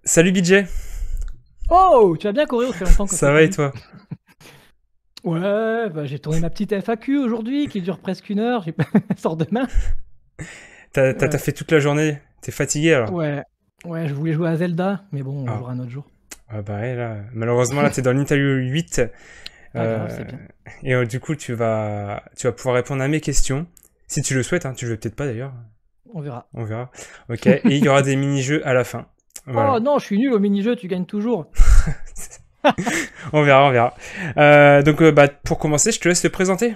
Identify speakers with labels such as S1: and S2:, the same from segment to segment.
S1: Salut BJ,
S2: Oh, tu vas bien Coréo, ça fait longtemps qu'on
S1: ça
S2: s'est
S1: va
S2: pas
S1: et
S2: vu.
S1: toi?
S2: Ouais, bah, j'ai tourné ma petite FAQ aujourd'hui qui dure presque 1 heure, elle sort demain.
S1: T'as
S2: Euh,
S1: fait toute la journée? T'es fatigué alors?
S2: ouais, ouais, je voulais jouer à Zelda, mais bon, on
S1: Ah,
S2: jouera un autre jour.
S1: ah bah ouais, là, malheureusement là t'es dans l'interview 8
S2: Pas grave,
S1: euh,
S2: c'est bien.
S1: et du coup tu vas pouvoir répondre à mes questions, si tu le souhaites, hein, tu le veux peut-être pas d'ailleurs,
S2: On verra.
S1: on verra. Ok, et il y aura des mini-jeux à la fin.
S2: Oh
S1: Voilà,
S2: non, je suis nul au mini-jeu, tu gagnes toujours.
S1: on verra, on verra. Donc bah, pour commencer, je te laisse te présenter.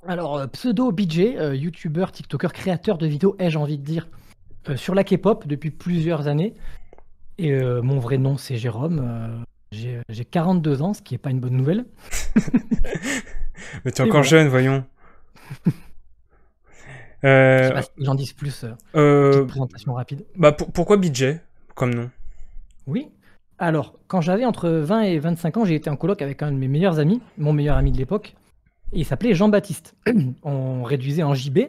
S2: Alors, pseudo BJ, youtubeur, tiktoker, créateur de vidéos, ai-je envie de dire, sur la K-pop depuis plusieurs années. Et mon vrai nom, c'est Jérôme. J'ai 42 ans, ce qui n'est pas une bonne nouvelle.
S1: Mais t'es
S2: Et
S1: encore
S2: voilà.
S1: jeune, voyons.
S2: Je sais
S1: Euh,
S2: pas si j'en dis plus, petite
S1: euh,
S2: présentation rapide.
S1: Bah pourquoi BJ comme nom?
S2: Oui. Alors, quand j'avais entre 20 et 25 ans, j'ai été en coloc avec un de mes meilleurs amis, mon meilleur ami de l'époque, et il s'appelait Jean-Baptiste. On réduisait en JB,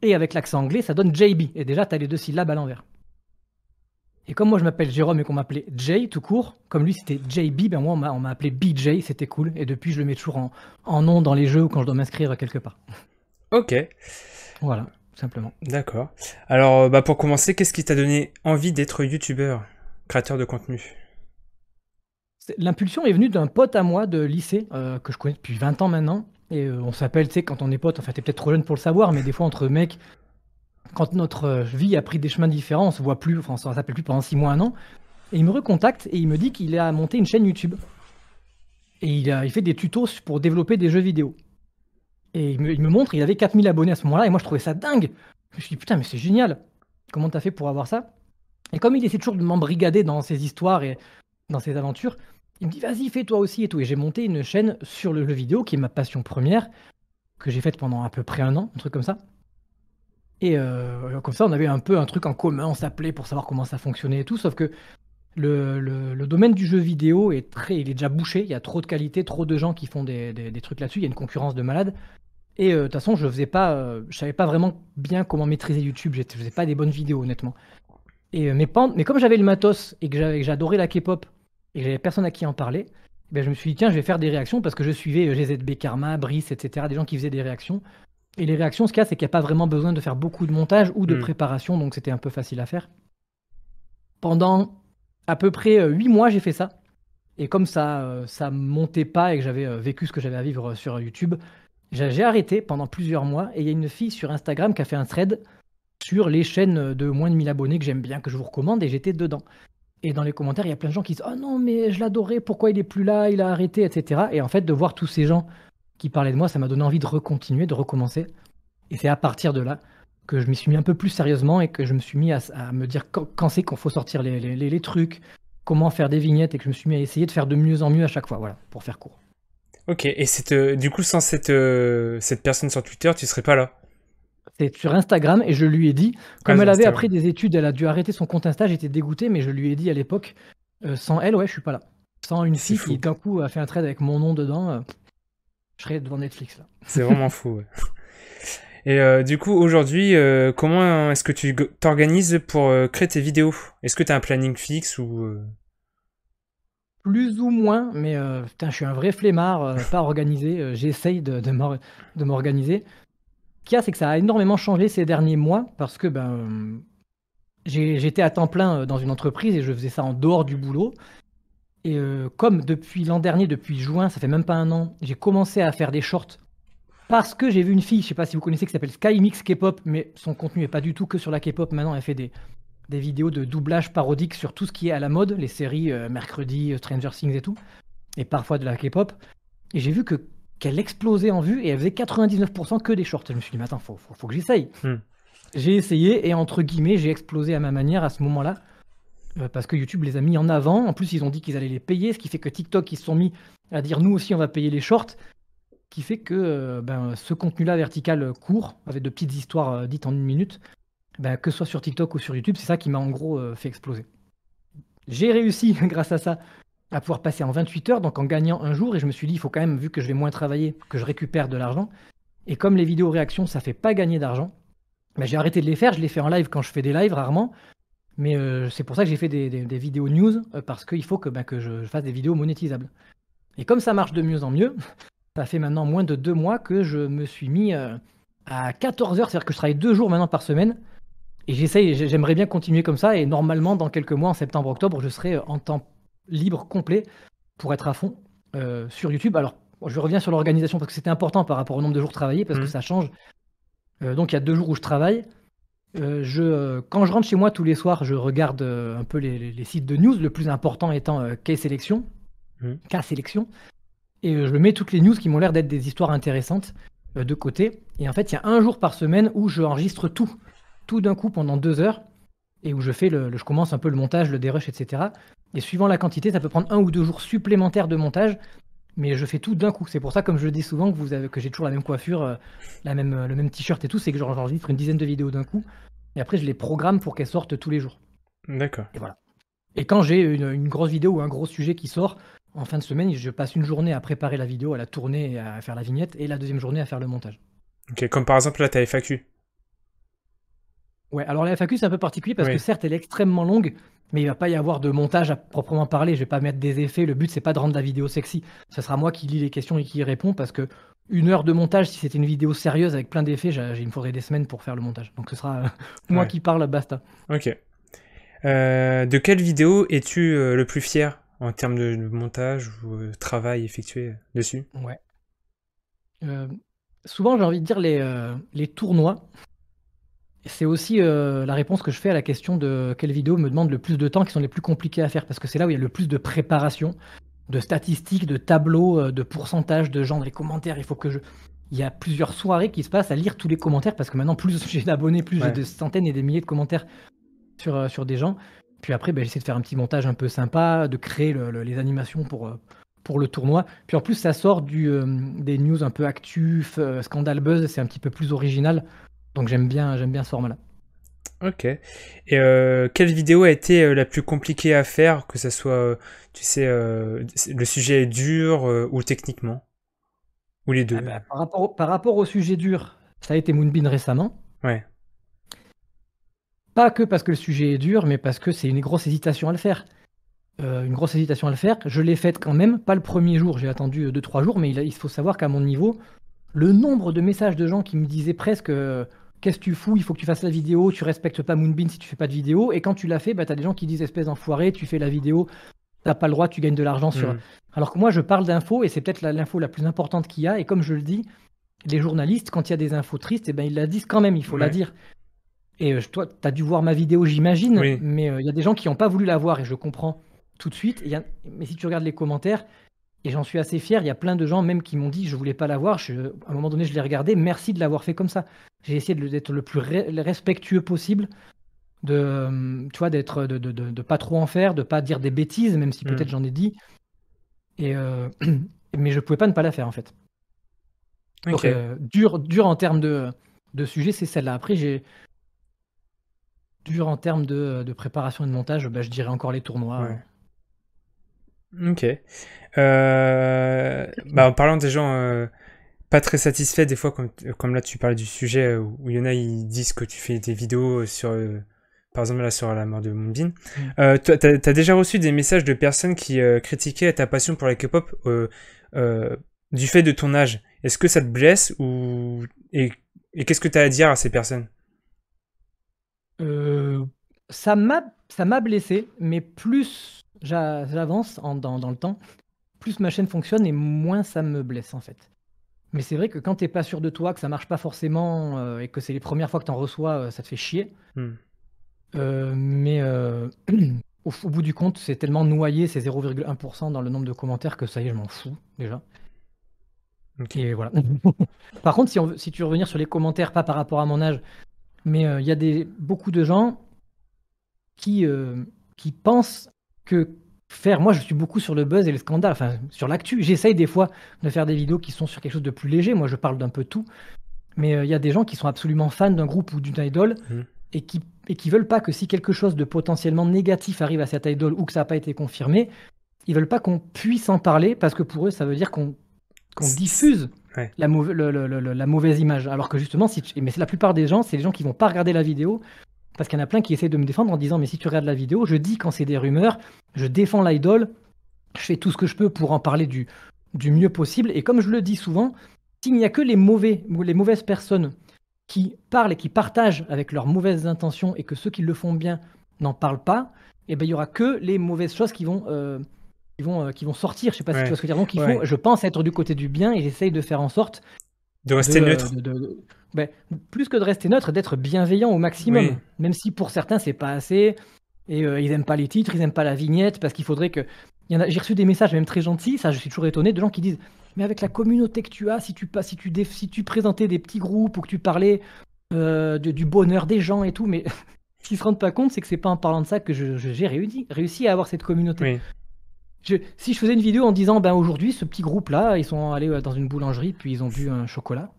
S2: et avec l'accent anglais, ça donne JB. Et déjà, tu as les deux syllabes à l'envers. Et comme moi, je m'appelle Jérôme et qu'on m'appelait Jay tout court, comme lui, c'était JB, ben moi, on m'a appelé BJ, c'était cool. Et depuis, je le mets toujours en nom dans les jeux ou quand je dois m'inscrire quelque part.
S1: Ok,
S2: Voilà, tout simplement.
S1: d'accord. Alors, bah pour commencer, qu'est-ce qui t'a donné envie d'être youtubeur, créateur de contenu?
S2: L'impulsion est venue d'un pote à moi de lycée, que je connais depuis 20 ans maintenant. Et on s'appelle, tu sais, quand on est potes, enfin, t'es peut-être trop jeune pour le savoir, mais des fois, entre mecs, quand notre vie a pris des chemins différents, on se voit plus, enfin, on s'appelle plus pendant 6 mois, 1 an. Et il me recontacte et il me dit qu'il a monté une chaîne YouTube. Et il fait des tutos pour développer des jeux vidéo. Et il me montre, il avait 4000 abonnés à ce moment-là, et moi je trouvais ça dingue. Je me suis dit, putain, mais c'est génial. Comment t'as fait pour avoir ça? Et comme il essaie toujours de m'embrigader dans ses histoires et dans ses aventures, il me dit, vas-y, fais toi aussi et tout. Et j'ai monté une chaîne sur le jeu vidéo, qui est ma passion première, que j'ai faite pendant à peu près 1 an, un truc comme ça. Et comme ça, on avait un peu un truc en commun, on s'appelait pour savoir comment ça fonctionnait et tout, sauf que le domaine du jeu vidéo il est déjà bouché, il y a trop de qualité, trop de gens qui font des trucs là-dessus, il y a une concurrence de malade. Et de toute façon, je savais pas vraiment bien comment maîtriser YouTube, je faisais pas des bonnes vidéos honnêtement. Et mais comme j'avais le matos et que j'adorais la K-pop et que j'avais personne à qui en parler, ben, je me suis dit tiens, je vais faire des réactions parce que je suivais GZB Karma, Brice, etc., des gens qui faisaient des réactions. Et les réactions, ce qu'il y a, c'est qu'il n'y a pas vraiment besoin de faire beaucoup de montage ou de
S1: Hmm.
S2: préparation, donc c'était un peu facile à faire. Pendant à peu près 8 mois, j'ai fait ça. Et comme ça montait pas et que j'avais vécu ce que j'avais à vivre sur YouTube, j'ai arrêté pendant plusieurs mois. Et il y a une fille sur Instagram qui a fait un thread sur les chaînes de moins de 1000 abonnés que j'aime bien, que je vous recommande, et j'étais dedans. Et dans les commentaires, il y a plein de gens qui disent oh non, mais je l'adorais, pourquoi il est plus là, il a arrêté, etc. Et en fait, de voir tous ces gens qui parlaient de moi, ça m'a donné envie de recontinuer, de recommencer. Et c'est à partir de là que je m'y suis mis un peu plus sérieusement et que je me suis mis à me dire quand c'est qu'on faut sortir les trucs, comment faire des vignettes, et que je me suis mis à essayer de faire de mieux en mieux à chaque fois, voilà, pour faire court.
S1: Ok, et du coup, sans cette personne sur Twitter, tu serais pas là.
S2: C'est sur Instagram et je lui ai dit,
S1: Ah,
S2: comme
S1: sur
S2: elle avait appris
S1: Instagram.
S2: des études, elle a dû arrêter son compte Insta, j'étais dégoûté, mais je lui ai dit à l'époque, sans elle, ouais, je suis pas là. Sans une
S1: C'est
S2: fille qui
S1: fou.
S2: d'un coup a fait un trade avec mon nom dedans, je serais devant Netflix là.
S1: C'est vraiment fou, ouais. Et du coup, aujourd'hui, comment est-ce que tu t'organises pour créer tes vidéos? Est-ce que tu as un planning fixe ou...
S2: Plus ou moins, mais putain, je suis un vrai flemmard, pas organisé. J'essaye de m'organiser. Ce qu'il y a, c'est que ça a énormément changé ces derniers mois parce que ben, j'étais à temps plein dans une entreprise et je faisais ça en dehors du boulot. Et comme depuis l'an dernier, depuis juin, ça fait même pas 1 an, j'ai commencé à faire des shorts parce que j'ai vu une fille, je sais pas si vous connaissez, qui s'appelle Skymix K-pop, mais son contenu est pas du tout que sur la K-pop. Maintenant, elle fait des vidéos de doublage parodique sur tout ce qui est à la mode, les séries Mercredi, Stranger Things et tout, et parfois de la K-pop. Et j'ai vu qu'elle explosait en vue et elle faisait 99% que des shorts. Je me suis dit, mais attends, faut que j'essaye.
S1: Hmm.
S2: J'ai essayé et entre guillemets, j'ai explosé à ma manière à ce moment-là. Parce que YouTube les a mis en avant. En plus, ils ont dit qu'ils allaient les payer, ce qui fait que TikTok, ils se sont mis à dire nous aussi, on va payer les shorts. Qui fait que ben, ce contenu-là vertical court, avec de petites histoires dites en 1 minute, ben, que ce soit sur TikTok ou sur YouTube, c'est ça qui m'a en gros fait exploser. J'ai réussi, grâce à ça, à pouvoir passer en 28 heures, donc en gagnant un jour, et je me suis dit, il faut quand même, vu que je vais moins travailler, que je récupère de l'argent. Et comme les vidéos réactions, ça fait pas gagner d'argent, ben, j'ai arrêté de les faire, je les fais en live quand je fais des lives rarement, Mais c'est pour ça que j'ai fait des vidéos news, parce qu'il faut que je fasse des vidéos monétisables. Et comme ça marche de mieux en mieux, ça fait maintenant moins de 2 mois que je me suis mis à 14 heures, c'est-à-dire que je travaille 2 jours maintenant par semaine. Et j'aimerais bien continuer comme ça. Et normalement, dans quelques mois, en septembre, octobre, je serai en temps libre complet pour être à fond sur YouTube. Alors, je reviens sur l'organisation parce que c'était important par rapport au nombre de jours travaillés, parce que ça change. Donc, il y a 2 jours où je travaille. Quand je rentre chez moi tous les soirs, je regarde un peu les sites de news, le plus important étant K-Sélection. K-Sélection. Et je mets toutes les news qui m'ont l'air d'être des histoires intéressantes de côté. Et en fait, il y a un jour par semaine où je enregistre tout d'un coup pendant 2 heures, et où je commence un peu le montage, le dérush, etc. Et suivant la quantité, ça peut prendre 1 ou 2 jours supplémentaires de montage, mais je fais tout d'un coup. C'est pour ça, comme je le dis souvent, que j'ai toujours la même coiffure, le même t-shirt et tout, c'est que j'enregistre une dizaine de vidéos d'un coup, et après je les programme pour qu'elles sortent tous les jours.
S1: D'accord.
S2: Et voilà. Et quand j'ai une grosse vidéo ou un gros sujet qui sort, en fin de semaine, je passe une journée à préparer la vidéo, à la tourner et à faire la vignette, et la deuxième journée à faire le montage.
S1: Ok, comme par exemple là, ta FAQ.
S2: Ouais, alors la FAQ, c'est un peu particulier parce
S1: Oui.
S2: que certes, elle est extrêmement longue, mais il va pas y avoir de montage à proprement parler. Je vais pas mettre des effets. Le but, c'est pas de rendre la vidéo sexy. Ce sera moi qui lis les questions et qui y réponds, parce que 1 heure de montage, si c'était une vidéo sérieuse avec plein d'effets, il me faudrait des semaines pour faire le montage. Donc ce sera moi qui parle, basta.
S1: Ok. De quelle vidéo es-tu le plus fier en termes de montage ou travail effectué dessus?
S2: Ouais. Souvent, j'ai envie de dire les tournois. C'est aussi la réponse que je fais à la question de quelle vidéo me demande le plus de temps, qui sont les plus compliquées à faire, parce que c'est là où il y a le plus de préparation, de statistiques, de tableaux, de pourcentages, de gens dans les commentaires. Il y a plusieurs soirées qui se passent à lire tous les commentaires, parce que maintenant, plus j'ai d'abonnés, plus j'ai des centaines et des milliers de commentaires sur des gens. Puis après, j'essaie de faire un petit montage un peu sympa, de créer les animations pour le tournoi. Puis en plus, ça sort des news un peu actu, scandale buzz, c'est un petit peu plus original. Donc j'aime bien ce format-là.
S1: Ok. Et quelle vidéo a été la plus compliquée à faire, que ça soit, tu sais, le sujet est dur ou techniquement? Ou les deux?
S2: Par rapport au sujet dur, ça a été Moonbeam récemment.
S1: Ouais.
S2: Pas que parce que le sujet est dur, mais parce que c'est une grosse hésitation à le faire. Je l'ai faite quand même, pas le premier jour, j'ai attendu 2-3 jours, mais il faut savoir qu'à mon niveau, le nombre de messages de gens qui me disaient presque qu'est-ce que tu fous, il faut que tu fasses la vidéo, tu respectes pas Moonbeam si tu fais pas de vidéo, et quand tu l'as fait, t'as des gens qui disent espèce d'enfoiré, tu fais la vidéo, t'as pas le droit, tu gagnes de l'argent sur... Alors que moi je parle d'infos, et c'est peut-être l'info la plus importante qu'il y a, et comme je le dis, les journalistes, quand il y a des infos tristes, ils la disent quand même, il faut la dire. Et toi, tu as dû voir ma vidéo, j'imagine, mais il y a des gens qui n'ont pas voulu la voir, et je comprends tout de suite. Mais si tu regardes les commentaires, et j'en suis assez fier, il y a plein de gens même qui m'ont dit je voulais pas la voir, à un moment donné je l'ai regardé, merci de l'avoir fait comme ça. J'ai essayé d'être le plus respectueux possible, tu vois, de pas trop en faire, de pas dire des bêtises, même si peut-être j'en ai dit. Mais je pouvais pas ne pas la faire en fait. Donc dur en termes de sujet, c'est celle-là. Après, dur en termes de préparation et de montage, je dirais encore les tournois.
S1: Ok. En parlant des gens pas très satisfaits, des fois, comme là tu parlais du sujet où il y en a, ils disent que tu fais des vidéos sur, par exemple là sur la mort de Moonbeam. T'as déjà reçu des messages de personnes qui critiquaient ta passion pour la K-pop du fait de ton âge. Est-ce que ça te blesse et qu'est-ce que tu as à dire à ces personnes?
S2: Ça m'a blessé, mais plus j'avance dans le temps, plus ma chaîne fonctionne et moins ça me blesse en fait. Mais c'est vrai que quand t'es pas sûr de toi, que ça marche pas forcément et que c'est les premières fois que t'en reçois, ça te fait chier. Mais au bout du compte, c'est tellement noyé, c'est 0,1% dans le nombre de commentaires que ça y est, je m'en fous déjà. Et voilà. Par contre, si tu veux revenir sur les commentaires, pas par rapport à mon âge, mais il y a beaucoup de gens qui pensent que moi je suis beaucoup sur le buzz et le scandale, enfin sur l'actu. J'essaye des fois de faire des vidéos qui sont sur quelque chose de plus léger, moi je parle d'un peu tout. Mais il y a des gens qui sont absolument fans d'un groupe ou d'une idole et qui veulent pas que si quelque chose de potentiellement négatif arrive à cette idole ou que ça n'a pas été confirmé, ils veulent pas qu'on puisse en parler parce que pour eux ça veut dire qu'on diffuse la mauvaise image. Alors que justement, mais c'est la plupart des gens, c'est les gens qui vont pas regarder la vidéo, Parce qu'il y en a plein qui essaient de me défendre en disant mais si tu regardes la vidéo, je dis quand c'est des rumeurs, je défends l'idol, je fais tout ce que je peux pour en parler du mieux possible. Et comme je le dis souvent, s'il n'y a que les mauvaises personnes qui parlent et qui partagent avec leurs mauvaises intentions et que ceux qui le font bien n'en parlent pas, et ben il y aura que les mauvaises choses qui vont sortir. Je sais pas si tu vois ce que je veux dire. Donc il faut, je pense, être du côté du bien et j'essaye de faire en sorte
S1: de rester neutre.
S2: Plus que de rester neutre, d'être bienveillant au maximum. Oui. Même si pour certains c'est pas assez et ils aiment pas les titres, ils aiment pas la vignette parce qu'il faudrait que. J'ai reçu des messages même très gentils, ça je suis toujours étonné, de gens qui disent mais avec la communauté que tu as, si tu présentais des petits groupes ou que tu parlais du bonheur des gens et tout, mais ce qu'ils se rendent pas compte, c'est que c'est pas en parlant de ça que j'ai réussi à avoir cette communauté. Oui. Si je faisais une vidéo en disant ben aujourd'hui ce petit groupe là, ils sont allés dans une boulangerie puis ils ont bu un chocolat.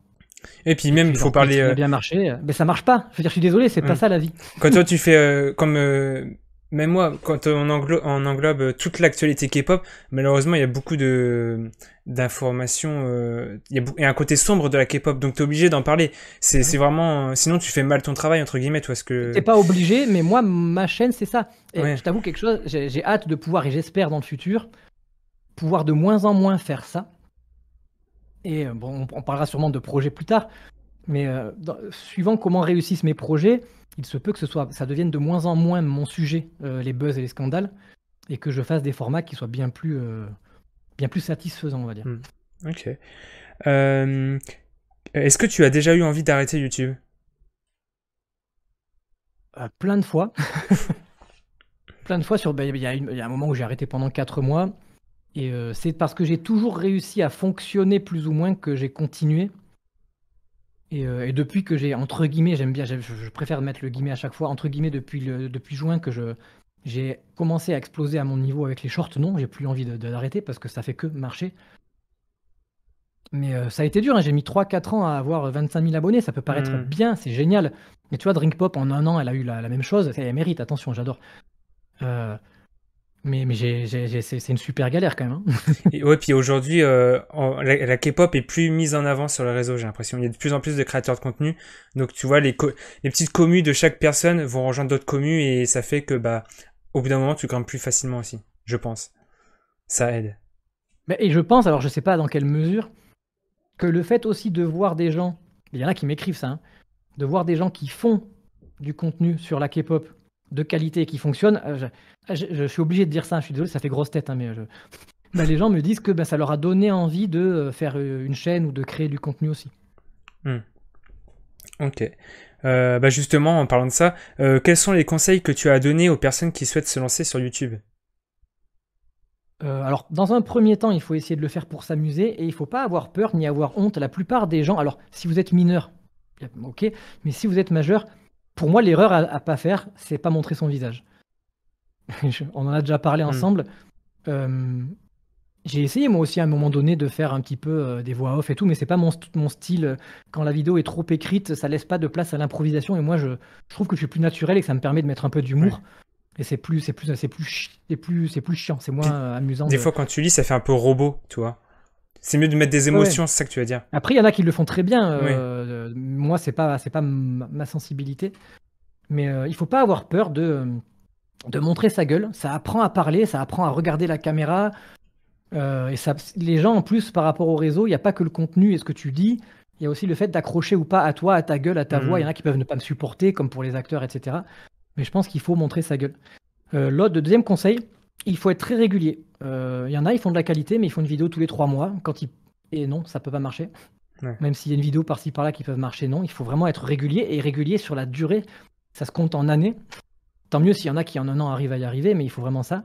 S1: Et puis même, il faut parler.
S2: Ça a bien marché, mais ça marche pas. Je veux dire, je suis désolé, c'est pas ça la vie.
S1: Quand toi tu fais comme même moi, quand on englobe toute l'actualité K-pop, malheureusement il y a beaucoup d'informations. Il y a un côté sombre de la K-pop, donc t'es obligé d'en parler. C'est vraiment, sinon tu fais mal ton travail entre guillemets, tu vois ce que.
S2: T'es pas obligé, mais moi ma chaîne c'est ça. Et je t'avoue quelque chose, j'ai hâte de pouvoir et j'espère dans le futur pouvoir de moins en moins faire ça. Et bon, on parlera sûrement de projets plus tard, mais suivant comment réussissent mes projets, il se peut que ça devienne de moins en moins mon sujet, les buzz et les scandales, et que je fasse des formats qui soient bien plus satisfaisants, on va dire.
S1: Ok. Est-ce que tu as déjà eu envie d'arrêter YouTube ?
S2: Plein de fois. Plein de fois. Il y a un moment où j'ai arrêté pendant 4 mois. Et c'est parce que j'ai toujours réussi à fonctionner plus ou moins que j'ai continué. Et depuis que j'ai, entre guillemets, j'aime bien, je préfère mettre le guillemet à chaque fois, entre guillemets, depuis juin que j'ai commencé à exploser à mon niveau avec les shorts. Non, j'ai plus envie d'arrêter parce que ça fait que marcher. Mais ça a été dur, hein. J'ai mis 3-4 ans à avoir 25 000 abonnés. Ça peut paraître bien, c'est génial. Mais tu vois, Drinkpop, en 1 an, elle a eu la même chose. Elle mérite, attention, j'adore. Mais c'est une super galère quand même. Hein.
S1: Et ouais, puis aujourd'hui, la K-pop est plus mise en avant sur les réseaux, j'ai l'impression. Il y a de plus en plus de créateurs de contenu. Donc tu vois, les petites commus de chaque personne vont rejoindre d'autres commus et ça fait que au bout d'un moment, tu grimpes plus facilement aussi, je pense. Ça aide.
S2: Et je pense, alors je sais pas dans quelle mesure, que le fait aussi de voir des gens, il y en a qui m'écrivent ça, hein, de voir des gens qui font du contenu sur la K-pop de qualité et qui fonctionne, je suis obligé de dire ça, je suis désolé, ça fait grosse tête, hein, mais les gens me disent que ça leur a donné envie de faire une chaîne ou de créer du contenu aussi.
S1: Ok. Justement, en parlant de ça, quels sont les conseils que tu as à donner aux personnes qui souhaitent se lancer sur YouTube ?
S2: Alors, dans un premier temps, il faut essayer de le faire pour s'amuser et il ne faut pas avoir peur ni avoir honte. La plupart des gens, alors si vous êtes mineur, ok, mais si vous êtes majeur, pour moi, l'erreur à pas faire, c'est pas montrer son visage. On en a déjà parlé ensemble. J'ai essayé moi aussi à un moment donné de faire un petit peu des voix off et tout, mais c'est pas mon style. Quand la vidéo est trop écrite, ça laisse pas de place à l'improvisation et moi je trouve que je suis plus naturel et que ça me permet de mettre un peu d'humour. Et c'est plus chiant, c'est moins amusant.
S1: Des fois quand tu lis, ça fait un peu robot, tu vois. C'est mieux de mettre des émotions, c'est ça que tu vas dire.
S2: Après, il y en a qui le font très bien. Moi, c'est pas ma sensibilité. Mais il faut pas avoir peur de montrer sa gueule. Ça apprend à parler, ça apprend à regarder la caméra. Et les gens, en plus, par rapport au réseau, il n'y a pas que le contenu et ce que tu dis. Il y a aussi le fait d'accrocher ou pas à toi, à ta gueule, à ta voix. Il y en a qui peuvent ne pas me supporter, comme pour les acteurs, etc. Mais je pense qu'il faut montrer sa gueule. Le deuxième conseil, il faut être très régulier. Il y en a, ils font de la qualité, mais ils font une vidéo tous les 3 mois. Et non, ça peut pas marcher. Même s'il y a une vidéo par-ci par-là qui peuvent marcher, non. Il faut vraiment être régulier, et régulier sur la durée. Ça se compte en années. Tant mieux s'il y en a qui en 1 an arrivent à y arriver, mais il faut vraiment ça.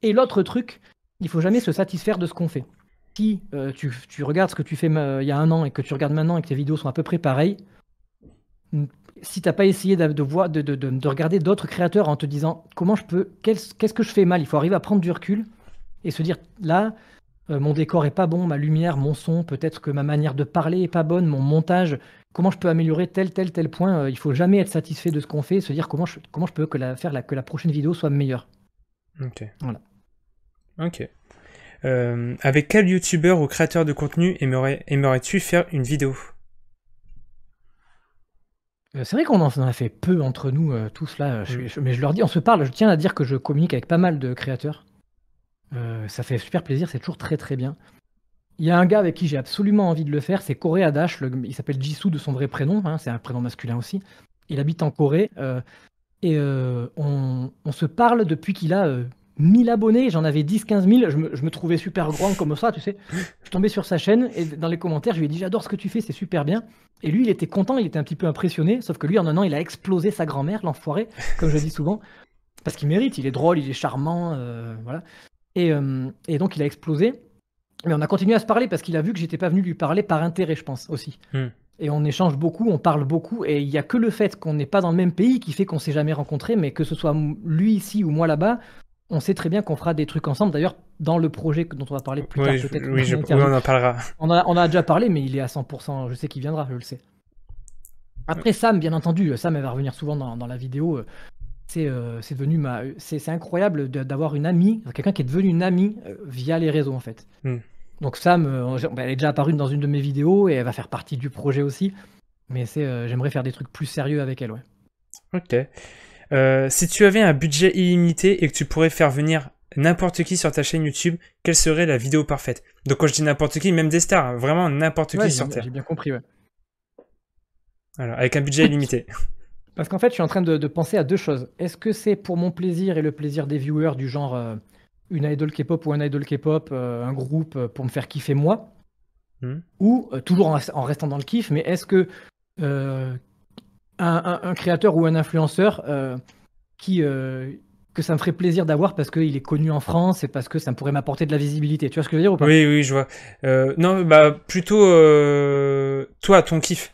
S2: Et l'autre truc, il faut jamais se satisfaire de ce qu'on fait. Si tu regardes ce que tu fais il y a 1 an et que tu regardes maintenant et que tes vidéos sont à peu près pareilles, si tu n'as pas essayé de regarder d'autres créateurs en te disant qu'est-ce que je fais mal, il faut arriver à prendre du recul et se dire là, mon décor est pas bon, ma lumière, mon son, peut-être que ma manière de parler est pas bonne, mon montage, comment je peux améliorer tel point. Il faut jamais être satisfait de ce qu'on fait, se dire comment je peux que la prochaine vidéo soit meilleure.
S1: Ok.
S2: Voilà.
S1: Ok. Avec quel youtubeur ou créateur de contenu aimerais-tu faire une vidéo ?
S2: C'est vrai qu'on en a fait peu entre nous, tous là, mais je leur dis on se parle, je tiens à dire que je communique avec pas mal de créateurs. Ça fait super plaisir, c'est toujours très, très bien. Il y a un gars avec qui j'ai absolument envie de le faire, c'est Corey Adash, il s'appelle Jisoo de son vrai prénom, hein, c'est un prénom masculin aussi. Il habite en Corée, et on se parle depuis qu'il a, 1000 abonnés, j'en avais 10-15 000, je me trouvais super grand comme ça, tu sais? Je suis tombé sur sa chaîne et dans les commentaires, je lui ai dit: «J'adore ce que tu fais, c'est super bien», et lui, il était content, il était un petit peu impressionné, sauf que lui, en un an, il a explosé sa grand-mère, l'enfoiré, comme je dis souvent, parce qu'il mérite, il est drôle, il est charmant, voilà, et donc il a explosé, mais on a continué à se parler parce qu'il a vu que j'étais pas venu lui parler par intérêt, je pense, aussi.
S1: Hmm.
S2: Et on échange beaucoup, on parle beaucoup, et il y a que le fait qu'on n'est pas dans le même pays qui fait qu'on s'est jamais rencontrés, mais que ce soit lui ici ou moi là-bas, on sait très bien qu'on fera des trucs ensemble. D'ailleurs, dans le projet dont on va parler plus tard, peut-être.
S1: Oui, on en parlera.
S2: On a déjà parlé, mais il est à 100%. Je sais qu'il viendra, je le sais. Après, Sam, bien entendu, Sam, elle va revenir souvent dans la vidéo. C'est devenu c'est incroyable d'avoir une amie, quelqu'un qui est devenu une amie via les réseaux, en fait. Donc Sam, elle est déjà apparue dans une de mes vidéos et elle va faire partie du projet aussi. Mais j'aimerais faire des trucs plus sérieux avec elle, ouais.
S1: Ok. Si tu avais un budget illimité et que tu pourrais faire venir n'importe qui sur ta chaîne YouTube, quelle serait la vidéo parfaite? Donc quand je dis n'importe qui, même des stars, hein, vraiment n'importe qui sur Terre.
S2: J'ai bien compris, ouais.
S1: Alors, avec un budget illimité.
S2: Parce qu'en fait, je suis en train de penser à deux choses. Est-ce que c'est pour mon plaisir et le plaisir des viewers, du genre une idol K-pop ou un idol K-pop, un groupe pour me faire kiffer moi, ou toujours en restant dans le kiff, mais est-ce que un créateur ou un influenceur que ça me ferait plaisir d'avoir parce qu'il est connu en France et parce que ça pourrait m'apporter de la visibilité. Tu vois ce que je veux dire ou pas?
S1: Oui, je vois. Non, bah plutôt toi, ton kiff,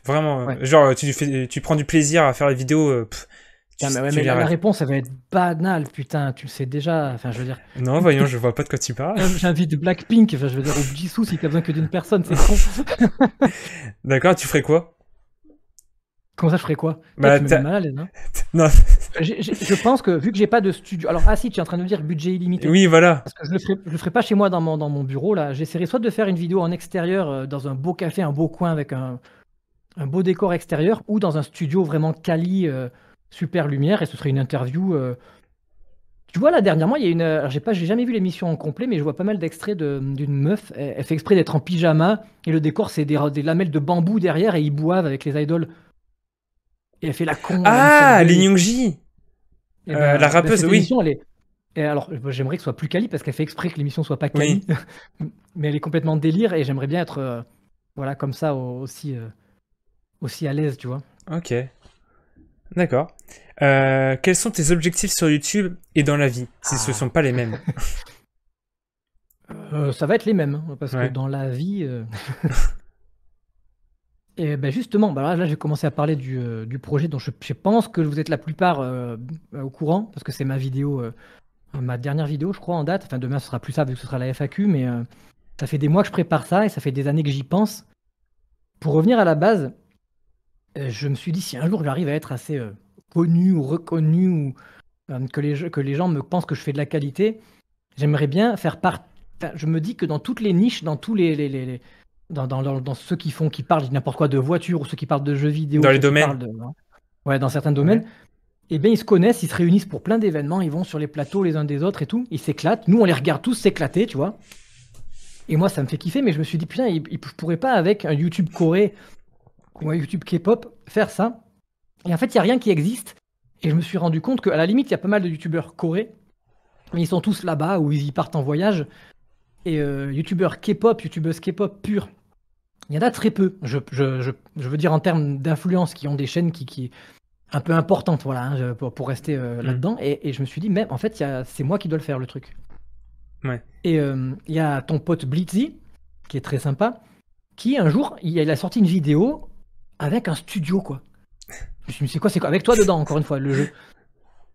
S1: vraiment.
S2: Ouais.
S1: Genre, tu prends du plaisir à faire la vidéo.
S2: Mais la réponse, ça va être banale, putain, tu le sais déjà. Enfin, je veux dire.
S1: Non, voyons, je vois pas de quoi tu parles.
S2: J'invite Blackpink, enfin, je veux dire, ou Jisoo si t'as besoin que d'une personne, c'est con.
S1: D'accord, tu ferais quoi?
S2: Comment ça, je ferais quoi?
S1: Bah,
S2: tu me mets mal à l'aise, hein.
S1: Non.
S2: Je pense que vu que j'ai pas de studio. Alors, si, tu es en train de me dire budget illimité.
S1: Oui, voilà.
S2: Parce que je le ferai pas chez moi dans mon bureau, là. J'essaierai soit de faire une vidéo en extérieur, dans un beau café, un beau coin avec un beau décor extérieur, ou dans un studio vraiment quali, super lumière, et ce serait une interview. Tu vois, là, dernièrement, il y a une. Alors, j'ai jamais vu l'émission en complet, mais je vois pas mal d'extraits d'une meuf. Elle fait exprès d'être en pyjama, et le décor, c'est des lamelles de bambou derrière, et ils boivent avec les idoles. Et elle fait la con.
S1: Ah, Lee Young-ji, la rappeuse, oui.
S2: Et alors, j'aimerais que ce soit plus quali, parce qu'elle fait exprès que l'émission soit pas quali. Oui. Mais elle est complètement délire, et j'aimerais bien être voilà, comme ça, aussi à l'aise, tu vois.
S1: Ok. D'accord. Quels sont tes objectifs sur YouTube et dans la vie, si ce ne sont pas les mêmes?
S2: Ça va être les mêmes, hein, parce que dans la vie... Et ben justement, là, j'ai commencé à parler du projet dont je pense que vous êtes la plupart au courant, parce que c'est ma vidéo, ma dernière vidéo, je crois, en date. Enfin, demain, ce sera plus ça, vu que ce sera la FAQ, mais ça fait des mois que je prépare ça, et ça fait des années que j'y pense. Pour revenir à la base, je me suis dit, si un jour j'arrive à être assez connu ou reconnu, ou que les gens me pensent que je fais de la qualité, j'aimerais bien faire part... Enfin, je me dis que dans toutes les niches, dans tous dans ceux qui parlent n'importe quoi de voitures, ou ceux qui parlent de jeux vidéo,
S1: dans les domaines,
S2: dans certains domaines, et bien ils se connaissent, ils se réunissent pour plein d'événements, ils vont sur les plateaux les uns des autres et tout, ils s'éclatent. Nous, on les regarde tous s'éclater, tu vois. Et moi, ça me fait kiffer, mais je me suis dit, putain, ils pourraient pas, avec un YouTube Corée ou un YouTube K-pop, faire ça. Et en fait, il n'y a rien qui existe. Et je me suis rendu compte qu'à la limite, il y a pas mal de YouTubeurs Corée, mais ils sont tous là-bas, ou ils y partent en voyage. Et YouTubeurs K-pop, YouTubeuses K-pop purs, il y en a très peu. Je veux dire en termes d'influence, qui ont des chaînes qui un peu importantes, voilà, hein, pour rester là-dedans. Et je me suis dit, même en fait, c'est moi qui dois le faire, le truc.
S1: Ouais.
S2: Et il y a ton pote Blitzy, qui est très sympa, qui un jour, il a sorti une vidéo avec un studio, quoi. Je me suis dit, c'est quoi, avec toi dedans, encore une fois, le jeu.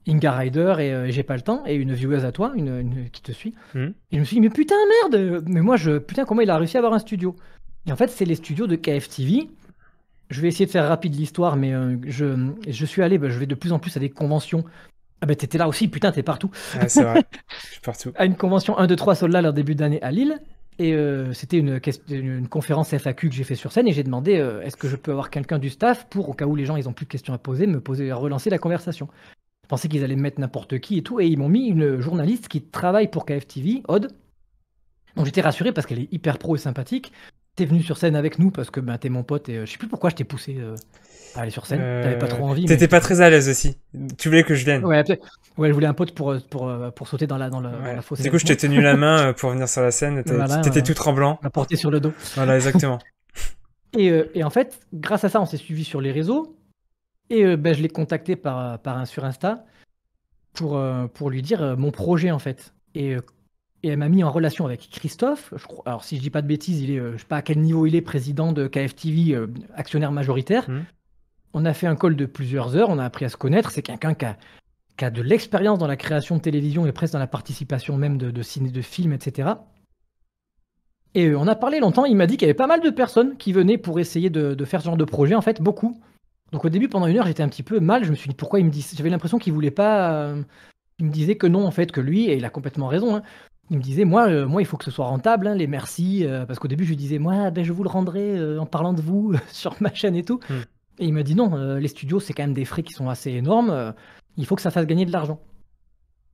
S2: Inga Rider et J'ai pas le temps, et une vieweuse à toi, une qui te suit. Et je me suis dit, mais putain, merde! Mais moi, putain, comment il a réussi à avoir un studio? Et en fait, c'est les studios de KFTV. Je vais essayer de faire rapide l'histoire, mais je suis allé, je vais de plus en plus à des conventions. Ah bah t'étais là aussi, putain, t'es partout.
S1: Ah, c'est vrai, je suis partout.
S2: À une convention 1, 2, 3 Solal en début d'année à Lille. Et c'était une conférence FAQ que j'ai fait sur scène et j'ai demandé est-ce que je peux avoir quelqu'un du staff pour, au cas où les gens ils ont plus de questions à poser, relancer la conversation. Je pensais qu'ils allaient me mettre n'importe qui et tout, et ils m'ont mis une journaliste qui travaille pour KFTV, Aude. Donc j'étais rassuré parce qu'elle est hyper pro et sympathique. T'es venu sur scène avec nous parce que ben, t'es mon pote et je sais plus pourquoi je t'ai poussé à aller sur scène. T'avais pas trop envie.
S1: T'étais pas très à l'aise aussi. Tu voulais que je vienne.
S2: Ouais, je voulais un pote pour sauter dans la fosse.
S1: Du coup, je t'ai tenu la main pour venir sur la scène. T'étais tout tremblant.
S2: La porter sur le dos.
S1: Voilà, exactement.
S2: Et en fait, grâce à ça, on s'est suivi sur les réseaux. Et je l'ai contacté sur Insta pour lui dire mon projet, en fait. Et elle m'a mis en relation avec Christophe. Alors, si je dis pas de bêtises, je sais pas à quel niveau il est, président de KFTV, actionnaire majoritaire. On a fait un call de plusieurs heures, on a appris à se connaître. C'est quelqu'un qui a de l'expérience dans la création de télévision et presque dans la participation même de ciné, de films, etc. Et on a parlé longtemps. Il m'a dit qu'il y avait pas mal de personnes qui venaient pour essayer de faire ce genre de projet, en fait, beaucoup. Donc au début, pendant 1 heure, j'étais un petit peu mal. Je me suis dit pourquoi il me dit. J'avais l'impression qu'il voulait pas. Il me disait que non, en fait, que lui, et il a complètement raison. Hein. Il me disait moi, il faut que ce soit rentable, hein, les merci. Parce qu'au début, je lui disais moi, je vous le rendrai en parlant de vous sur ma chaîne et tout. Et il m'a dit non, les studios, c'est quand même des frais qui sont assez énormes. Il faut que ça fasse gagner de l'argent.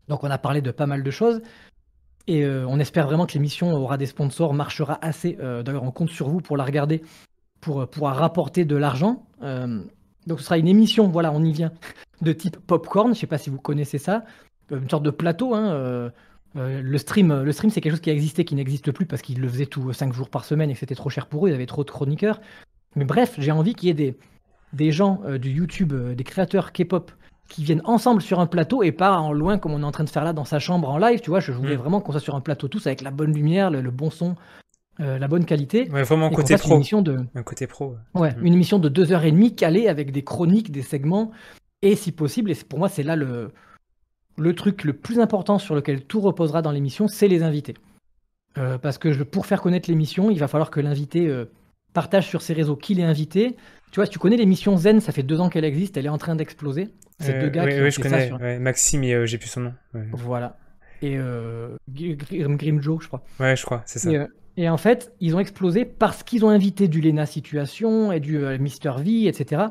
S2: Donc on a parlé de pas mal de choses. Et on espère vraiment que l'émission aura des sponsors, marchera assez. D'ailleurs, on compte sur vous pour la regarder, pour pouvoir rapporter de l'argent. Donc ce sera une émission, voilà, on y vient, de type popcorn. Je ne sais pas si vous connaissez ça. Une sorte de plateau. Hein, le stream, c'est quelque chose qui a existé, qui n'existe plus parce qu'ils le faisaient 5 jours par semaine et que c'était trop cher pour eux. Ils avaient trop de chroniqueurs. Mais bref, j'ai envie qu'il y ait des gens du YouTube, des créateurs K-pop qui viennent ensemble sur un plateau et pas en loin comme on est en train de faire là dans sa chambre en live, tu vois. Je voulais vraiment qu'on soit sur un plateau tous avec la bonne lumière, le bon son, la bonne qualité.
S1: Ouais, vraiment un côté pro.
S2: Un
S1: côté pro.
S2: Ouais, une émission de 2h30 calée avec des chroniques, des segments et si possible, et pour moi c'est là le truc le plus important sur lequel tout reposera dans l'émission, c'est les invités. Parce que pour faire connaître l'émission, il va falloir que l'invité partage sur ses réseaux qui l'est invité. Tu vois, si tu connais l'émission Zen, ça fait 2 ans qu'elle existe, elle est en train d'exploser. C'est 2 gars qui ont
S1: je
S2: fait
S1: connais,
S2: ça
S1: ouais, Maxime et j'ai plus son nom. Ouais.
S2: Voilà. Et Grimjo, je crois.
S1: Ouais, je crois, c'est ça.
S2: Et en fait, ils ont explosé parce qu'ils ont invité du Lena Situation et du Mister V, etc.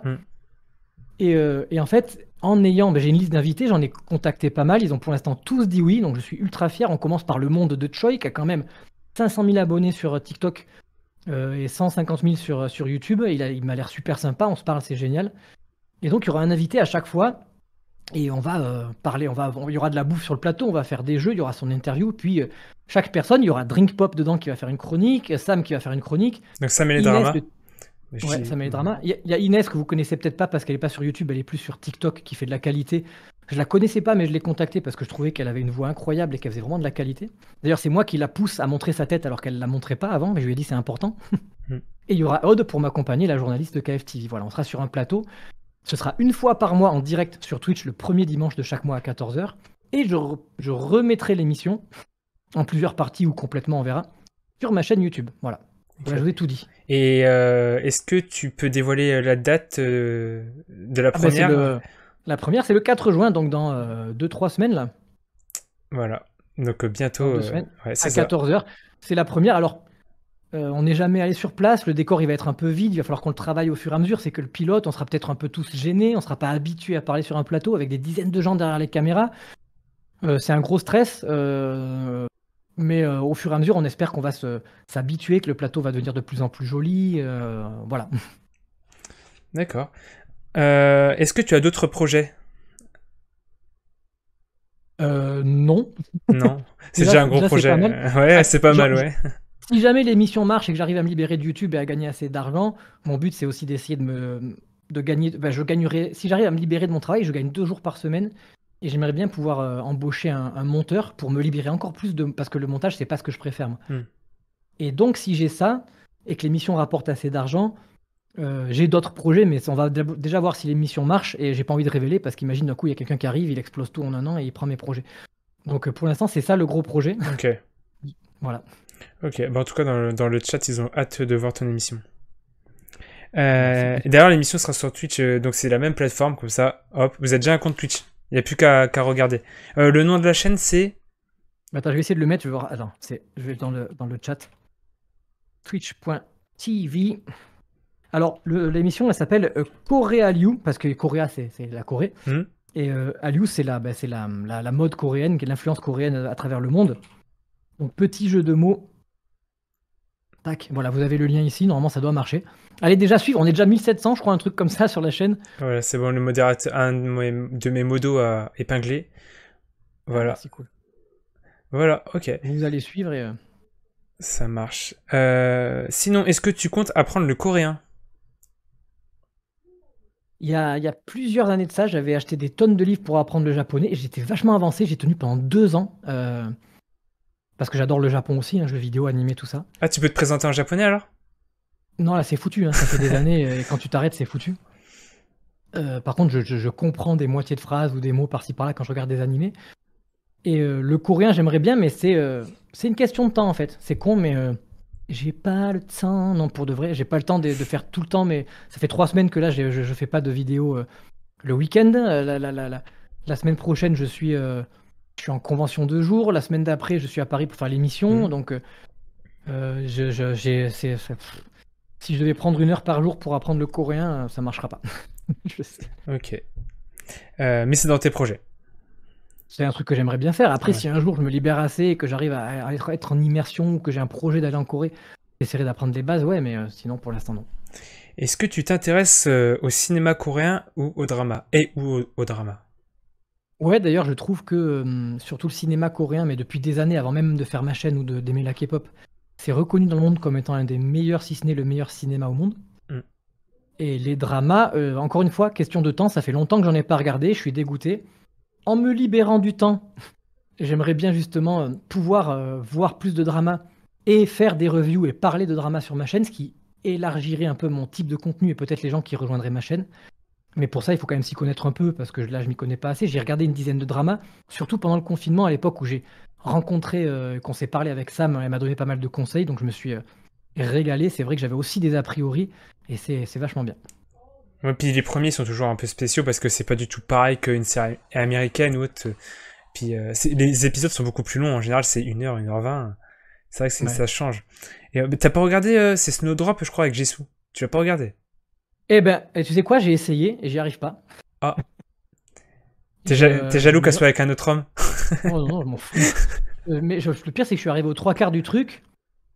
S2: Et en fait, j'ai une liste d'invités, j'en ai contacté pas mal, ils ont pour l'instant tous dit oui, donc je suis ultra fier. On commence par le monde de Choi, qui a quand même 500 000 abonnés sur TikTok et 150 000 sur YouTube. Il m'a l'air super sympa, on se parle, c'est génial. Et donc, il y aura un invité à chaque fois. Et on va parler, il y aura de la bouffe sur le plateau, on va faire des jeux, il y aura son interview. Puis, chaque personne, il y aura Drink Pop dedans qui va faire une chronique, Sam qui va faire une chronique.
S1: Donc, Sam et les dramas.
S2: Ouais, Sam et les dramas. Il y a Inès que vous connaissez peut-être pas parce qu'elle n'est pas sur YouTube, elle est plus sur TikTok qui fait de la qualité. Je la connaissais pas, mais je l'ai contactée parce que je trouvais qu'elle avait une voix incroyable et qu'elle faisait vraiment de la qualité. D'ailleurs, c'est moi qui la pousse à montrer sa tête alors qu'elle la montrait pas avant, mais je lui ai dit c'est important. Et il y aura Aude pour m'accompagner, la journaliste de KFTV. Voilà, on sera sur un plateau. Ce sera 1 fois par mois en direct sur Twitch le premier dimanche de chaque mois à 14h. Et je remettrai l'émission en plusieurs parties ou complètement, on verra, sur ma chaîne YouTube. Voilà. Okay. Je vous ai tout dit.
S1: Et est-ce que tu peux dévoiler la date de la première
S2: La première, c'est le 4 juin, donc dans 2-3 semaines. Là.
S1: Voilà. Donc bientôt.
S2: 2 semaines, à 14h. C'est la première. Alors, on n'est jamais allé sur place. Le décor, il va être un peu vide. Il va falloir qu'on le travaille au fur et à mesure. C'est que le pilote, on sera peut-être un peu tous gênés. On ne sera pas habitués à parler sur un plateau avec des dizaines de gens derrière les caméras. C'est un gros stress. Mais au fur et à mesure, on espère qu'on va s'habituer, que le plateau va devenir de plus en plus joli. Voilà.
S1: D'accord. Est-ce que tu as d'autres projets ?
S2: Non.
S1: Non, c'est déjà un gros projet. Ouais, c'est pas mal, ouais.
S2: Si jamais l'émission marche et que j'arrive à me libérer de YouTube et à gagner assez d'argent, mon but c'est aussi d'essayer de gagner. Je gagnerai. Si j'arrive à me libérer de mon travail, je gagne 2 jours par semaine. Et j'aimerais bien pouvoir embaucher un monteur pour me libérer encore plus parce que le montage, c'est pas ce que je préfère. Moi. Et donc, si j'ai ça et que l'émission rapporte assez d'argent, j'ai d'autres projets, mais on va déjà voir si l'émission marche. Et j'ai pas envie de révéler parce qu'imagine d'un coup, il y a quelqu'un qui arrive, il explose tout en 1 an et il prend mes projets. Donc, pour l'instant, c'est ça le gros projet.
S1: Ok.
S2: Voilà.
S1: Ok. Bah, en tout cas, dans le chat, ils ont hâte de voir ton émission. D'ailleurs, l'émission sera sur Twitch, donc c'est la même plateforme, comme ça. Hop, vous avez déjà un compte Twitch. Il n'y a plus qu'à regarder. Le nom de la chaîne, c'est...
S2: Attends, je vais essayer de le mettre. Je vais voir. Attends, je vais dans le chat. Twitch.tv. Alors, l'émission, elle s'appelle Korealiu, parce que Korea, c'est la Corée. Et Hallyu, c'est la mode coréenne, qui est l'influence coréenne à travers le monde. Donc, petit jeu de mots. Tac, voilà, vous avez le lien ici. Normalement, ça doit marcher. Allez déjà suivre. On est déjà 1700, je crois, un truc comme ça sur la chaîne.
S1: Voilà, c'est bon, le modérateur, un de mes modos a épinglé. Voilà.
S2: C'est cool.
S1: Voilà, ok.
S2: Vous allez suivre et...
S1: Ça marche. Sinon, est-ce que tu comptes apprendre le coréen?
S2: Il y a plusieurs années de ça, j'avais acheté des tonnes de livres pour apprendre le japonais et j'étais vachement avancé. J'ai tenu pendant 2 ans. Parce que j'adore le Japon aussi, jeux vidéo, animé, tout ça.
S1: Ah, tu peux te présenter en japonais alors?
S2: Non, là, c'est foutu. Ça fait des années et quand tu t'arrêtes, c'est foutu. Par contre, je comprends des moitiés de phrases ou des mots par-ci par-là quand je regarde des animés. Et le coréen, j'aimerais bien, mais c'est une question de temps en fait. C'est con, mais j'ai pas le temps. Non, pour de vrai, j'ai pas le temps de faire tout le temps. Mais ça fait 3 semaines que là, je fais pas de vidéo le week-end. La semaine prochaine, je suis en convention 2 jours. La semaine d'après, je suis à Paris pour faire l'émission. Donc, si je devais prendre 1 heure par jour pour apprendre le coréen, ça marchera pas. Je sais.
S1: Ok. Mais c'est dans tes projets.
S2: C'est un truc que j'aimerais bien faire. Après, si un jour je me libère assez et que j'arrive à être en immersion ou que j'ai un projet d'aller en Corée, j'essaierai d'apprendre des bases, ouais, mais sinon pour l'instant non.
S1: Est-ce que tu t'intéresses au cinéma coréen ou au drama? Au drama?
S2: Ouais, d'ailleurs, je trouve que surtout le cinéma coréen, mais depuis des années, avant même de faire ma chaîne ou d'aimer la K-pop, c'est reconnu dans le monde comme étant un des meilleurs, si ce n'est le meilleur cinéma au monde. Et les dramas, encore une fois, question de temps, ça fait longtemps que j'en ai pas regardé, je suis dégoûté. En me libérant du temps, j'aimerais bien justement pouvoir voir plus de dramas et faire des reviews et parler de dramas sur ma chaîne, ce qui élargirait un peu mon type de contenu et peut-être les gens qui rejoindraient ma chaîne. Mais pour ça, il faut quand même s'y connaître un peu parce que là, je m'y connais pas assez. J'ai regardé une dizaine de dramas, surtout pendant le confinement, à l'époque où j'ai rencontré, qu'on s'est parlé avec Sam, elle m'a donné pas mal de conseils, donc je me suis régalé. C'est vrai que j'avais aussi des a priori et c'est vachement bien.
S1: Ouais, puis les premiers sont toujours un peu spéciaux parce que c'est pas du tout pareil qu'une série américaine ou autre. Puis les épisodes sont beaucoup plus longs. En général, c'est 1h, 1h20. C'est vrai que ça change. Et t'as pas regardé c'est Snowdrop, je crois, avec Jisoo. Tu l'as pas regardé?
S2: Eh ben, tu sais quoi, j'ai essayé et j'y arrive pas.
S1: Ah. T'es jaloux qu'elle soit avec un autre homme?
S2: Oh non, je m'en fous. Mais le pire, c'est que je suis arrivé aux 3 quarts du truc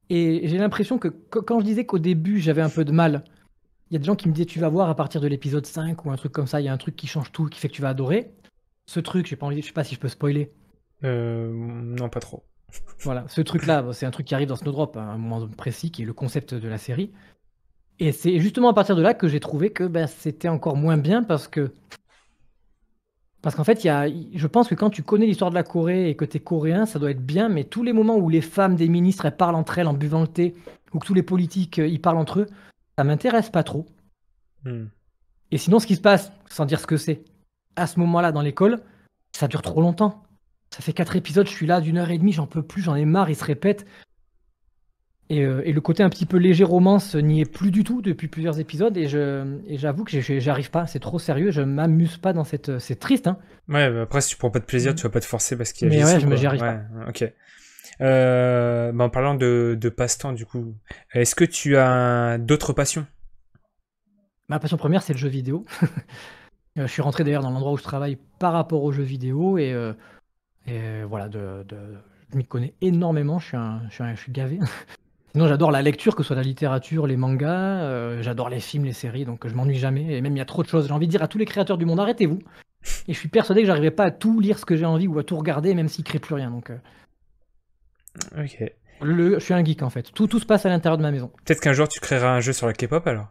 S2: et j'ai l'impression que quand je disais qu'au début, j'avais un peu de mal, il y a des gens qui me disaient tu vas voir à partir de l'épisode 5 ou un truc comme ça, il y a un truc qui change tout, qui fait que tu vas adorer. Ce truc, j'ai pas envie, je sais pas si je peux spoiler.
S1: Non, pas trop.
S2: Voilà, ce truc-là, c'est un truc qui arrive dans Snowdrop à un moment précis, qui est le concept de la série. Et c'est justement à partir de là que j'ai trouvé que c'était encore moins bien parce qu'en fait, je pense que quand tu connais l'histoire de la Corée et que tu es coréen, ça doit être bien, mais tous les moments où les femmes des ministres elles parlent entre elles en buvant le thé, ou que tous les politiques ils parlent entre eux, ça m'intéresse pas trop. Et sinon, ce qui se passe, sans dire ce que c'est, à ce moment-là dans l'école, ça dure trop longtemps. Ça fait 4 épisodes, je suis là d'1h30, j'en peux plus, j'en ai marre, ils se répètent. Et le côté un petit peu léger romance n'y est plus du tout depuis plusieurs épisodes et j'avoue que j'arrive pas, c'est trop sérieux, je m'amuse pas dans cette... C'est triste, hein.
S1: Ouais, bah après si tu prends pas de plaisir, tu vas pas te forcer parce qu'il y a
S2: Mais
S1: Jisoo,
S2: ouais, j'y arrive pas.
S1: Ok. En parlant de passe-temps du coup, est-ce que tu as d'autres passions?
S2: Ma passion première, c'est le jeu vidéo. Je suis rentré d'ailleurs dans l'endroit où je travaille par rapport aux jeux vidéo et voilà, je m'y connais énormément, je suis gavé. Sinon, j'adore la lecture, que ce soit la littérature, les mangas, j'adore les films, les séries, donc je m'ennuie jamais. Et même, il y a trop de choses. J'ai envie de dire à tous les créateurs du monde, arrêtez-vous. Et je suis persuadé que j'arriverai pas à tout lire ce que j'ai envie ou à tout regarder, même s'il ne crée plus rien. Donc,
S1: ok.
S2: je suis un geek en fait. Tout se passe à l'intérieur de ma maison.
S1: Peut-être qu'un jour tu créeras un jeu sur la K-pop alors.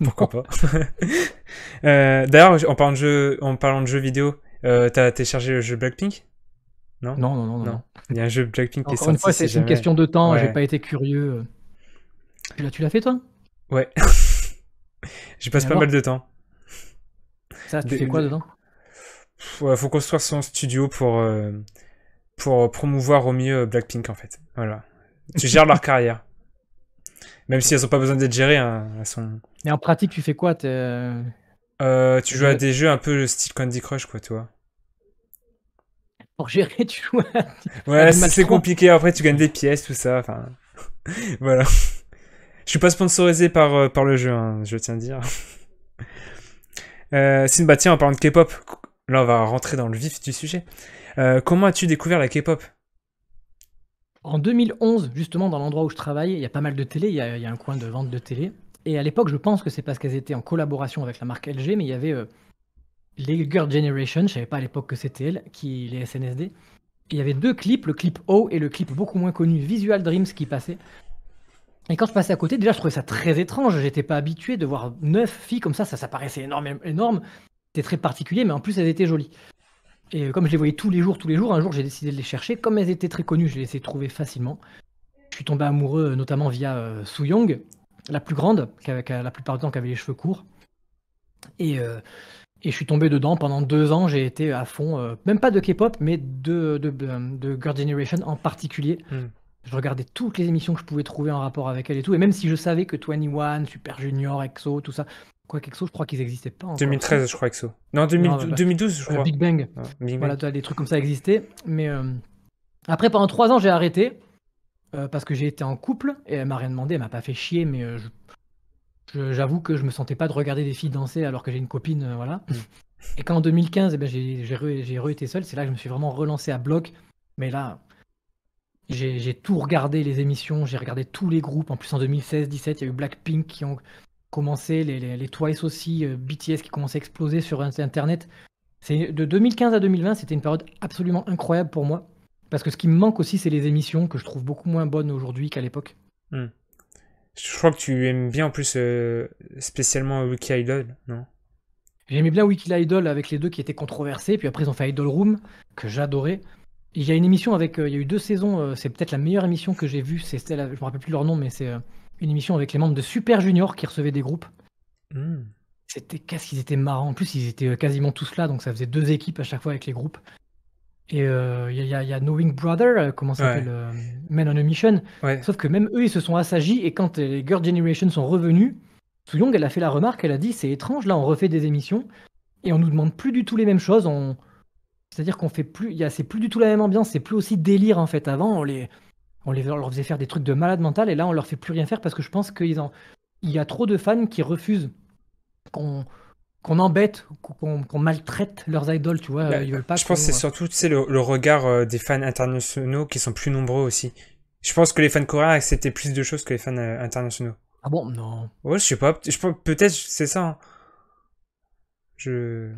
S1: Pourquoi pas. D'ailleurs, en parlant de jeux vidéo, t'as téléchargé le jeu Blackpink? Non.
S2: Non.
S1: Il y a un jeu Blackpink qui est
S2: Encore
S1: sorti.
S2: une fois, c'est une question de temps,
S1: Ouais.
S2: j'ai pas été curieux. Tu l'as fait toi?
S1: Ouais. J'y passe pas mal de temps.
S2: Ça, tu fais quoi dedans?
S1: Ouais, faut construire son studio pour promouvoir au mieux Blackpink en fait. Voilà. Tu gères leur carrière. Même si elles ont pas besoin d'être gérées, hein, elles sont...
S2: Et en pratique, tu fais quoi?
S1: Tu joues à des jeux un peu style Candy Crush, quoi, tu vois.
S2: Pour gérer, tu joues à...
S1: Ouais, c'est compliqué. Après, tu gagnes des pièces, tout ça. Enfin, Voilà. Je suis pas sponsorisé par le jeu, hein, je tiens à dire. Bah tiens, en parlant de K-pop, là on va rentrer dans le vif du sujet. Comment as-tu découvert la K-pop?
S2: En 2011, justement, dans l'endroit où je travaille, il y a pas mal de télé, il y a un coin de vente de télé. Et à l'époque, je pense que c'est parce qu'elles étaient en collaboration avec la marque LG, mais il y avait les Girl Generation, je savais pas à l'époque que c'était elles, les SNSD. Et il y avait deux clips, le clip O et le clip beaucoup moins connu, Visual Dreams, qui passaient. Et quand je passais à côté, déjà, je trouvais ça très étrange. J'étais pas habitué de voir 9 filles comme ça paraissait énorme, énorme. C'était très particulier, mais en plus, elles étaient jolies. Et comme je les voyais tous les jours, un jour, j'ai décidé de les chercher. Comme elles étaient très connues, je les ai trouvées facilement. Je suis tombé amoureux, notamment via Soo-young, la plus grande, qui la plupart du temps qui avait les cheveux courts. Et je suis tombé dedans pendant 2 ans. J'ai été à fond, même pas de K-pop, mais de Girl Generation en particulier. Je regardais toutes les émissions que je pouvais trouver en rapport avec elle et tout. Et même si je savais que 21, Super Junior, EXO, tout ça, quoi qu'EXO, je crois qu'ils n'existaient pas encore.
S1: 2013, je crois, EXO. Non, 2012, je crois.
S2: Big Bang.
S1: Big
S2: Voilà,
S1: Bang.
S2: des trucs comme ça existaient. Mais après, pendant 3 ans, j'ai arrêté parce que j'ai été en couple et elle m'a rien demandé, elle m'a pas fait chier, mais j'avoue que je me sentais pas de regarder des filles danser alors que j'ai une copine, voilà. Et quand en 2015, j'ai re-été seul, c'est là que je me suis vraiment relancé à bloc. Mais là, j'ai tout regardé, les émissions, j'ai regardé tous les groupes. En plus, en 2016-17, il y a eu Blackpink qui ont commencé, les Twice aussi, BTS qui commençaient à exploser sur Internet. De 2015 à 2020, c'était une période absolument incroyable pour moi. Parce que ce qui me manque aussi, c'est les émissions que je trouve beaucoup moins bonnes aujourd'hui qu'à l'époque.
S1: Je crois que tu aimes bien en plus spécialement Wiki Idol, non?
S2: J'aimais bien Wiki Idol avec les deux qui étaient controversés. Puis après, ils ont fait Idol Room, que j'adorais. Il y a une émission avec. Il y a eu 2 saisons. C'est peut-être la meilleure émission que j'ai vue. Je me rappelle plus leur nom, mais c'est une émission avec les membres de Super Junior qui recevaient des groupes. Qu'est-ce qu'ils étaient marrants. En plus, ils étaient quasiment tous là, donc ça faisait 2 équipes à chaque fois avec les groupes. Et il y a Knowing Brother, comment ça s'appelle, Men on a Mission.
S1: Ouais.
S2: Sauf que même eux, ils se sont assagis. Et quand les Girl Generation sont revenus, Soo-young, elle a fait la remarque, elle a dit c'est étrange, là on refait des émissions et on nous demande plus du tout les mêmes choses. C'est-à-dire qu'on fait plus, c'est plus du tout la même ambiance, c'est plus aussi délire en fait. Avant, on leur faisait faire des trucs de malade mental et là on leur fait plus rien faire parce que je pense qu'il y a trop de fans qui refusent qu'on embête, qu'on maltraite leurs idoles, tu vois. Ils veulent pas
S1: je pense que c'est surtout, tu sais, le regard des fans internationaux qui sont plus nombreux aussi. Je pense que les fans coréens acceptaient plus de choses que les fans internationaux.
S2: Ah bon, non.
S1: Ouais, je sais pas. Peut-être c'est ça. Enfin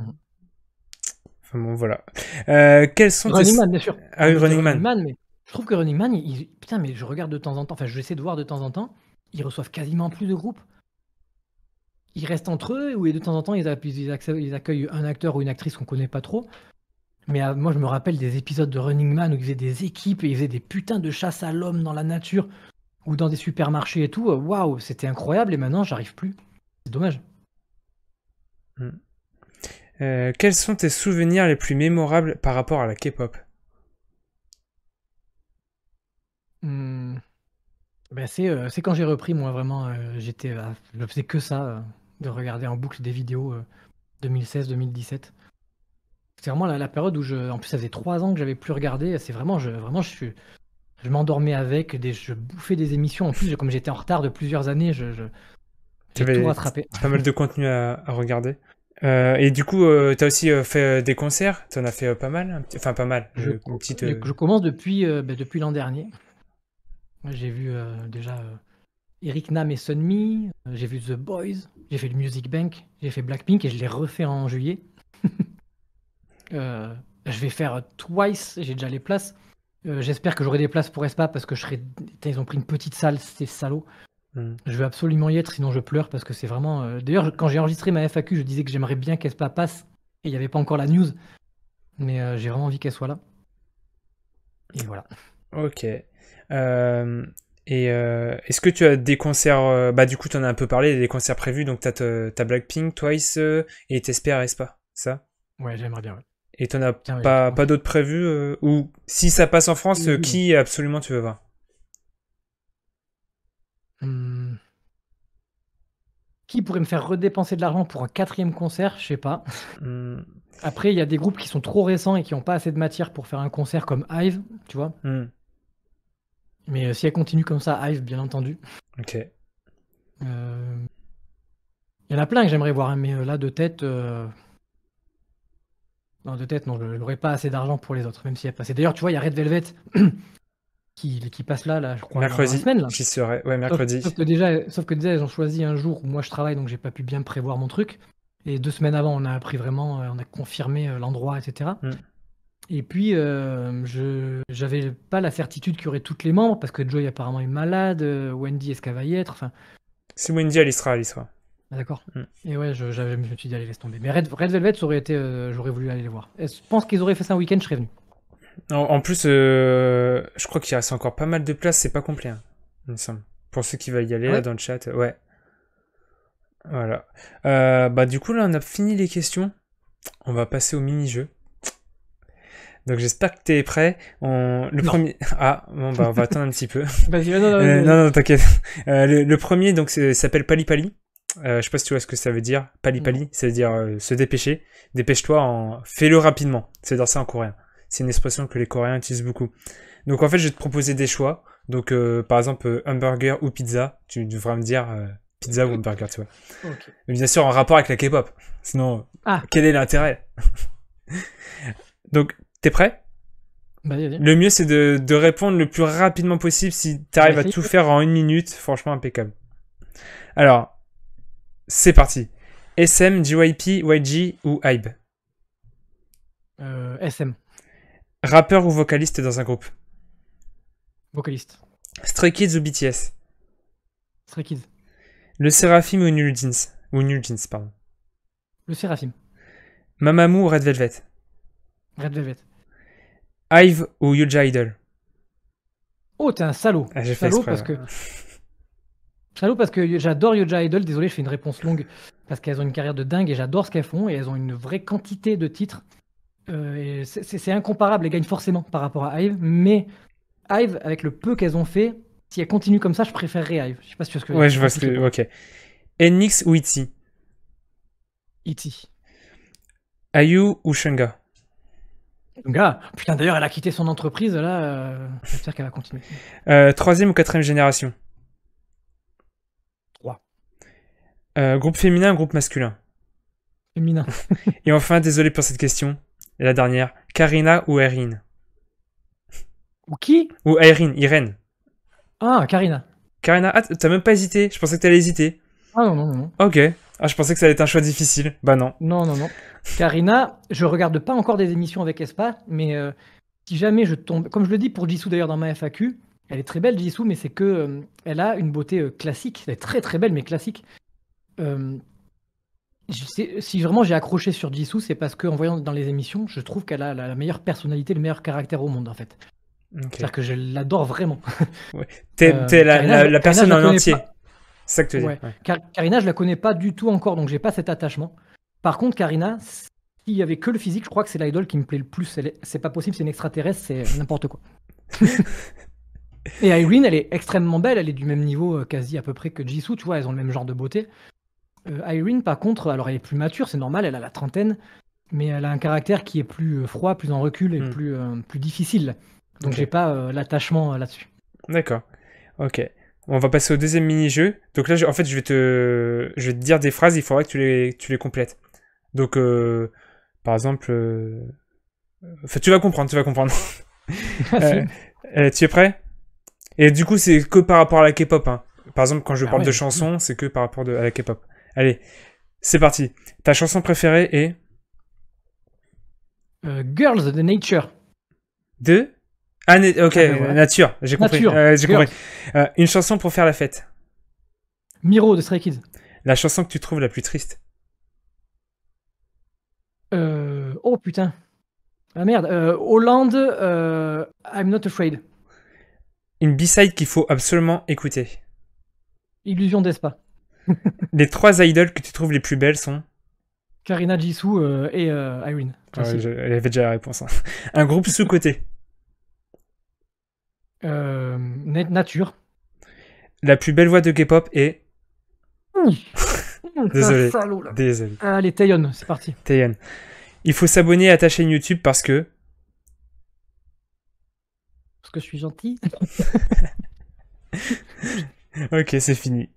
S1: bon, voilà. Quels sont
S2: Running Man, bien sûr.
S1: Ah oui, Running Man.
S2: Mais je trouve que Running Man, putain, mais je regarde de temps en temps, enfin, j'essaie de voir de temps en temps, ils reçoivent quasiment plus de groupes. Ils restent entre eux, ou de temps en temps, ils accueillent un acteur ou une actrice qu'on connaît pas trop. Mais moi, je me rappelle des épisodes de Running Man où ils faisaient des équipes et ils faisaient des putains de chasse à l'homme dans la nature ou dans des supermarchés et tout. Waouh, c'était incroyable et maintenant, j'arrive plus. C'est dommage.
S1: Quels sont tes souvenirs les plus mémorables par rapport à la K-pop?
S2: C'est quand j'ai repris, moi, vraiment, je faisais que ça, de regarder en boucle des vidéos 2016-2017. C'est vraiment la période où en plus, ça faisait 3 ans que j'avais plus regardé. C'est vraiment, je m'endormais avec, je bouffais des émissions. En plus, comme j'étais en retard de plusieurs années, j'ai tout rattrapé.
S1: Pas mal de contenu à regarder. Et du coup, t'as aussi fait des concerts. T'en as fait pas mal. Enfin, pas mal.
S2: Je commence depuis l'an dernier. J'ai vu déjà Eric Nam et Sunmi. J'ai vu The Boys. J'ai fait le Music Bank. J'ai fait Blackpink et je l'ai refait en juillet. Je vais faire Twice. J'ai déjà les places. J'espère que j'aurai des places pour Espa parce que ils ont pris une petite salle, c'est salaud. Je veux absolument y être, sinon je pleure parce que c'est vraiment. D'ailleurs, quand j'ai enregistré ma FAQ, je disais que j'aimerais bien qu'Espa passe et il n'y avait pas encore la news, mais j'ai vraiment envie qu'elle soit là. Et voilà.
S1: Ok. Est-ce que tu as des concerts du coup, tu en as un peu parlé, des concerts prévus, donc t'as Blackpink, Twice et t'espères Espa, ça?
S2: Ouais, j'aimerais bien, ouais.
S1: Et t'en as pas d'autres prévus ou si ça passe en France, qui absolument tu veux voir?
S2: Qui pourrait me faire redépenser de l'argent pour un 4e concert? Je sais pas. Après, il y a des groupes qui sont trop récents et qui n'ont pas assez de matière pour faire un concert comme Hive, tu vois. Mais si elle continue comme ça, Hive, bien entendu.
S1: Ok.
S2: Il y en a plein que j'aimerais voir, hein, mais là, de tête... Non, de tête, non, je n'aurais pas assez d'argent pour les autres, même s'il y a passé. D'ailleurs, tu vois, il y a Red Velvet qui passe là, je crois, dans la
S1: Mercredi,
S2: semaine, là.
S1: j'y serai. Ouais, mercredi.
S2: Sauf que déjà, ils ont choisi un jour où moi je travaille, donc j'ai pas pu bien prévoir mon truc. Et 2 semaines avant, on a appris vraiment, on a confirmé l'endroit, etc.
S1: Mm.
S2: Et puis, j'avais pas la certitude qu'il y aurait toutes les membres, parce que Joy apparemment est malade, Wendy, est-ce qu'elle va y être? Enfin,
S1: C'est Wendy, elle y sera, elle y sera.
S2: ah, d'accord.
S1: Mm.
S2: Et ouais, je me suis dit, allez, laisse tomber. Mais Red Velvet, ça aurait été, j'aurais voulu aller les voir. Et je pense qu'ils auraient fait ça un week-end, je serais venu.
S1: En plus, je crois qu'il reste encore pas mal de places, c'est pas complet, hein, il me semble. Pour ceux qui veulent y aller,
S2: Ah
S1: là,
S2: ouais?
S1: dans le chat, ouais. Voilà. Bah, du coup, là, on a fini les questions. On va passer au mini-jeu. Donc, j'espère que t'es prêt. Le
S2: Non.
S1: premier... Ah, bon, bah, on va attendre un petit peu.
S2: Vas-y, non,
S1: Non, t'inquiète. Le premier, donc, s'appelle Pali Pali. Je sais pas si tu vois ce que ça veut dire. Pali
S2: Non.
S1: Pali, ça veut dire se dépêcher. Dépêche-toi, fais-le rapidement. C'est dire ça en coréen. C'est une expression que les Coréens utilisent beaucoup. Donc en fait, je vais te proposer des choix. Donc par exemple, hamburger ou pizza. Tu devras me dire pizza ou hamburger, tu vois.
S2: Ok.
S1: Mais bien sûr, en rapport avec la K-pop. Sinon,
S2: Ah,
S1: quel est l'intérêt? Donc, t'es prêt?
S2: vas-y.
S1: Le mieux, c'est de répondre le plus rapidement possible. Si t'arrives à tout faire en 1 minute, franchement, impeccable. Alors, c'est parti. SM, JYP, YG ou HYBE?
S2: SM,
S1: Rappeur ou vocaliste dans un groupe?
S2: vocaliste.
S1: Stray Kids ou BTS?
S2: Stray Kids.
S1: Le Seraphim ou New Jeans? Ou New Jeans, pardon.
S2: Le Seraphim.
S1: Mamamoo ou Red Velvet?
S2: Red Velvet.
S1: Hive ou Yuja Idol?
S2: Oh, t'es un salaud.
S1: Ah, j'ai fait
S2: Salaud
S1: exprès.
S2: Salaud parce que j'adore Yoja Idol. Désolé, je fais une réponse longue parce qu'elles ont une carrière de dingue et j'adore ce qu'elles font et elles ont une vraie quantité de titres. Et c'est incomparable, elles gagnent forcément par rapport à Hive. Mais Hive, avec le peu qu'elles ont fait, si elles continuent comme ça, je préférerais Hive. Je sais pas si tu vois ce que je veux
S1: Ouais,
S2: dire.
S1: je vois ce que... Ok. NMIX ou ITZY?
S2: E.T.
S1: IU ou Shunga?
S2: Gars, putain, d'ailleurs, elle a quitté son entreprise, là. J'espère qu'elle va continuer.
S1: 3e ou 4e génération?
S2: 3.
S1: Groupe féminin ou groupe masculin?
S2: Féminin.
S1: Et enfin, désolé pour cette question, et la dernière, Karina ou Erin?
S2: Ou qui?
S1: Ou Irène.
S2: Ah, Karina.
S1: Karina, ah, t'as même pas hésité? Je pensais que t'allais hésiter.
S2: Ah non.
S1: Ok. Ah, je pensais que ça allait être un choix difficile. Bah non.
S2: Non. Karina, je regarde pas encore des émissions avec Espa, mais si jamais je tombe, comme je le dis pour Jisoo d'ailleurs dans ma FAQ, elle est très belle Jisoo, mais c'est que elle a une beauté classique, elle est très très belle mais classique. Si vraiment j'ai accroché sur Jisoo, c'est parce qu'en voyant dans les émissions, je trouve qu'elle a la meilleure personnalité, le meilleur caractère au monde en fait.
S1: Okay.
S2: C'est-à-dire que je l'adore vraiment.
S1: Ouais. T'es la personne en entier. C'est ça que tu veux dire.
S2: Ouais. Karina, je la connais pas du tout encore, donc j'ai pas cet attachement. Par contre, Karina, s'il y avait que le physique, je crois que c'est l'idole qui me plaît le plus. C'est pas possible, c'est une extraterrestre, c'est n'importe quoi. Et Irene, elle est extrêmement belle, elle est du même niveau quasi à peu près que Jisoo, tu vois, elles ont le même genre de beauté. Irene, par contre, alors elle est plus mature, c'est normal, elle a la trentaine, mais elle a un caractère qui est plus froid, plus en recul et plus difficile. Donc j'ai pas l'attachement là-dessus.
S1: D'accord. Ok. On va passer au deuxième mini-jeu. Donc là, en fait, je vais te dire des phrases, il faudra que tu les complètes. Donc, par exemple... Enfin, tu vas comprendre. Tu es prêt? Et du coup, c'est que par rapport à la K-pop. Hein. Par exemple, quand je parle de chansons, c'est que par rapport à la K-pop. Allez, c'est parti. Ta chanson préférée est...
S2: Girls de Nature.
S1: De... Ah, ok, Nature, j'ai compris. J'ai compris. Une chanson pour faire la fête.
S2: Miro de Stray Kids.
S1: La chanson que tu trouves la plus triste.
S2: Oh putain. Ah merde. Hollande, I'm Not Afraid.
S1: Une B-side qu'il faut absolument écouter.
S2: Illusion d'Espa.
S1: Les 3 idoles que tu trouves les plus belles sont...
S2: Karina, Jisoo et Irene.
S1: Elle avait déjà la réponse. Hein. Un groupe sous-coté.
S2: Nature.
S1: La plus belle voix de K-pop est... Désolé. Désolé.
S2: Allez, Taeyeon, c'est parti. que je suis gentil.
S1: Ok, c'est fini.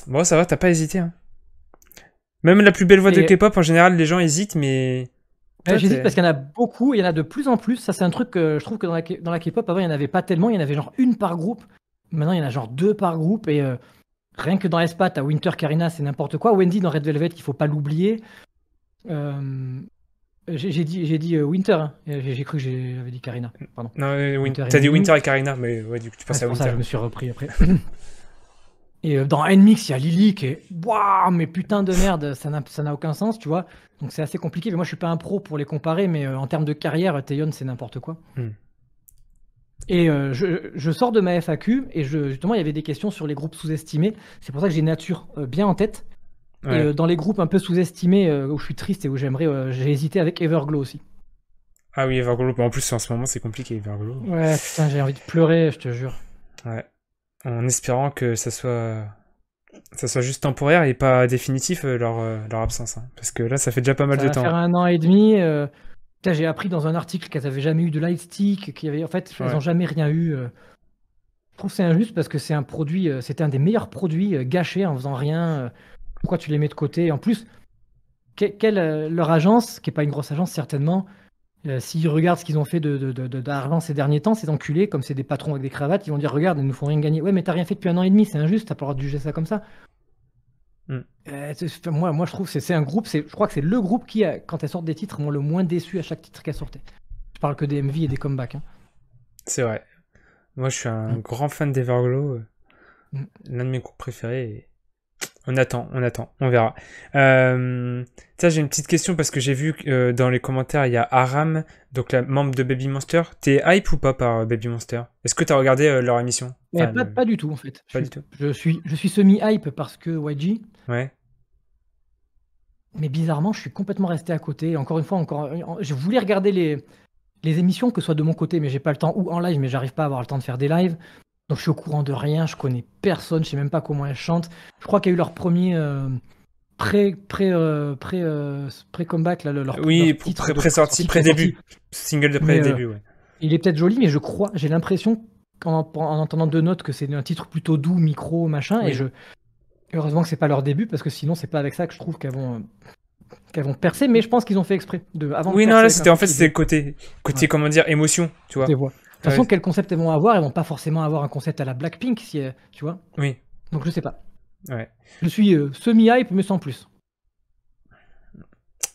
S1: Bon, ça va, t'as pas hésité, hein. Même la plus belle voix de K-pop, en général, les gens hésitent, mais...
S2: J'hésite parce qu'il y en a beaucoup, il y en a de plus en plus. Ça, c'est un truc que je trouve que dans la K-pop, avant, il n'y en avait pas tellement. Il y en avait genre une par groupe. Maintenant, il y en a genre 2 par groupe. Et rien que dans Espa, t'as Winter, Karina, c'est n'importe quoi. Wendy dans Red Velvet, il faut pas l'oublier. J'ai dit Winter. Hein. J'ai cru que j'avais dit Karina. Pardon.
S1: Non, t'as dit Winter et Karina, mais ouais, du coup, tu passes à Winter.
S2: Ça, je me suis repris après. Et dans NMIX, il y a Lily qui est... Waouh, mais putain de merde, ça n'a aucun sens, tu vois. Donc c'est assez compliqué. Mais moi, je suis pas un pro pour les comparer, mais en termes de carrière, Taeyeon, c'est n'importe quoi. Et je sors de ma FAQ, et justement, il y avait des questions sur les groupes sous-estimés. C'est pour ça que j'ai Nature bien en tête. Ouais. Et dans les groupes un peu sous-estimés, où je suis triste et où j'aimerais... j'ai hésité avec Everglow aussi.
S1: Ah oui, Everglow. En plus, en ce moment, c'est compliqué, Everglow.
S2: Ouais, putain, j'ai envie de pleurer, je te jure.
S1: Ouais. En espérant que ça soit juste temporaire et pas définitif leur absence. Hein. Parce que là, ça fait déjà pas mal de temps. Ça
S2: va faire 1 an et demi. J'ai appris dans un article qu'elles n'avaient jamais eu de Lightstick, en fait, elles n'ont jamais rien eu. Je trouve que c'est injuste parce que c'est un produit, c'était un des meilleurs produits gâchés en faisant rien. Pourquoi tu les mets de côté? En plus, leur agence, qui n'est pas une grosse agence certainement, s'ils regardent ce qu'ils ont fait d'argent ces derniers temps, ces enculés, comme c'est des patrons avec des cravates, ils vont dire regarde, ils nous font rien gagner. Ouais, mais t'as rien fait depuis 1 an et demi, c'est injuste, t'as pas le droit de juger ça comme ça. Moi, je trouve que c'est un groupe, je crois que c'est le groupe qui, quand elles sortent des titres, m'ont le moins déçu à chaque titre qu'elles sortaient. Je parle que des MV et des comebacks. Hein.
S1: C'est vrai. Moi, je suis un grand fan d'Everglow. L'un de mes groupes préférés. Et... On attend, on verra. Tiens, j'ai une petite question parce que j'ai vu que dans les commentaires, il y a Aram, donc la membre de Baby Monster. T'es hype ou pas par Baby Monster? Est-ce que t'as regardé leur émission?
S2: Pas du tout, en fait.
S1: Pas du tout.
S2: Je suis semi-hype parce que YG.
S1: Ouais.
S2: Mais bizarrement, je suis complètement resté à côté. Encore une fois, je voulais regarder les émissions, que ce soit de mon côté, mais j'ai pas le temps, ou en live, mais j'arrive pas à avoir le temps de faire des lives. Donc je suis au courant de rien, je connais personne, je sais même pas comment elles chantent. Je crois qu'il y a eu leur premier pré-comeback, là, leur
S1: pré-sortie, pré-début. Single de pré-début, ouais.
S2: Il est peut-être joli, mais j'ai l'impression, en entendant 2 notes, que c'est un titre plutôt doux, micro, machin, oui. Et heureusement que c'est pas leur début, parce que sinon c'est pas avec ça que je trouve qu'elles vont percer, mais je pense qu'ils ont fait exprès.
S1: Oui, non, là c'était le côté ouais. Comment dire, émotion, tu vois.
S2: De toute façon, quel concept elles vont avoir? Elles vont pas forcément avoir un concept à la Blackpink, tu vois.
S1: Oui.
S2: Donc je sais pas.
S1: Ouais.
S2: Je suis semi-hype, mais sans plus.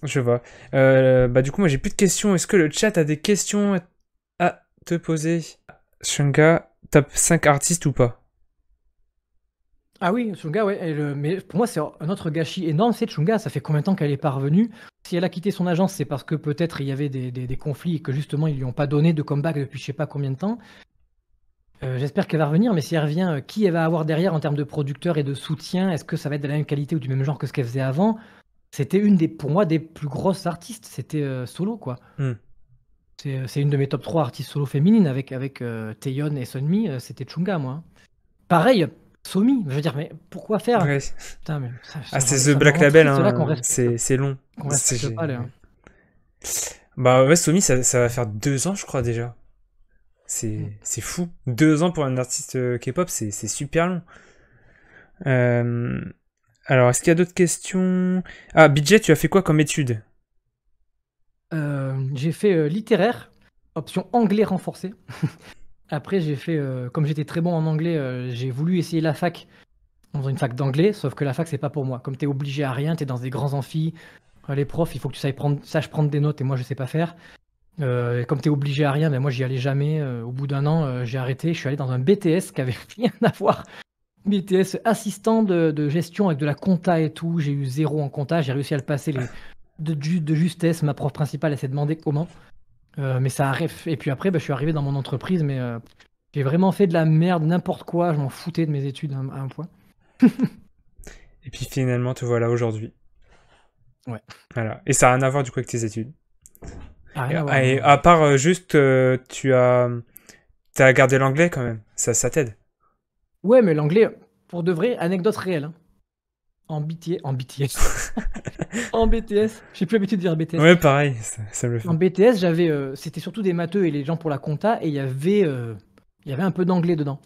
S1: Je vois. Du coup, moi j'ai plus de questions. Est-ce que le chat a des questions à te poser? Shunga, top 5 artistes ou pas?
S2: Ah oui, Chunga, ouais. Mais pour moi, c'est un autre gâchis énorme. C'est Chunga, ça fait combien de temps qu'elle est pas revenue? Si elle a quitté son agence, c'est parce que peut-être il y avait des conflits et que justement, ils lui ont pas donné de comeback depuis je sais pas combien de temps. J'espère qu'elle va revenir, mais si elle revient, qui elle va avoir derrière en termes de producteurs et de soutien? Est-ce que ça va être de la même qualité ou du même genre que ce qu'elle faisait avant? C'était pour moi, des plus grosses artistes. C'était solo, quoi. C'est une de mes top 3 artistes solo féminines avec Taeyeon et Sunmi. C'était Chunga, moi. Pareil. Somi, je veux dire, mais pourquoi faire?
S1: Ouais.
S2: Putain, mais
S1: c'est The Black Label, hein. C'est long. Bah ouais, Somi, ça va faire 2 ans, je crois, déjà. C'est fou. 2 ans pour un artiste K-pop, c'est super long. Alors, est-ce qu'il y a d'autres questions? Ah, BJ, tu as fait quoi comme étude?
S2: J'ai fait littéraire, option anglais renforcé. Après, j'ai fait, comme j'étais très bon en anglais, j'ai voulu essayer la fac, dans une fac d'anglais, sauf que la fac, c'est pas pour moi. Comme t'es obligé à rien, t'es dans des grands amphis, les profs, il faut que tu saches prendre des notes, et moi, je sais pas faire. Et comme t'es obligé à rien, ben moi, j'y allais jamais. Au bout d'1 an, j'ai arrêté. Je suis allé dans un BTS qui avait rien à voir. BTS assistant de gestion avec de la compta et tout. J'ai eu 0 en compta. J'ai réussi à le passer de justesse. Ma prof principale, elle s'est demandé comment. Mais ça arrive. Et puis après, je suis arrivé dans mon entreprise, mais j'ai vraiment fait de la merde, n'importe quoi. Je m'en foutais de mes études à un point.
S1: Et puis finalement, te voilà aujourd'hui.
S2: Ouais.
S1: Voilà. Et ça n'a rien à voir du coup avec tes études.
S2: Et
S1: à part juste, tu as gardé l'anglais quand même. Ça t'aide.
S2: Ouais, mais l'anglais, pour de vrai, anecdote réelle. Hein. En BTS. En BTS. J'ai plus l'habitude de dire BTS.
S1: Ouais, pareil, ça me le fait.
S2: En BTS, c'était surtout des matheux et les gens pour la compta, et il y avait il y avait un peu d'anglais dedans.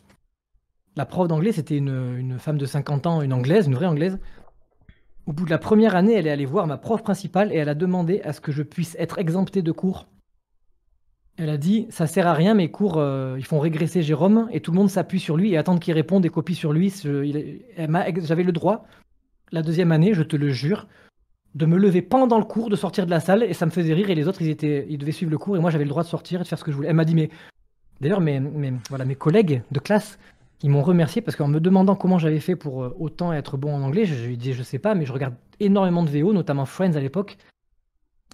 S2: La prof d'anglais, c'était une femme de 50 ans, une anglaise, une vraie anglaise. Au bout de la première année, elle est allée voir ma prof principale et elle a demandé à ce que je puisse être exempté de cours. Elle a dit: «Ça sert à rien, mes cours, ils font régresser Jérôme et tout le monde s'appuie sur lui et attend qu'il réponde et copie sur lui. J'avais le droit, la deuxième année, je te le jure, de me lever pendant le cours, de sortir de la salle et ça me faisait rire et les autres, ils devaient suivre le cours et moi, j'avais le droit de sortir et de faire ce que je voulais.» Elle m'a dit, mais d'ailleurs, voilà, mes collègues de classe, ils m'ont remercié parce qu'en me demandant comment j'avais fait pour autant être bon en anglais, je lui ai dit: «Je sais pas, mais je regarde énormément de VO, notamment Friends à l'époque.»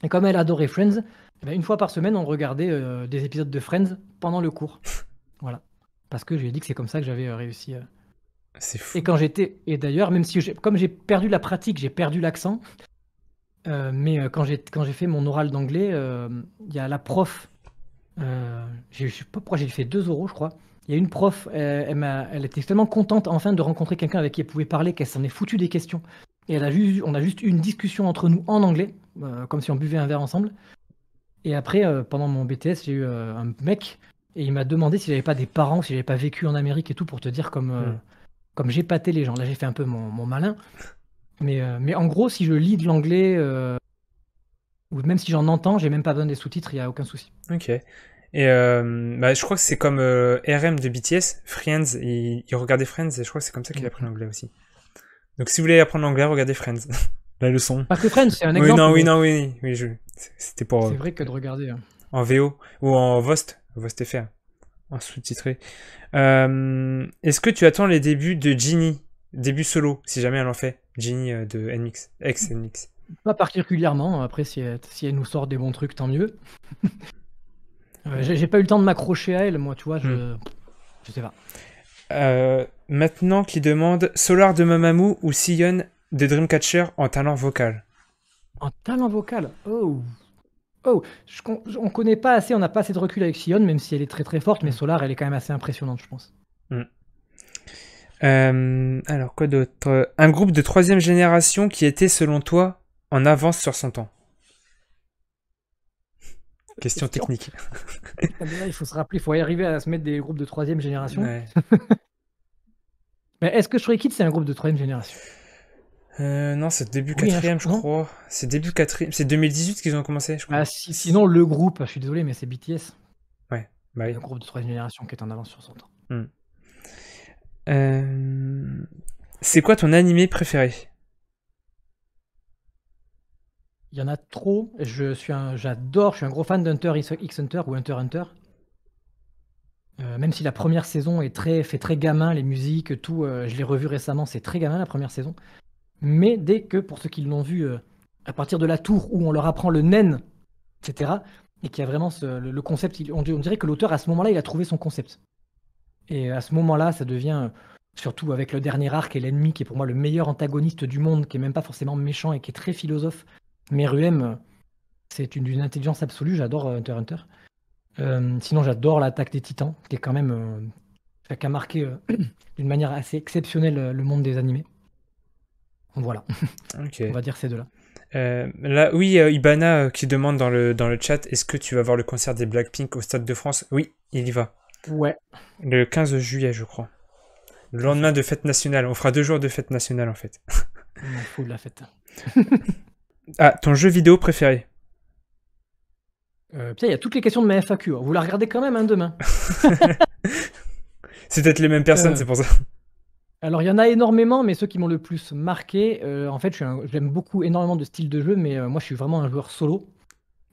S2: Et comme elle adorait Friends, eh ben, une fois par semaine, on regardait des épisodes de Friends pendant le cours. Voilà. Parce que je lui ai dit que c'est comme ça que j'avais réussi.
S1: C'est fou.
S2: Et quand j'étais. Et d'ailleurs, même si comme j'ai perdu la pratique, j'ai perdu l'accent, mais quand j'ai fait mon oral d'anglais, il y a la prof. Je sais pas pourquoi j'ai fait 2 oraux, je crois. Il y a une prof, elle était tellement contente enfin de rencontrer quelqu'un avec qui elle pouvait parler qu'elle s'en est foutue des questions. Et on a juste eu une discussion entre nous en anglais, comme si on buvait un verre ensemble. Et après, pendant mon BTS, j'ai eu un mec et il m'a demandé si j'avais pas des parents, si j'avais pas vécu en Amérique et tout, pour te dire comme j'épatais les gens. Là, j'ai fait un peu mon malin. Mais en gros, si je lis de l'anglais, ou même si j'en entends, j'ai même pas besoin des sous-titres, il n'y a aucun souci.
S1: Ok. Et bah, je crois que c'est comme RM de BTS, Friends, il regardait Friends et je crois que c'est comme ça qu'il a appris l'anglais aussi. Donc si vous voulez apprendre l'anglais, regardez Friends. La leçon.
S2: Parce que Friends, c'est un
S1: Oui,
S2: exemple.
S1: oui, c'était pour...
S2: C'est vrai que de regarder.
S1: En VO ou en VOST FR, en sous-titré. Est-ce que tu attends les débuts de Ginny, début solo, si jamais elle en fait, Ginny de NMIX, ex-NMIX?
S2: Pas particulièrement. Après, si elle nous sort des bons trucs, tant mieux. J'ai pas eu le temps de m'accrocher à elle, moi, tu vois, je sais pas.
S1: Maintenant, qui demande Solar de Mamamoo ou Sion de Dreamcatcher en talent vocal?
S2: En talent vocal? Oh, on connaît pas assez, on n'a pas assez de recul avec Sion, même si elle est très très forte, mais Solar, elle est quand même assez impressionnante, je pense.
S1: Alors, quoi d'autre? Un groupe de 3ème génération qui était, selon toi, en avance sur son temps? Question technique.
S2: Là, il faut se rappeler, il faut arriver à se mettre des groupes de 3ème génération.
S1: Ouais.
S2: Mais est-ce que Stray Kids, c'est un groupe de 3ème génération?
S1: Non, c'est début 4ème, je crois. C'est début 4ème. C'est 2018 qu'ils ont commencé, je crois.
S2: Ah, sinon, le groupe, je suis désolé, mais c'est BTS.
S1: Ouais, bah oui.
S2: Le groupe de 3ème génération qui est en avance sur son temps.
S1: C'est quoi ton animé préféré?
S2: Il y en a trop. J'adore, je suis un gros fan d'Hunter x Hunter ou Hunter x Hunter. Même si la première saison fait très gamin, les musiques, tout, je l'ai revu récemment, c'est très gamin la première saison. Mais dès que, pour ceux qui l'ont vu, à partir de la tour où on leur apprend le nen, etc., et qu'il y a vraiment le concept, on dirait que l'auteur, à ce moment-là, il a trouvé son concept. Et à ce moment-là, ça devient, surtout avec le dernier arc et l'ennemi, qui est pour moi le meilleur antagoniste du monde, qui est même pas forcément méchant et qui est très philosophe. Meruem, c'est d'une intelligence absolue, j'adore Hunter x Hunter. Sinon, j'adore l'attaque des Titans, qui est quand même qui a marqué d'une manière assez exceptionnelle le monde des animés. Voilà.
S1: Ok.
S2: On va dire ces deux-là.
S1: Là, oui, Ibana qui demande dans le chat, est-ce que tu vas voir le concert des Blackpink au Stade de France? Oui, il y va.
S2: Ouais.
S1: Le 15 juillet, je crois. Le lendemain de fête nationale. On fera 2 jours de fête nationale, en fait.
S2: Il m'en faut de la fête.
S1: Ah, ton jeu vidéo préféré?
S2: Putain, il y a toutes les questions de ma FAQ. Vous la regardez quand même demain.
S1: C'est peut-être les mêmes personnes, c'est pour ça.
S2: Alors, il y en a énormément, mais ceux qui m'ont le plus marqué, en fait, j'aime beaucoup énormément de styles de jeu, mais moi, je suis vraiment un joueur solo.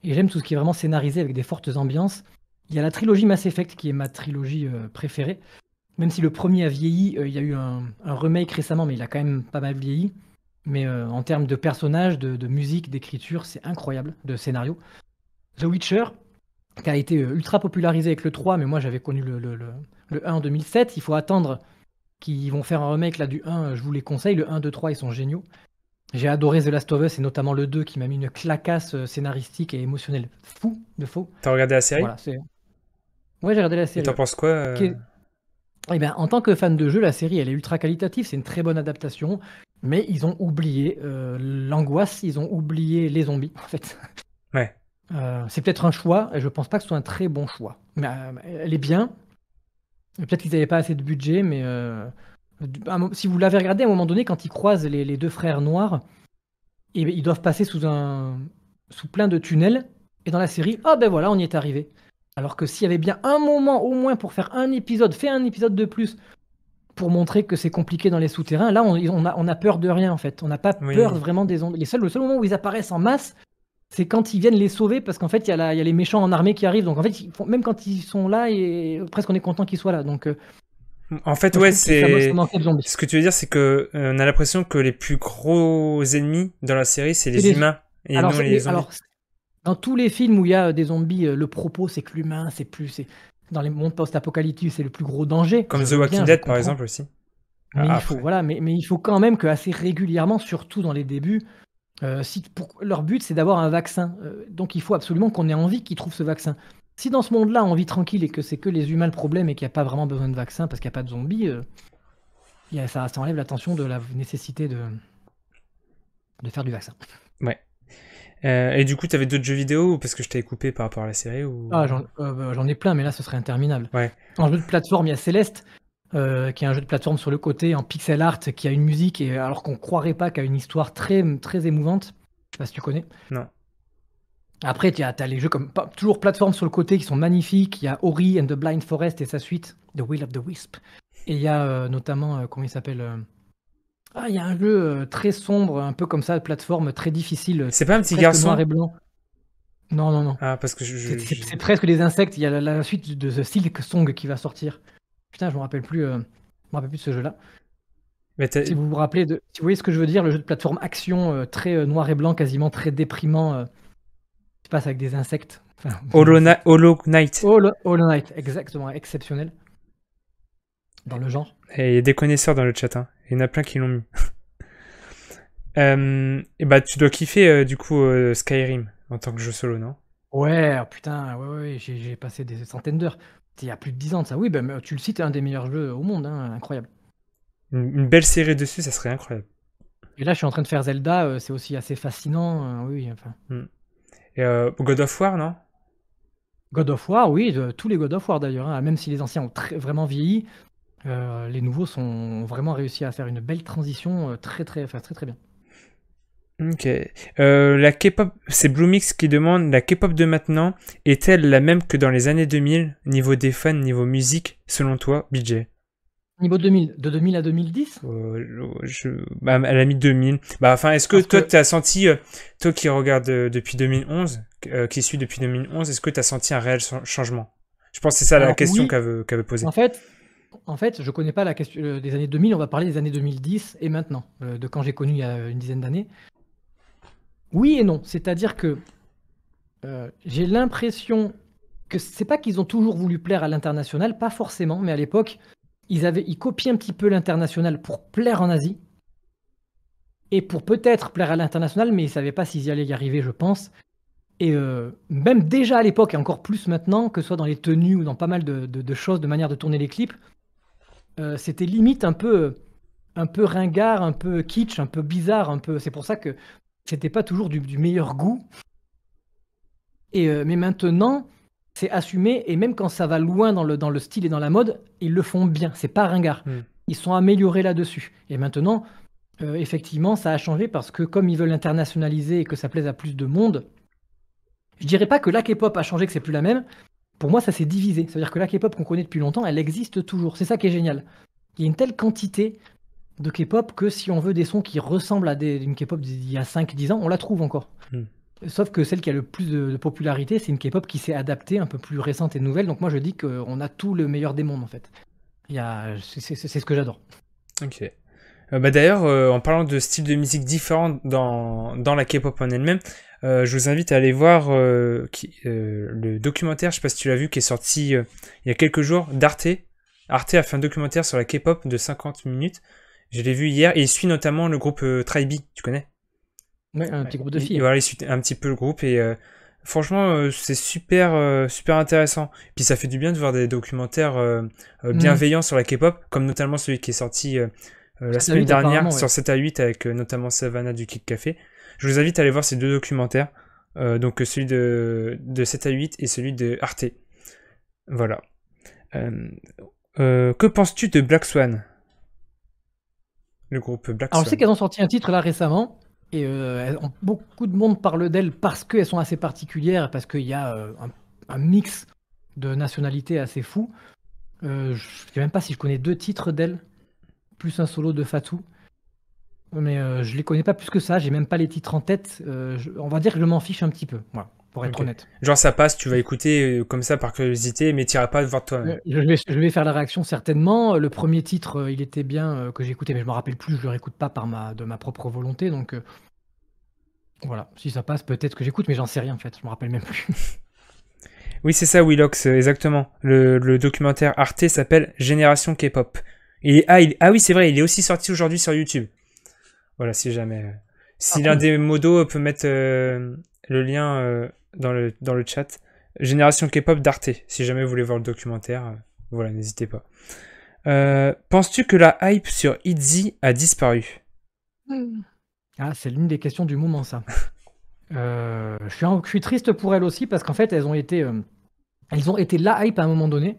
S2: Et j'aime tout ce qui est vraiment scénarisé avec des fortes ambiances. Il y a la trilogie Mass Effect, qui est ma trilogie préférée. Même si le premier a vieilli, il y a eu un remake récemment, mais il a quand même pas mal vieilli. Mais en termes de personnages, de musique, d'écriture, c'est incroyable, de scénario. The Witcher, qui a été ultra popularisé avec le 3, mais moi j'avais connu le 1 en 2007. Il faut attendre qu'ils vont faire un remake là du 1, je vous les conseille. Le 1, 2, 3, ils sont géniaux. J'ai adoré The Last of Us et notamment le 2 qui m'a mis une clacasse scénaristique et émotionnelle faux.
S1: T'as regardé la série?
S2: Voilà, ouais, j'ai regardé la série.
S1: Et t'en penses quoi
S2: Eh bien, en tant que fan de jeu, la série elle est ultra qualitative, c'est une très bonne adaptation, mais ils ont oublié l'angoisse, ils ont oublié les zombies en fait.
S1: Ouais.
S2: C'est peut-être un choix, et je pense pas que ce soit un très bon choix. Mais elle est bien, Peut-être qu'ils n'avaient pas assez de budget, mais si vous l'avez regardé, à un moment donné, quand ils croisent les deux frères noirs, et ils doivent passer sous plein de tunnels, et dans la série, ah ben voilà, on y est arrivé. Alors que s'il y avait bien un moment au moins pour faire un épisode, fait un épisode de plus, pour montrer que c'est compliqué dans les souterrains, là on a peur de rien en fait. On n'a pas peur
S1: Oui.
S2: vraiment des zombies. Le seul moment où ils apparaissent en masse, c'est quand ils viennent les sauver, parce qu'en fait il y a les méchants en armée qui arrivent. Donc en fait, même quand ils sont là, et presque on est content qu'ils soient là. Donc
S1: En fait,
S2: moi, je
S1: ouais,
S2: trouve que ça
S1: c'est
S2: manquait de zombies.
S1: ce que tu veux dire, c'est que on a l'impression que les plus gros ennemis dans la série, c'est
S2: C'est
S1: les humains et
S2: Alors,
S1: non les zombies.
S2: dans tous les films où il y a des zombies, le propos c'est que l'humain, dans les mondes post-apocalyptiques, c'est le plus gros danger.
S1: Comme
S2: Je
S1: The
S2: veux
S1: Walking
S2: bien, je
S1: Dead, par
S2: comprends.
S1: exemple, aussi.
S2: Mais il faut,
S1: Après.
S2: voilà, mais il faut quand même que assez régulièrement, surtout dans les débuts, leur but c'est d'avoir un vaccin. Donc il faut absolument qu'on ait envie qu'ils trouvent ce vaccin. Si dans ce monde-là on vit tranquille et que c'est que les humains le problème et qu'il n'y a pas vraiment besoin de vaccin parce qu'il n'y a pas de zombies, ça enlève l'attention de la nécessité de faire du vaccin.
S1: Ouais. Et du coup, t'avais d'autres jeux vidéo parce que je t'avais coupé par rapport à la série ou...
S2: Ah, j'en ai plein, mais là ce serait interminable.
S1: Ouais.
S2: En jeu de plateforme, il y a Céleste, qui est un jeu de plateforme sur le côté en pixel art, qui a une musique, et alors qu'on croirait pas, qui a une histoire très, très émouvante. Je sais pas si tu connais.
S1: Non.
S2: Après, t'as les jeux comme toujours plateforme sur le côté qui sont magnifiques. Il y a Ori and the Blind Forest et sa suite, The Will of the Wisp. Et il y a notamment, comment il s'appelle il y a un jeu très sombre, un peu comme ça, de plateforme très difficile,
S1: C'est pas un petit
S2: presque noir
S1: garçon?
S2: et blanc. Non, non, non.
S1: Ah, parce que
S2: C'est presque des insectes. Il y a la suite de The Silk Song qui va sortir. Putain, je me rappelle plus de ce jeu-là.
S1: Mais
S2: Si vous vous rappelez si vous voyez ce que je veux dire, le jeu de plateforme action très noir et blanc, quasiment très déprimant, qui se passe avec des insectes. Enfin,
S1: Hollow Knight.
S2: Hollow Knight, exactement, exceptionnel dans le genre.
S1: Et il y a des connaisseurs dans le chat, hein. Il y en a plein qui l'ont mis. Et bah, tu dois kiffer du coup Skyrim en tant que jeu solo, non?
S2: Ouais, oh putain, ouais, j'ai passé des centaines d'heures. C'était il y a plus de 10 ans de ça. Oui, ben tu le cites, un des meilleurs jeux au monde, hein, incroyable.
S1: Une belle série dessus, ça serait incroyable.
S2: Et là, je suis en train de faire Zelda, c'est aussi assez fascinant, oui, enfin.
S1: Et God of War, non?
S2: God of War, oui, tous les God of War d'ailleurs, hein, même si les anciens ont vraiment vieilli, les nouveaux ont vraiment réussi à faire une belle transition, très très bien.
S1: Ok. La K-pop, c'est Bluemix qui demande, la K-pop de maintenant est-elle la même que dans les années 2000, niveau des fans, niveau musique, selon toi, BJ?
S2: Niveau 2000, de 2000 à 2010?
S1: Bah, elle a mis 2000. Bah, enfin, est-ce que
S2: Parce
S1: toi,
S2: que,
S1: tu as senti, toi qui regardes depuis 2011, qui suit depuis 2011, est-ce que tu as senti un réel changement? Je pense que c'est ça la
S2: alors
S1: question
S2: oui,
S1: qu'elle veut poser.
S2: en fait, je connais pas la question des années 2000, on va parler des années 2010 et maintenant, de quand j'ai connu il y a une dizaine d'années. Oui et non, c'est-à-dire que j'ai l'impression que c'est pas qu'ils ont toujours voulu plaire à l'international, pas forcément, mais à l'époque, ils copiaient un petit peu l'international pour plaire en Asie et pour peut-être plaire à l'international, mais ils savaient pas s'ils y allaient y arriver, je pense. Et même déjà à l'époque, et encore plus maintenant, que ce soit dans les tenues ou dans pas mal de choses, de manière de tourner les clips, c'était limite un peu ringard, un peu kitsch, un peu bizarre, un peu. C'est pour ça que c'était pas toujours du meilleur goût. Mais maintenant, c'est assumé, et même quand ça va loin dans le style et dans la mode, ils le font bien. C'est pas ringard. Ils sont améliorés là-dessus. Et maintenant, effectivement, ça a changé parce que comme ils veulent internationaliser et que ça plaise à plus de monde, je dirais pas que la K-pop a changé, que c'est plus la même. Pour moi, ça s'est divisé. C'est-à-dire que la K-pop qu'on connaît depuis longtemps, elle existe toujours. C'est ça qui est génial. Il y a une telle quantité de K-pop que si on veut des sons qui ressemblent à une K-pop d'il y a 5-10 ans, on la trouve encore. Sauf que celle qui a le plus de popularité, c'est une K-pop qui s'est adaptée, un peu plus récente et nouvelle. Donc moi, je dis qu'on a tout le meilleur des mondes, en fait. C'est ce que j'adore.
S1: Ok. Bah d'ailleurs, en parlant de styles de musique différents dans la K-pop en elle-même, je vous invite à aller voir le documentaire, je sais pas si tu l'as vu, qui est sorti il y a quelques jours, d'Arte. Arte a fait un documentaire sur la K-pop de 50 minutes. Je l'ai vu hier, et il suit notamment le groupe Tribe, tu connais?
S2: Ouais, un petit groupe de filles.
S1: Voilà, il suit un petit peu le groupe, et franchement, c'est super intéressant. Puis ça fait du bien de voir des documentaires bienveillants sur la K-pop, comme notamment celui qui est sorti la semaine dernière sur 7 à 8 avec notamment Savannah du Kick Café. Je vous invite à aller voir ces deux documentaires, donc celui de 7 à 8 et celui de Arte. Voilà. Que penses-tu de Black Swan? Le groupe Black
S2: Alors je sais
S1: Swan.
S2: qu'elles ont sorti un titre là récemment, et beaucoup de monde parle d'elles parce qu'elles sont assez particulières, parce qu'il y a un mix de nationalités assez fou. Je sais même pas si je connais 2 titres d'elles, plus un solo de Fatou. Mais je les connais pas plus que ça, j'ai même pas les titres en tête. On va dire que je m'en fiche un petit peu, voilà, pour être
S1: Ok.
S2: honnête.
S1: Genre ça passe, tu vas écouter comme ça par curiosité, mais tu iras pas voir toi-même.
S2: Je vais faire la réaction certainement. Le premier titre, il était bien, que j'ai écouté, mais je me rappelle plus, je le réécoute pas de ma propre volonté, donc voilà. Si ça passe, peut-être que j'écoute, mais j'en sais rien en fait, je me rappelle même plus.
S1: Oui, c'est ça, Willox, exactement. Le documentaire Arte s'appelle Génération K-pop. Ah oui, c'est vrai, il est aussi sorti aujourd'hui sur YouTube. Voilà, si jamais. Si
S2: Ah,
S1: l'un
S2: cool.
S1: des modos peut mettre le lien dans le chat. Génération K-pop d'Arte. Si jamais vous voulez voir le documentaire, voilà, n'hésitez pas. Penses-tu que la hype sur ITZY a disparu?
S2: Ah, c'est l'une des questions du moment, ça. Je suis triste pour elles aussi parce qu'en fait, elles ont été la hype à un moment donné.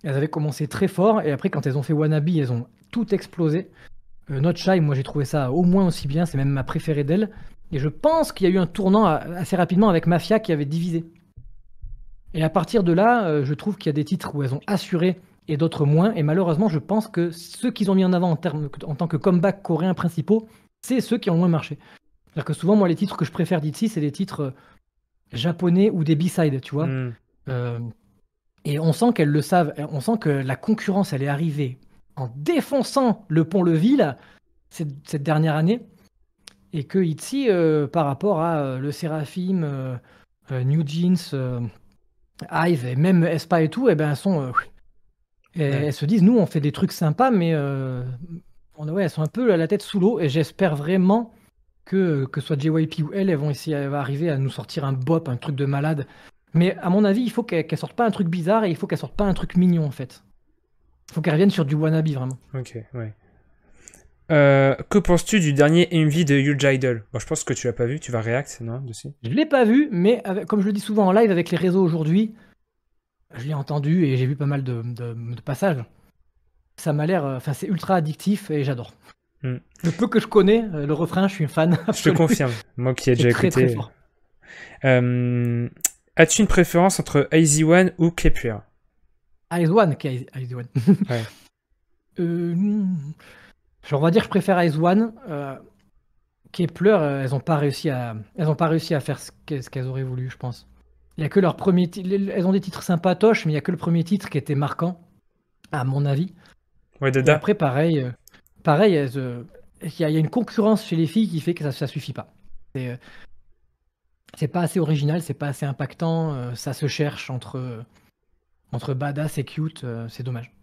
S2: Elles avaient commencé très fort et après, quand elles ont fait Wannabe, elles ont tout explosé. Not Shy, moi j'ai trouvé ça au moins aussi bien, c'est même ma préférée d'elle. Et je pense qu'il y a eu un tournant assez rapidement avec Mafia qui avait divisé. Et à partir de là, je trouve qu'il y a des titres où elles ont assuré et d'autres moins. Et malheureusement, je pense que ceux qu'ils ont mis en avant en tant que comeback coréen principaux, c'est ceux qui ont moins marché. C'est-à-dire que souvent, moi, les titres que je préfère d'ici, c'est des titres japonais ou des B-sides, tu vois.
S1: Hmm.
S2: Euh, et on sent qu'elles le savent. On sent que la concurrence, elle est arrivée en défonçant le pont-levis, là, cette dernière année. Et que ITZY, par rapport à le Seraphim, New Jeans, Hive et même Espa et tout, eh ben, elles sont. Elles se disent, nous, on fait des trucs sympas, mais elles sont un peu la tête sous l'eau. Et j'espère vraiment que soit JYP ou elles vont arriver à nous sortir un bop, un truc de malade. Mais à mon avis, il faut qu'elles sortent pas un truc bizarre et il faut qu'elles sortent pas un truc mignon, en fait. Il faut qu'elles reviennent sur du wannabe, vraiment.
S1: Ok, ouais. Que penses-tu du dernier MV de Huge Idol? Bon, je pense que tu l'as pas vu, tu vas react, non, dessus?
S2: Je l'ai pas vu, mais comme je le dis souvent en live avec les réseaux aujourd'hui, je l'ai entendu et j'ai vu pas mal de passages. Ça m'a l'air, enfin c'est ultra addictif et j'adore.
S1: Hmm.
S2: Le peu que je connais, le refrain, je suis un fan.
S1: Je te confirme, moi qui ai déjà
S2: très
S1: écouté.
S2: très fort.
S1: As-tu une préférence entre Easy One ou Kepler?
S2: Eyes One, Eyes One.
S1: Ouais.
S2: On va dire que je préfère Eyes One. Kepler, elles n'ont pas réussi à faire ce qu'elles auraient voulu, je pense. Il y a que leur premier titre. Elles ont des titres sympatoches, mais il y a que le premier titre qui était marquant, à mon avis.
S1: Ouais,
S2: Et
S1: Dada.
S2: après, pareil, il y a une concurrence chez les filles qui fait que ça suffit pas. C'est pas assez original, c'est pas assez impactant, ça se cherche entre badass et cute, c'est dommage.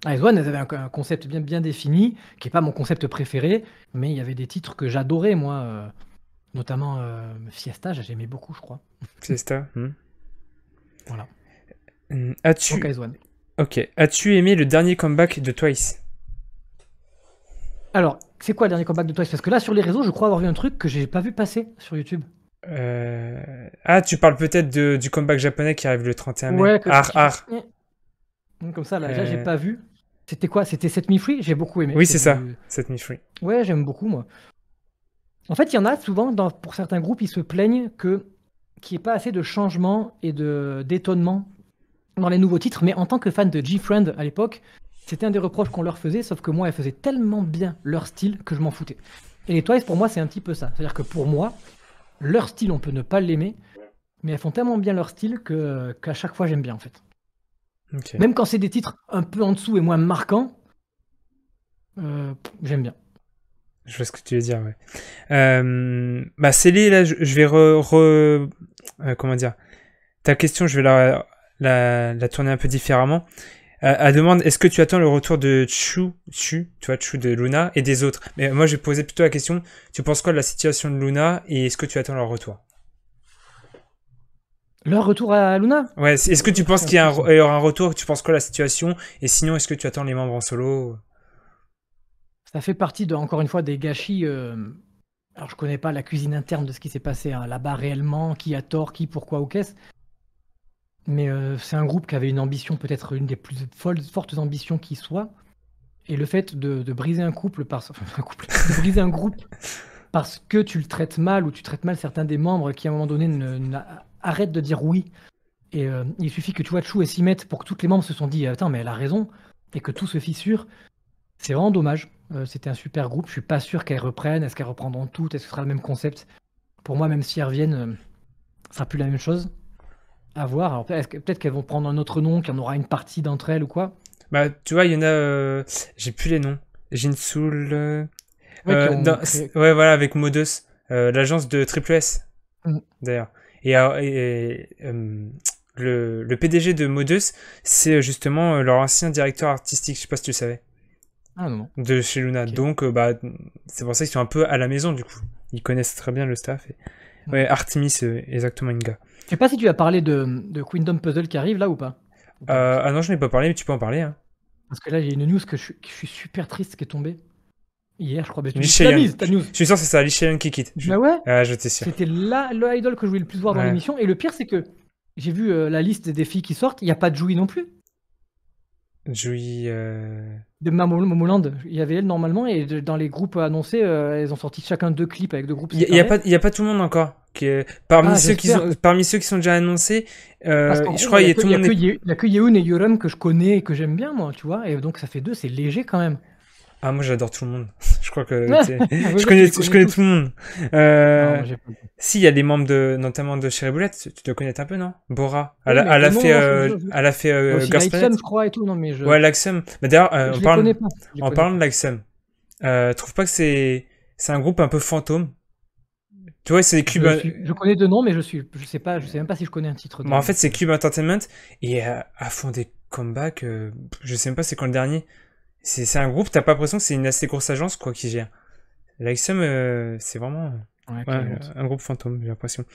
S2: Eyes One, elles avaient un concept bien défini, qui est pas mon concept préféré, mais il y avait des titres que j'adorais, moi, notamment Fiesta, j'aimais beaucoup, je crois.
S1: Fiesta.
S2: Voilà.
S1: As-tu...
S2: Donc Eyes One.
S1: Ok. As-tu aimé le dernier comeback de Twice?
S2: Alors, c'est quoi le dernier comeback de Twice? Parce que là, sur les réseaux, je crois avoir vu un truc que j'ai pas vu passer sur YouTube.
S1: Ah, tu parles peut-être du comeback japonais qui arrive le 31 mai.
S2: Ouais,
S1: Ar.
S2: Comme ça, là, j'ai pas vu. C'était quoi? C'était Set Me Free? J'ai beaucoup aimé.
S1: Oui, c'est ça. Set Me Free.
S2: Ouais, j'aime beaucoup, moi. En fait, il y en a souvent, pour certains groupes, ils se plaignent qu'il n'y ait pas assez de changements et d'étonnement dans les nouveaux titres. Mais en tant que fan de G-Friend à l'époque, c'était un des reproches qu'on leur faisait, sauf que moi, elles faisaient tellement bien leur style que je m'en foutais. Et les Twice, pour moi, c'est un petit peu ça. C'est-à-dire que pour moi, leur style, on peut ne pas l'aimer, mais elles font tellement bien leur style qu'à chaque fois, j'aime bien, en fait.
S1: Okay.
S2: Même quand c'est des titres un peu en dessous et moins marquants, j'aime bien.
S1: Je vois ce que tu veux dire, ouais. Bah, Célie, là, je vais comment dire? Ta question, je vais la tourner un peu différemment. Elle demande, est-ce que tu attends le retour de Chu, tu vois, Chu de Luna et des autres? Mais moi, je vais poser plutôt la question, tu penses quoi de la situation de Luna et est-ce que tu attends leur retour?
S2: Leur retour à Luna?
S1: Ouais, est-ce que tu penses qu'il y aura un retour? Tu penses quoi de la situation? Et sinon, est-ce que tu attends les membres en solo?
S2: Ça fait partie, encore une fois, des gâchis. Alors, je connais pas la cuisine interne de ce qui s'est passé là-bas réellement, qui a tort, qui, pourquoi ou qu'est-ce. mais c'est un groupe qui avait une ambition, peut-être une des plus fortes ambitions qui soit. Et le fait de briser un couple de briser un groupe parce que tu le traites mal ou tu traites mal certains des membres qui à un moment donné arrêtent de dire oui. Et il suffit que tu vois Chou et s'y mettent pour que tous les membres se sont dit attends mais elle a raison et que tout se fissure. C'est vraiment dommage. C'était un super groupe. Je suis pas sûr qu'elles reprennent. Est-ce qu'elles reprendront toutes? Est-ce que ce sera le même concept? Pour moi, même si elles reviennent, ce sera plus la même chose. À voir. Alors peut-être qu'elles vont prendre un autre nom, qu'il y en aura une partie d'entre elles ou quoi.
S1: Bah, tu vois, il y en a. J'ai plus les noms. Jinsoul. Ouais, voilà, avec Modus, l'agence de Triple S, d'ailleurs. Et le PDG de Modus, c'est justement leur ancien directeur artistique. Je sais pas si tu le savais.
S2: Ah non.
S1: De chez Luna. Okay. Donc, bah, c'est pour ça qu'ils sont un peu à la maison, du coup. Ils connaissent très bien le staff. Et... Ouais, Artemis, exactement, Inga.
S2: Je sais pas si tu as parlé de Queendom Puzzle qui arrive là ou pas.
S1: Ah non, je n'ai pas parlé, mais tu peux en parler. Hein.
S2: Parce que là, il y a une news que je suis super triste qui est tombée. Hier, je crois.
S1: Je suis sûr que c'est ça, Lichelion qui quitte.
S2: Bah ouais.
S1: Ah, j'étais sûr.
S2: C'était le idol que je voulais le plus voir dans l'émission. Et le pire, c'est que j'ai vu la liste des filles qui sortent. Il n'y a pas de Joey non plus.
S1: Joey.
S2: De Momoland. Il y avait elle normalement. Et dans les groupes annoncés, elles ont sorti chacun 2 clips avec 2 groupes.
S1: Il n'y a pas tout le monde encore. Parmi ceux qui sont déjà annoncés, je crois qu'il y a tout le monde.
S2: Il n'y a que Yeun et Yoram que je connais et que j'aime bien, moi, tu vois. Et donc ça fait 2, c'est léger quand même.
S1: Ah, moi j'adore tout le monde. Je crois que je connais tout le monde. Non, si, il y a des membres notamment de Cherry Bullet, tu dois connaître un peu, non? Bora. Elle a fait
S2: Girls' Planet, je crois, et tout. Non, mais
S1: ouais, l'Axum. Mais d'ailleurs, en parlant de l'Axum, trouve pas que c'est un groupe un peu fantôme? Tu vois, c'est Cube.
S2: Je connais 2 noms, mais je sais même pas si je connais un titre.
S1: En fait, c'est Cube Entertainment et à fond des comebacks. Je sais même pas c'est quand le dernier. C'est un groupe, t'as pas l'impression que c'est une assez grosse agence quoi qui gère. L'Axum, c'est vraiment un groupe fantôme, j'ai l'impression.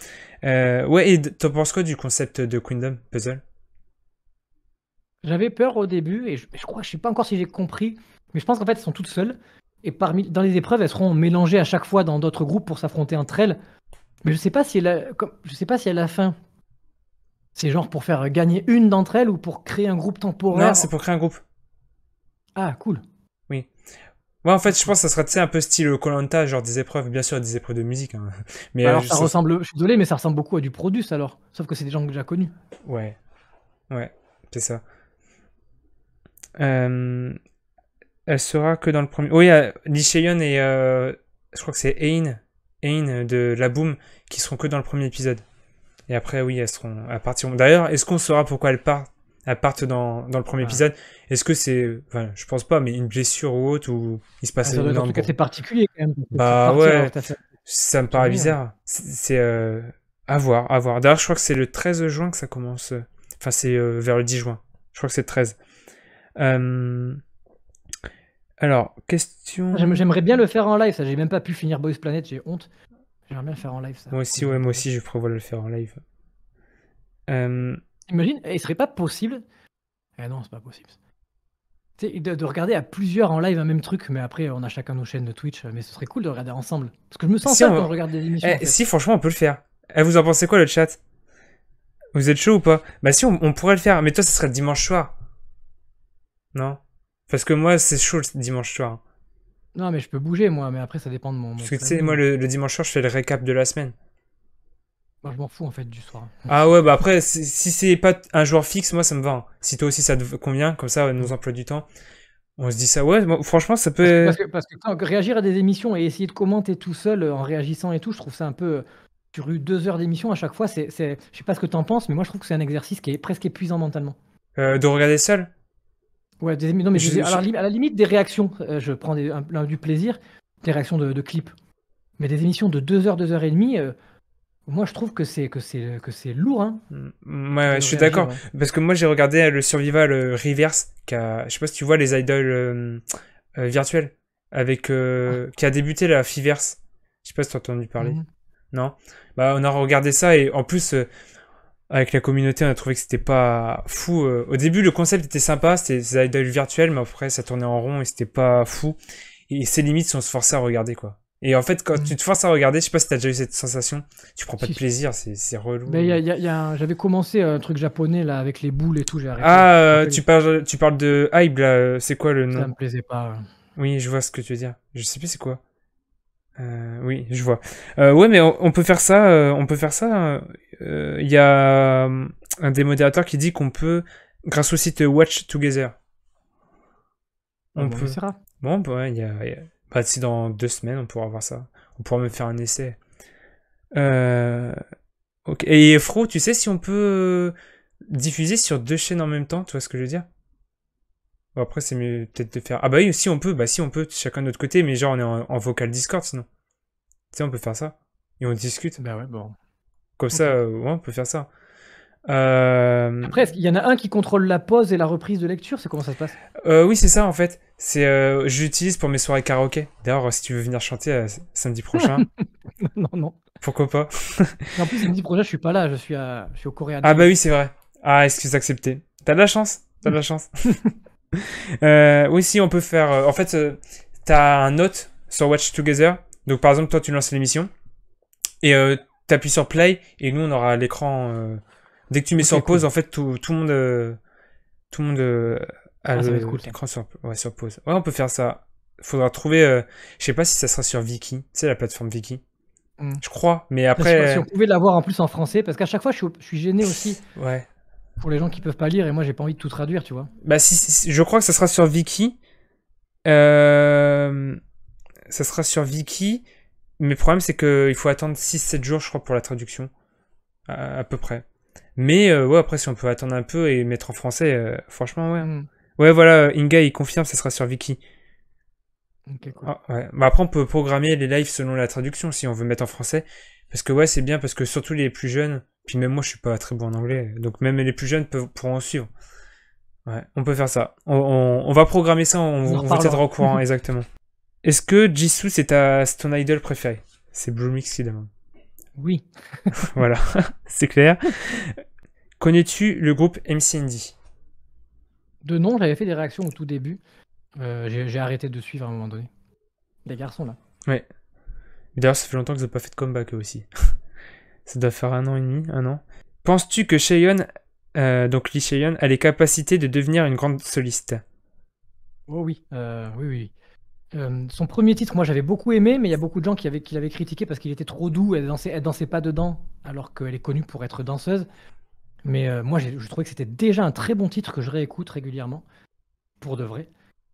S1: Ouais, et t'en penses quoi du concept de Queendom Puzzle?
S2: J'avais peur au début et je sais pas encore si j'ai compris, mais je pense qu'en fait elles sont toutes seules et dans les épreuves elles seront mélangées à chaque fois dans d'autres groupes pour s'affronter entre elles. Mais je sais pas si à la fin c'est genre pour faire gagner une d'entre elles ou pour créer un groupe temporaire.
S1: Non, c'est pour créer un groupe.
S2: Ah, cool.
S1: Oui. Ouais, en fait, je pense que ça sera un peu style Koh-Lanta, genre des épreuves, bien sûr, des épreuves de musique. Hein. Mais
S2: alors, ça ressemble, je suis désolé, mais ça ressemble beaucoup à du Produce alors. Sauf que c'est des gens déjà connus.
S1: Ouais. Ouais, c'est ça. Elle sera que dans le premier. Oui, Lee Chaeyeon et je crois que c'est Ain de La Boom qui seront que dans le premier épisode. Et après, oui, elles partiront. D'ailleurs, est-ce qu'on saura pourquoi elles partent dans le premier épisode? Est-ce que c'est, enfin, je pense pas, mais une blessure ou autre, ou il se passe
S2: en tout cas, c'est particulier quand même.
S1: Bah ouais, ça me paraît bizarre. C'est à voir. D'ailleurs, je crois que c'est le 13 juin que ça commence. Enfin, c'est vers le 10 juin. Je crois que c'est le 13. Alors, question...
S2: J'aimerais bien le faire en live, ça. J'ai même pas pu finir Boys Planet, j'ai honte. J'aimerais bien le faire en live, ça.
S1: Moi aussi, je prévois le faire en live.
S2: Imagine, il serait pas possible... non, c'est pas possible. De regarder à plusieurs en live un même truc, mais après, on a chacun nos chaînes de Twitch, mais ce serait cool de regarder ensemble. Parce que je me sens ça quand je regarde des émissions. En fait.
S1: Si, franchement, on peut le faire. Vous en pensez quoi, le chat? Vous êtes chaud ou pas? Bah si, on pourrait le faire, mais toi, ça serait dimanche soir. Non? Parce que moi, c'est chaud le dimanche soir.
S2: Non, mais je peux bouger, moi, mais après, ça dépend de mon...
S1: Parce que tu sais, moi, le dimanche soir, je fais le récap de la semaine.
S2: Moi, je m'en fous, en fait, du soir.
S1: Ah ouais, bah après, si c'est pas un jour fixe, moi, ça me va. Hein. Si toi aussi, ça te convient, comme ça, nos emplois du temps, on se dit ça. Ouais, bon, franchement, ça peut...
S2: Parce que quand réagir à des émissions et essayer de commenter tout seul en réagissant et tout, je trouve ça un peu... Sur 2 heures d'émission à chaque fois, je sais pas ce que t'en penses, mais moi, je trouve que c'est un exercice qui est presque épuisant mentalement.
S1: De regarder seul?
S2: Ouais, non, mais à la limite des réactions, je prends du plaisir, des réactions de clips. Mais des émissions de 2 heures, 2 heures et demie, moi je trouve que c'est lourd. Hein,
S1: ouais, je suis d'accord. Parce que moi j'ai regardé le Survival Reverse, je sais pas si tu vois les idoles virtuels, qui a débuté la Fiverse. Je sais pas si tu as entendu parler. Non? Bah on a regardé ça et en plus... avec la communauté, on a trouvé que c'était pas fou. Au début, le concept était sympa, c'était des idoles virtuelles, mais après, ça tournait en rond et c'était pas fou. Et ses limites, si on se forçait à regarder, quoi. Et en fait, quand tu te forces à regarder, je sais pas si t'as déjà eu cette sensation, tu prends pas de
S2: Si.
S1: plaisir, c'est relou.
S2: Mais j'avais commencé un truc japonais là avec les boules et tout, j'ai arrêté.
S1: Ah, tu parles de Hype, là, c'est quoi le nom?
S2: Ça me plaisait pas.
S1: Oui, je vois ce que tu veux dire. Je sais plus c'est quoi. Oui, je vois. Ouais, mais on peut faire ça. On peut faire ça. Il y a un des modérateurs qui dit qu'on peut, grâce au site Watch Together,
S2: Ah,
S1: on
S2: bon, on
S1: peut.
S2: essaiera.
S1: Bon, bah, bah, si dans 2 semaines, on pourra voir ça. On pourra même faire un essai. Ok. Et Fro, tu sais si on peut diffuser sur 2 chaînes en même temps, tu vois ce que je veux dire? Bon, après, c'est mieux peut-être de faire. Ah bah oui, si on peut, chacun de notre côté, mais genre on est en vocal Discord sinon. Tu sais, on peut faire ça. Et on discute.
S2: Bah ouais, bon.
S1: Comme
S2: Ok.
S1: ça, ouais, on peut faire ça. Euh...
S2: Après, il y en a un qui contrôle la pause et la reprise de lecture, c'est comment ça se passe?
S1: oui, c'est ça en fait. Je l'utilise pour mes soirées karaoké. D'ailleurs, si tu veux venir chanter samedi prochain,
S2: Non, non.
S1: pourquoi pas?
S2: Et en plus, samedi prochain, je suis pas là, je suis au Korean
S1: Ah bah
S2: Games.
S1: oui, c'est vrai. Ah, excuse accepté. T'as de la chance. T'as de la chance. Oui, si, on peut faire. En fait, t'as un note sur Watch Together. Donc, par exemple, toi, tu lances l'émission et t'appuies sur play et nous, on aura l'écran. Dès que tu mets
S2: Ok,
S1: sur pause,
S2: cool.
S1: en fait, tout le monde, a
S2: Ah, ça va être cool, ça.
S1: l'écran sur pause. Ouais, on peut faire ça. Faudra trouver. Je sais pas si ça sera sur Viki. Tu sais, la plateforme Viki.
S2: Hmm.
S1: Je crois, mais
S2: Si
S1: après.
S2: on pouvait l'avoir en plus en français, parce qu'à chaque fois, je suis gêné aussi
S1: Ouais.
S2: pour les gens qui peuvent pas lire et moi, j'ai pas envie de tout traduire, tu vois.
S1: Bah, je crois que ça sera sur Viki. Euh, Ça sera sur Viki. Mais le problème, c'est qu'il faut attendre 6-7 jours, je crois, pour la traduction. À peu près. Mais ouais, après, si on peut attendre un peu et mettre en français, franchement, ouais.
S2: Hmm.
S1: Ouais, voilà, Inga, il confirme, ça sera sur Viki.
S2: Ok, cool.
S1: Ah, ouais. Bah, après, on peut programmer les lives selon la traduction si on veut mettre en français. Parce que ouais, c'est bien, parce que surtout les plus jeunes, puis même moi, je suis pas très bon en anglais, donc même les plus jeunes pourront en suivre. Ouais, on peut faire ça. On va programmer ça,
S2: On en
S1: on vous tiendra
S2: reparlera.
S1: au courant, exactement. Est-ce que Jisoo, c'est ton idol préféré? C'est Bluemix qui demande.
S2: Oui.
S1: Voilà, c'est clair. Connais-tu le groupe MCND?
S2: De nom, j'avais fait des réactions au tout début. J'ai arrêté de suivre à un moment donné. Les garçons, là.
S1: Ouais. D'ailleurs, ça fait longtemps qu'ils n'ont pas fait de comeback eux aussi. Ça doit faire 1 an et demi, 1 an. Penses-tu que Chaeyeon, donc Lee Chaeyeon, a les capacités de devenir une grande soliste?
S2: Oh oui, oui, oui. Son premier titre, moi j'avais beaucoup aimé, mais il y a beaucoup de gens qui l'avaient critiqué parce qu'il était trop doux, elle dansait pas dedans, alors qu'elle est connue pour être danseuse. Mais moi je trouvais que c'était déjà un très bon titre que je réécoute régulièrement, pour de vrai.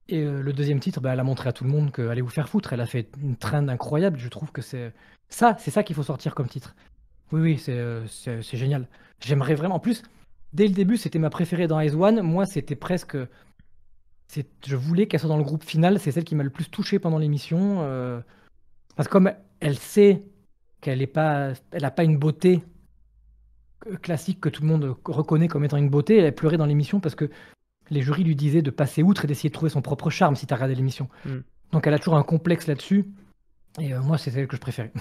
S2: Et le deuxième titre, bah, elle a montré à tout le monde que allez vous faire foutre, elle a fait une trend incroyable, je trouve que c'est ça qu'il faut sortir comme titre. Oui, oui, c'est génial. J'aimerais vraiment. En plus, dès le début, c'était ma préférée dans Ice One. Moi, c'était presque. Je voulais qu'elle soit dans le groupe final. C'est celle qui m'a le plus touché pendant l'émission. Parce que comme elle sait qu'elle est pas, elle n'a pas une beauté classique que tout le monde reconnaît comme étant une beauté, elle a pleuré dans l'émission parce que les jurys lui disaient de passer outre et d'essayer de trouver son propre charme si tu as regardé l'émission.
S1: Mm.
S2: Donc elle a toujours un complexe là-dessus. Et moi, c'est celle que je préférais.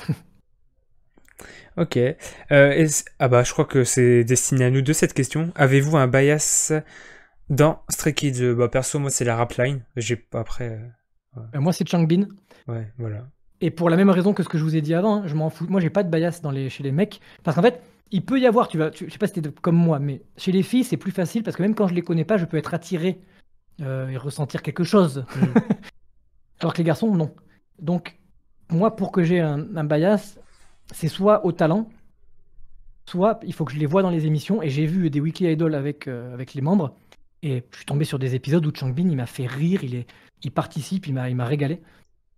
S1: Ok. Ah bah, je crois que c'est destiné à nous deux cette question. Avez-vous un bias dans Stray Kids? Bah, perso, moi, c'est la rap line. J'ai pas après.
S2: Moi, c'est Changbin.
S1: Ouais, voilà.
S2: Et pour la même raison que ce que je vous ai dit avant, hein, je m'en fous. Moi, j'ai pas de bias chez les mecs. Parce qu'en fait, il peut y avoir, je sais pas si t'es comme moi, mais chez les filles, c'est plus facile parce que même quand je les connais pas, je peux être attiré et ressentir quelque chose. Alors que les garçons, non. Donc, moi, pour que j'ai un bias, c'est soit au talent, soit il faut que je les vois dans les émissions. Et j'ai vu des Weekly Idol avec les membres. Et je suis tombé sur des épisodes où Changbin, il m'a fait rire, il participe, il m'a régalé.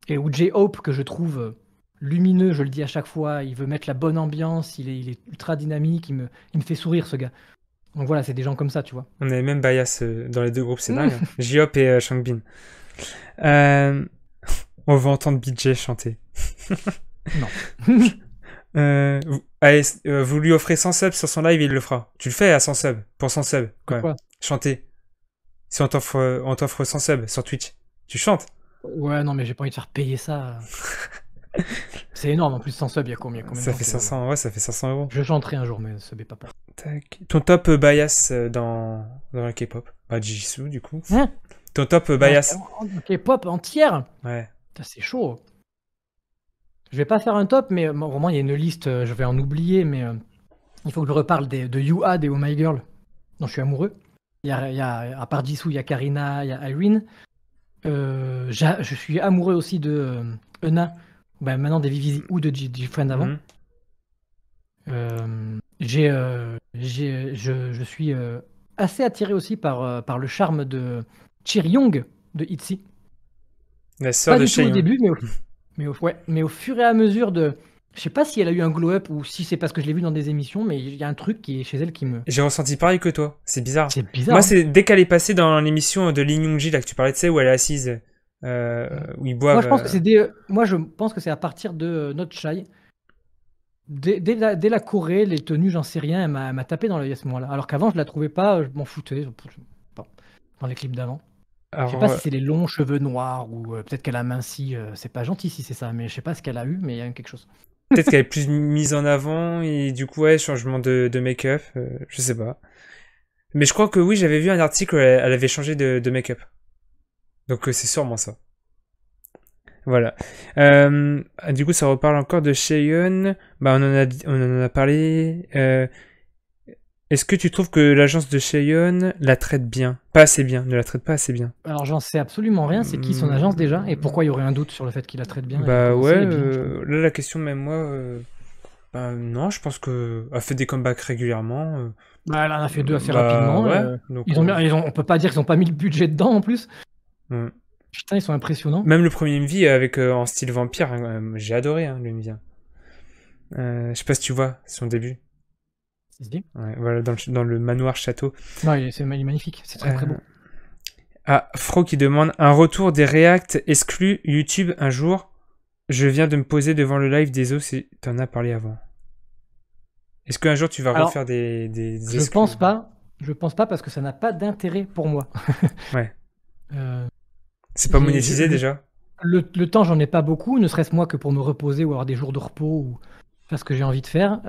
S2: Et où J-Hope, que je trouve lumineux, je le dis à chaque fois, il veut mettre la bonne ambiance, il est ultra dynamique, il me fait sourire ce gars. Donc voilà, c'est des gens comme ça, tu vois.
S1: On a les mêmes bias dans les deux groupes, c'est dingue. Hein. J-Hope et Changbin. On va entendre BJ chanter.
S2: Non.
S1: Allez, vous lui offrez 100 subs sur son live et il le fera. Tu le fais à 100 subs, pour 100 subs, quand même.
S2: Quoi?
S1: Chanter. Si on t'offre 100 subs sur Twitch, tu chantes.
S2: Ouais, non, mais j'ai pas envie de faire payer ça. C'est énorme, en plus, 100 subs, il y a combien de
S1: Ça
S2: gens
S1: fait
S2: qui
S1: 500, ouais, ça fait 500 euros.
S2: Je chanterai un jour, mais sub est pas pour.
S1: Tac. Ton top bias dans la K-pop? Bah, Jisoo, du coup.
S2: Hein?
S1: Ton top bias?
S2: Ok, pop entière?
S1: Ouais.
S2: Putain, c'est chaud. Je vais pas faire un top, mais vraiment, il y a une liste, je vais en oublier, mais il faut que je reparle de You-Ha, des Oh My Girl, dont je suis amoureux. À part Jisoo, il y a Karina, il y a Irene. Je suis amoureux aussi de Euna, maintenant des Vivizi ou de G-Friend avant. Je suis assez attiré aussi par le charme de Chir-Young de ITZY.
S1: La sœur
S2: Pas
S1: de
S2: du tout au
S1: Chaeyoung.
S2: début, mais au fur et à mesure de... Je sais pas si elle a eu un glow-up ou si c'est parce que je l'ai vu dans des émissions, mais il y a un truc qui est chez elle qui me...
S1: J'ai ressenti pareil que toi, c'est bizarre.
S2: C'est bizarre.
S1: Moi,
S2: hein.
S1: c'est dès qu'elle est passée dans l'émission de Lee Young-ji, là, que tu parlais, tu sais, où elle est assise, où ils boivent.
S2: Moi, je pense que Moi, je pense que c'est à partir de Not Shy. Dès la Corée, les tenues, j'en sais rien, elle m'a tapé dans l'œil à ce moment-là. Alors qu'avant, je la trouvais pas, je m'en foutais dans les clips d'avant. Je sais pas si c'est les longs cheveux noirs ou peut-être qu'elle a minci. C'est pas gentil si c'est ça, mais je sais pas ce qu'elle a eu, mais il y a quelque chose.
S1: Peut-être qu'elle est plus mise en avant et du coup, ouais, changement de make-up, je sais pas. Mais je crois que oui, j'avais vu un article où elle avait changé de make-up. Donc c'est sûrement ça. Voilà. Du coup, ça reparle encore de Chaeyoung. Bah, on en a parlé. Est-ce que tu trouves que l'agence de Chaeyoung la traite bien? Pas assez bien, ne la traite pas assez bien.
S2: Alors j'en sais absolument rien, c'est qui son agence déjà? Et pourquoi il y aurait un doute sur le fait qu'il la traite bien?
S1: Bah
S2: comment
S1: ouais,
S2: c'est bien, je trouve.
S1: là la question même moi, bah non, je pense que elle fait des comebacks régulièrement.
S2: Bah, elle en a fait 2 assez
S1: bah
S2: rapidement.
S1: ouais, donc,
S2: On peut pas dire qu'ils ont pas mis le budget dedans en plus.
S1: ouais.
S2: Putain, ils sont impressionnants.
S1: Même le premier MV avec en style vampire, hein, j'ai adoré le MV. Je sais pas si tu vois son début. Ouais, voilà, dans le manoir château.
S2: Non, c'est magnifique, c'est très très beau.
S1: Ah, Fro qui demande un retour des React exclus YouTube un jour. Je viens de me poser devant le live des os si t'en as parlé avant. Est-ce qu'un jour tu vas refaire des exclus?
S2: Je pense pas. Je pense pas parce que ça n'a pas d'intérêt pour moi.
S1: Ouais. C'est pas monétisé déjà?
S2: Le temps, j'en ai pas beaucoup, ne serait-ce moi que pour me reposer ou avoir des jours de repos ou faire ce que j'ai envie de faire.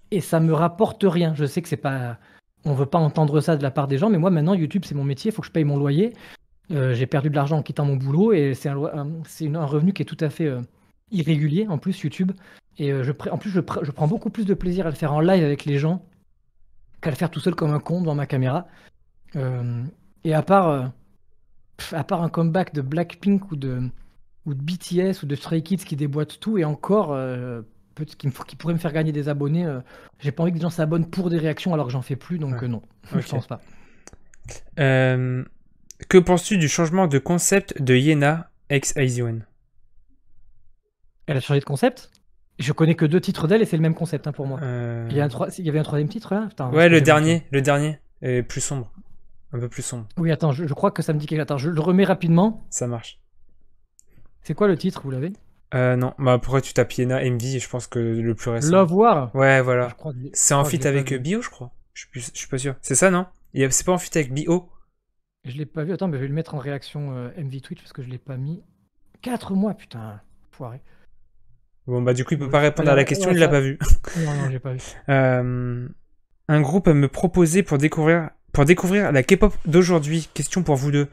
S2: Et ça me rapporte rien. Je sais que c'est pas... On veut pas entendre ça de la part des gens, mais moi maintenant YouTube c'est mon métier, il faut que je paye mon loyer. J'ai perdu de l'argent en quittant mon boulot et c'est un revenu qui est tout à fait irrégulier en plus YouTube. Et en plus je prends beaucoup plus de plaisir à le faire en live avec les gens qu'à le faire tout seul comme un con devant ma caméra. Et à part un comeback de Blackpink ou de BTS ou de Stray Kids qui déboîtent tout et encore qui pourrait me faire gagner des abonnés, j'ai pas envie que les gens s'abonnent pour des réactions alors que j'en fais plus, donc non, okay. Je pense pas.
S1: Que penses-tu du changement de concept de Yena ex IZ*ONE?
S2: Elle a changé de concept? Je connais que 2 titres d'elle et c'est le même concept pour moi. Il y avait un 3e titre là? Putain,
S1: ouais, le dernier est plus sombre. Un peu plus sombre.
S2: Oui, attends, je crois que ça me dit quelque chose. Attends, je le remets rapidement.
S1: Ça marche.
S2: C'est quoi le titre, vous l'avez?
S1: Non, bah pourquoi tu tapes Yena MV, je pense que le plus récent.
S2: Love War?
S1: Ouais, voilà. C'est en feat avec Bio, je crois. Je suis pas sûr. C'est ça, non? C'est pas en feat avec Bio?
S2: Je l'ai pas vu. Attends, mais je vais le mettre en réaction MV Twitch parce que je l'ai pas mis. 4 mois, putain. Foiré.
S1: Bon, bah du coup, il peut pas répondre à la question, il l'a pas vu.
S2: Non, j'ai pas vu.
S1: Un groupe à me proposer pour découvrir la K-pop d'aujourd'hui. Question pour vous deux.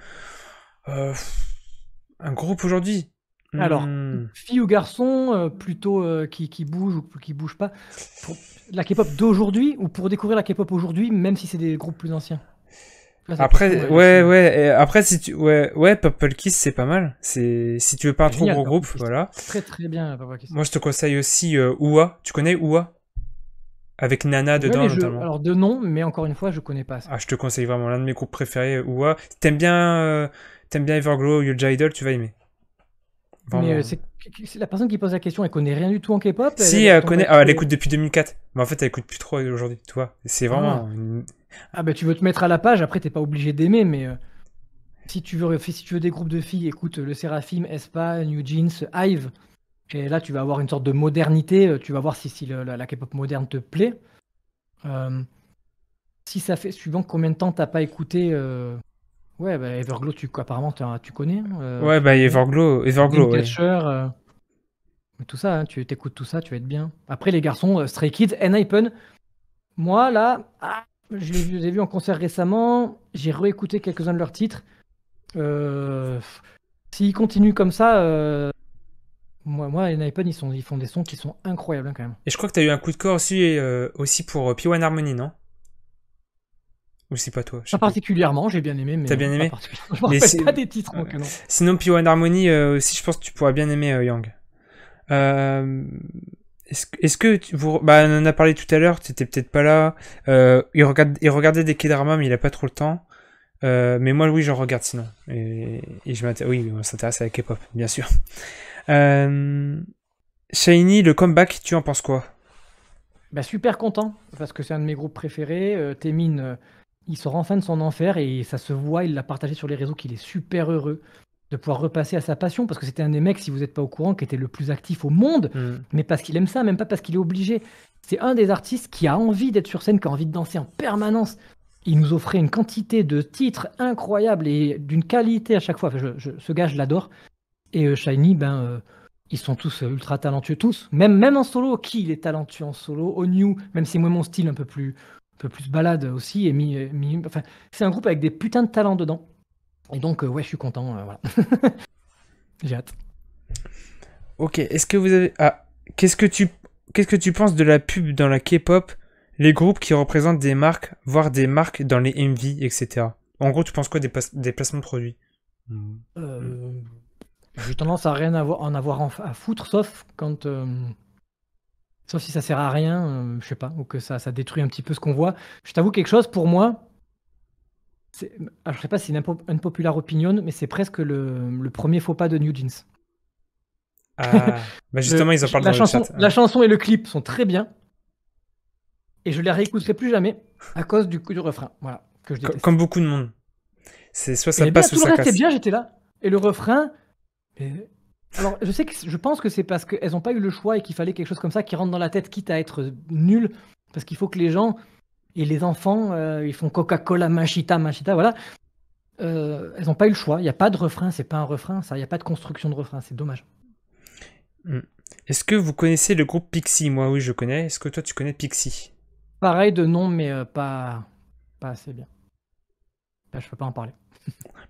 S1: Un groupe aujourd'hui?
S2: Alors, fille ou garçon, plutôt qui bouge ou qui bouge pas. Pour la K-pop d'aujourd'hui ou pour découvrir la K-pop aujourd'hui, même si c'est des groupes plus anciens?
S1: Après, ouais. Après, si tu, ouais, Purple Kiss, c'est pas mal. Si tu veux pas un trop gros groupe, voilà.
S2: Très très bien, Purple Kiss.
S1: Moi, je te conseille aussi UA. Tu connais UA? Avec Nana dedans, notamment.
S2: Alors, de nom, mais encore une fois, je connais pas ça.
S1: Ah, je te conseille vraiment l'un de mes groupes préférés, UA. T'aimes bien Everglow, Yuja Idol, tu vas aimer.
S2: Vraiment. Mais c'est la personne qui pose la question, elle connaît rien du tout en K-pop?
S1: Si, elle connaît. Ah, elle écoute depuis 2004. Mais en fait, elle écoute plus trop aujourd'hui, tu vois. C'est vraiment.
S2: Ah, bah tu veux te mettre à la page, après, t'es pas obligé d'aimer, mais si tu veux des groupes de filles, écoute le Seraphim, Aespa, New Jeans, Hive. Et là, tu vas avoir une sorte de modernité. Tu vas voir si la K-pop moderne te plaît. Si ça fait suivant combien de temps t'as pas écouté. Ouais, bah Everglow, apparemment, tu connais.
S1: Ouais, bah Everglow, ouais.
S2: Catcher, tout ça, hein, tu écoutes tout ça, tu vas être bien. Après, les garçons, Stray Kids, Enhypen. Moi, là, je les ai vus en concert récemment. J'ai réécouté quelques-uns de leurs titres. S'ils continuent comme ça, Moi, les iPod, ils font des sons qui sont incroyables, hein, quand même.
S1: Et je crois que tu as eu un coup de cœur aussi pour P1 Harmony, non? Ou c'est pas toi? Je
S2: Pas
S1: sais plus.
S2: particulièrement, j'ai bien aimé,
S1: T'as
S2: mais
S1: bien
S2: pas
S1: aimé?
S2: particulièrement. Je me
S1: Mais
S2: rappelle pas des titres,
S1: ouais.
S2: donc non.
S1: Sinon, P1 Harmony aussi, je pense que tu pourras bien aimer Yang. Euh, est-ce que bah, on en a parlé tout à l'heure, t'étais peut-être pas là. Il regardait des K-dramas, mais il a pas trop le temps. Mais moi, oui, j'en regarde sinon. Et oui, on s'intéresse à la K-pop, bien sûr. Shiny, le comeback, tu en penses quoi?
S2: Bah, super content, parce que c'est un de mes groupes préférés. Taemin, il sort enfin de son enfer et ça se voit, il l'a partagé sur les réseaux qu'il est super heureux de pouvoir repasser à sa passion, parce que c'était un des mecs, si vous n'êtes pas au courant, qui était le plus actif au monde, mais parce qu'il aime ça, même pas parce qu'il est obligé. C'est un des artistes qui a envie d'être sur scène, qui a envie de danser en permanence. Il nous offrait une quantité de titres incroyables et d'une qualité à chaque fois. Enfin, ce gars, je l'adore. Et Shiny, ils sont tous ultra talentueux, tous. Même en solo, il est talentueux en solo. Au New, même si moi, mon style un peu plus balade aussi. Enfin, c'est un groupe avec des putains de talents dedans. Et donc, ouais, je suis content. Voilà. J'ai hâte.
S1: Ok, est-ce que vous avez... Ah, qu'est-ce que tu penses de la pub dans la K-pop, les groupes qui représentent des marques, voire des marques dans les MV, etc. En gros, tu penses quoi des placements de produits?
S2: J'ai tendance à rien en avoir à foutre, sauf quand... sauf si ça sert à rien, je sais pas, ou que ça détruit un petit peu ce qu'on voit. Je t'avoue quelque chose, pour moi, alors je sais pas si c'est une populaire opinion, mais c'est presque le premier faux pas de New Jeans.
S1: Ah, bah justement, ils en parlent dans le chat.
S2: La chanson et le clip sont très bien, et je les réécouterai plus jamais à cause du refrain. Voilà, que je déteste.
S1: Comme beaucoup de monde. C'est soit ça
S2: Et
S1: passe
S2: bien,
S1: ou
S2: tout
S1: ça
S2: le reste
S1: casse.
S2: est bien, j'étais là. Et le refrain... Alors, je pense que c'est parce qu'elles n'ont pas eu le choix et qu'il fallait quelque chose comme ça qui rentre dans la tête, quitte à être nul, parce qu'il faut que les gens et les enfants, ils font Coca-Cola, Machita, voilà. Elles n'ont pas eu le choix. Il n'y a pas de refrain, c'est pas un refrain, ça. Il n'y a pas de construction de refrain, c'est dommage.
S1: Est-ce que vous connaissez le groupe Pixie? Moi, oui, je connais. Est-ce que toi, tu connais Pixie?
S2: Pareil de nom, mais pas assez bien. Là, je peux pas en parler.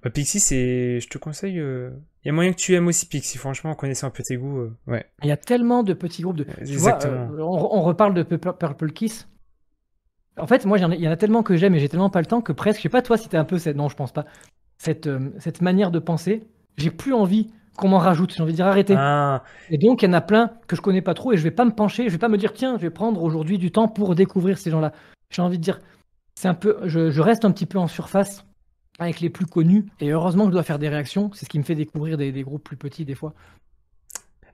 S1: Bah, Pixie, je te conseille. Il y a moyen que tu aimes aussi Pixie, franchement, en connaissant un peu tes goûts. Ouais.
S2: Il y a tellement de petits groupes de. Tu vois,
S1: Exactement.
S2: on reparle de Purple Kiss. En fait, moi, il y en a tellement que j'aime et j'ai tellement pas le temps que presque, je sais pas toi si t'es un peu cette. Non, je pense pas. Cette manière de penser, j'ai plus envie qu'on m'en rajoute. J'ai envie de dire arrêtez.
S1: Ah,
S2: Et donc, il y en a plein que je connais pas trop et je vais pas me pencher, je vais pas me dire tiens, je vais prendre aujourd'hui du temps pour découvrir ces gens-là. J'ai envie de dire, c'est un peu. Je reste un petit peu en surface avec les plus connus et heureusement que je dois faire des réactions. C'est ce qui me fait découvrir des groupes plus petits des fois.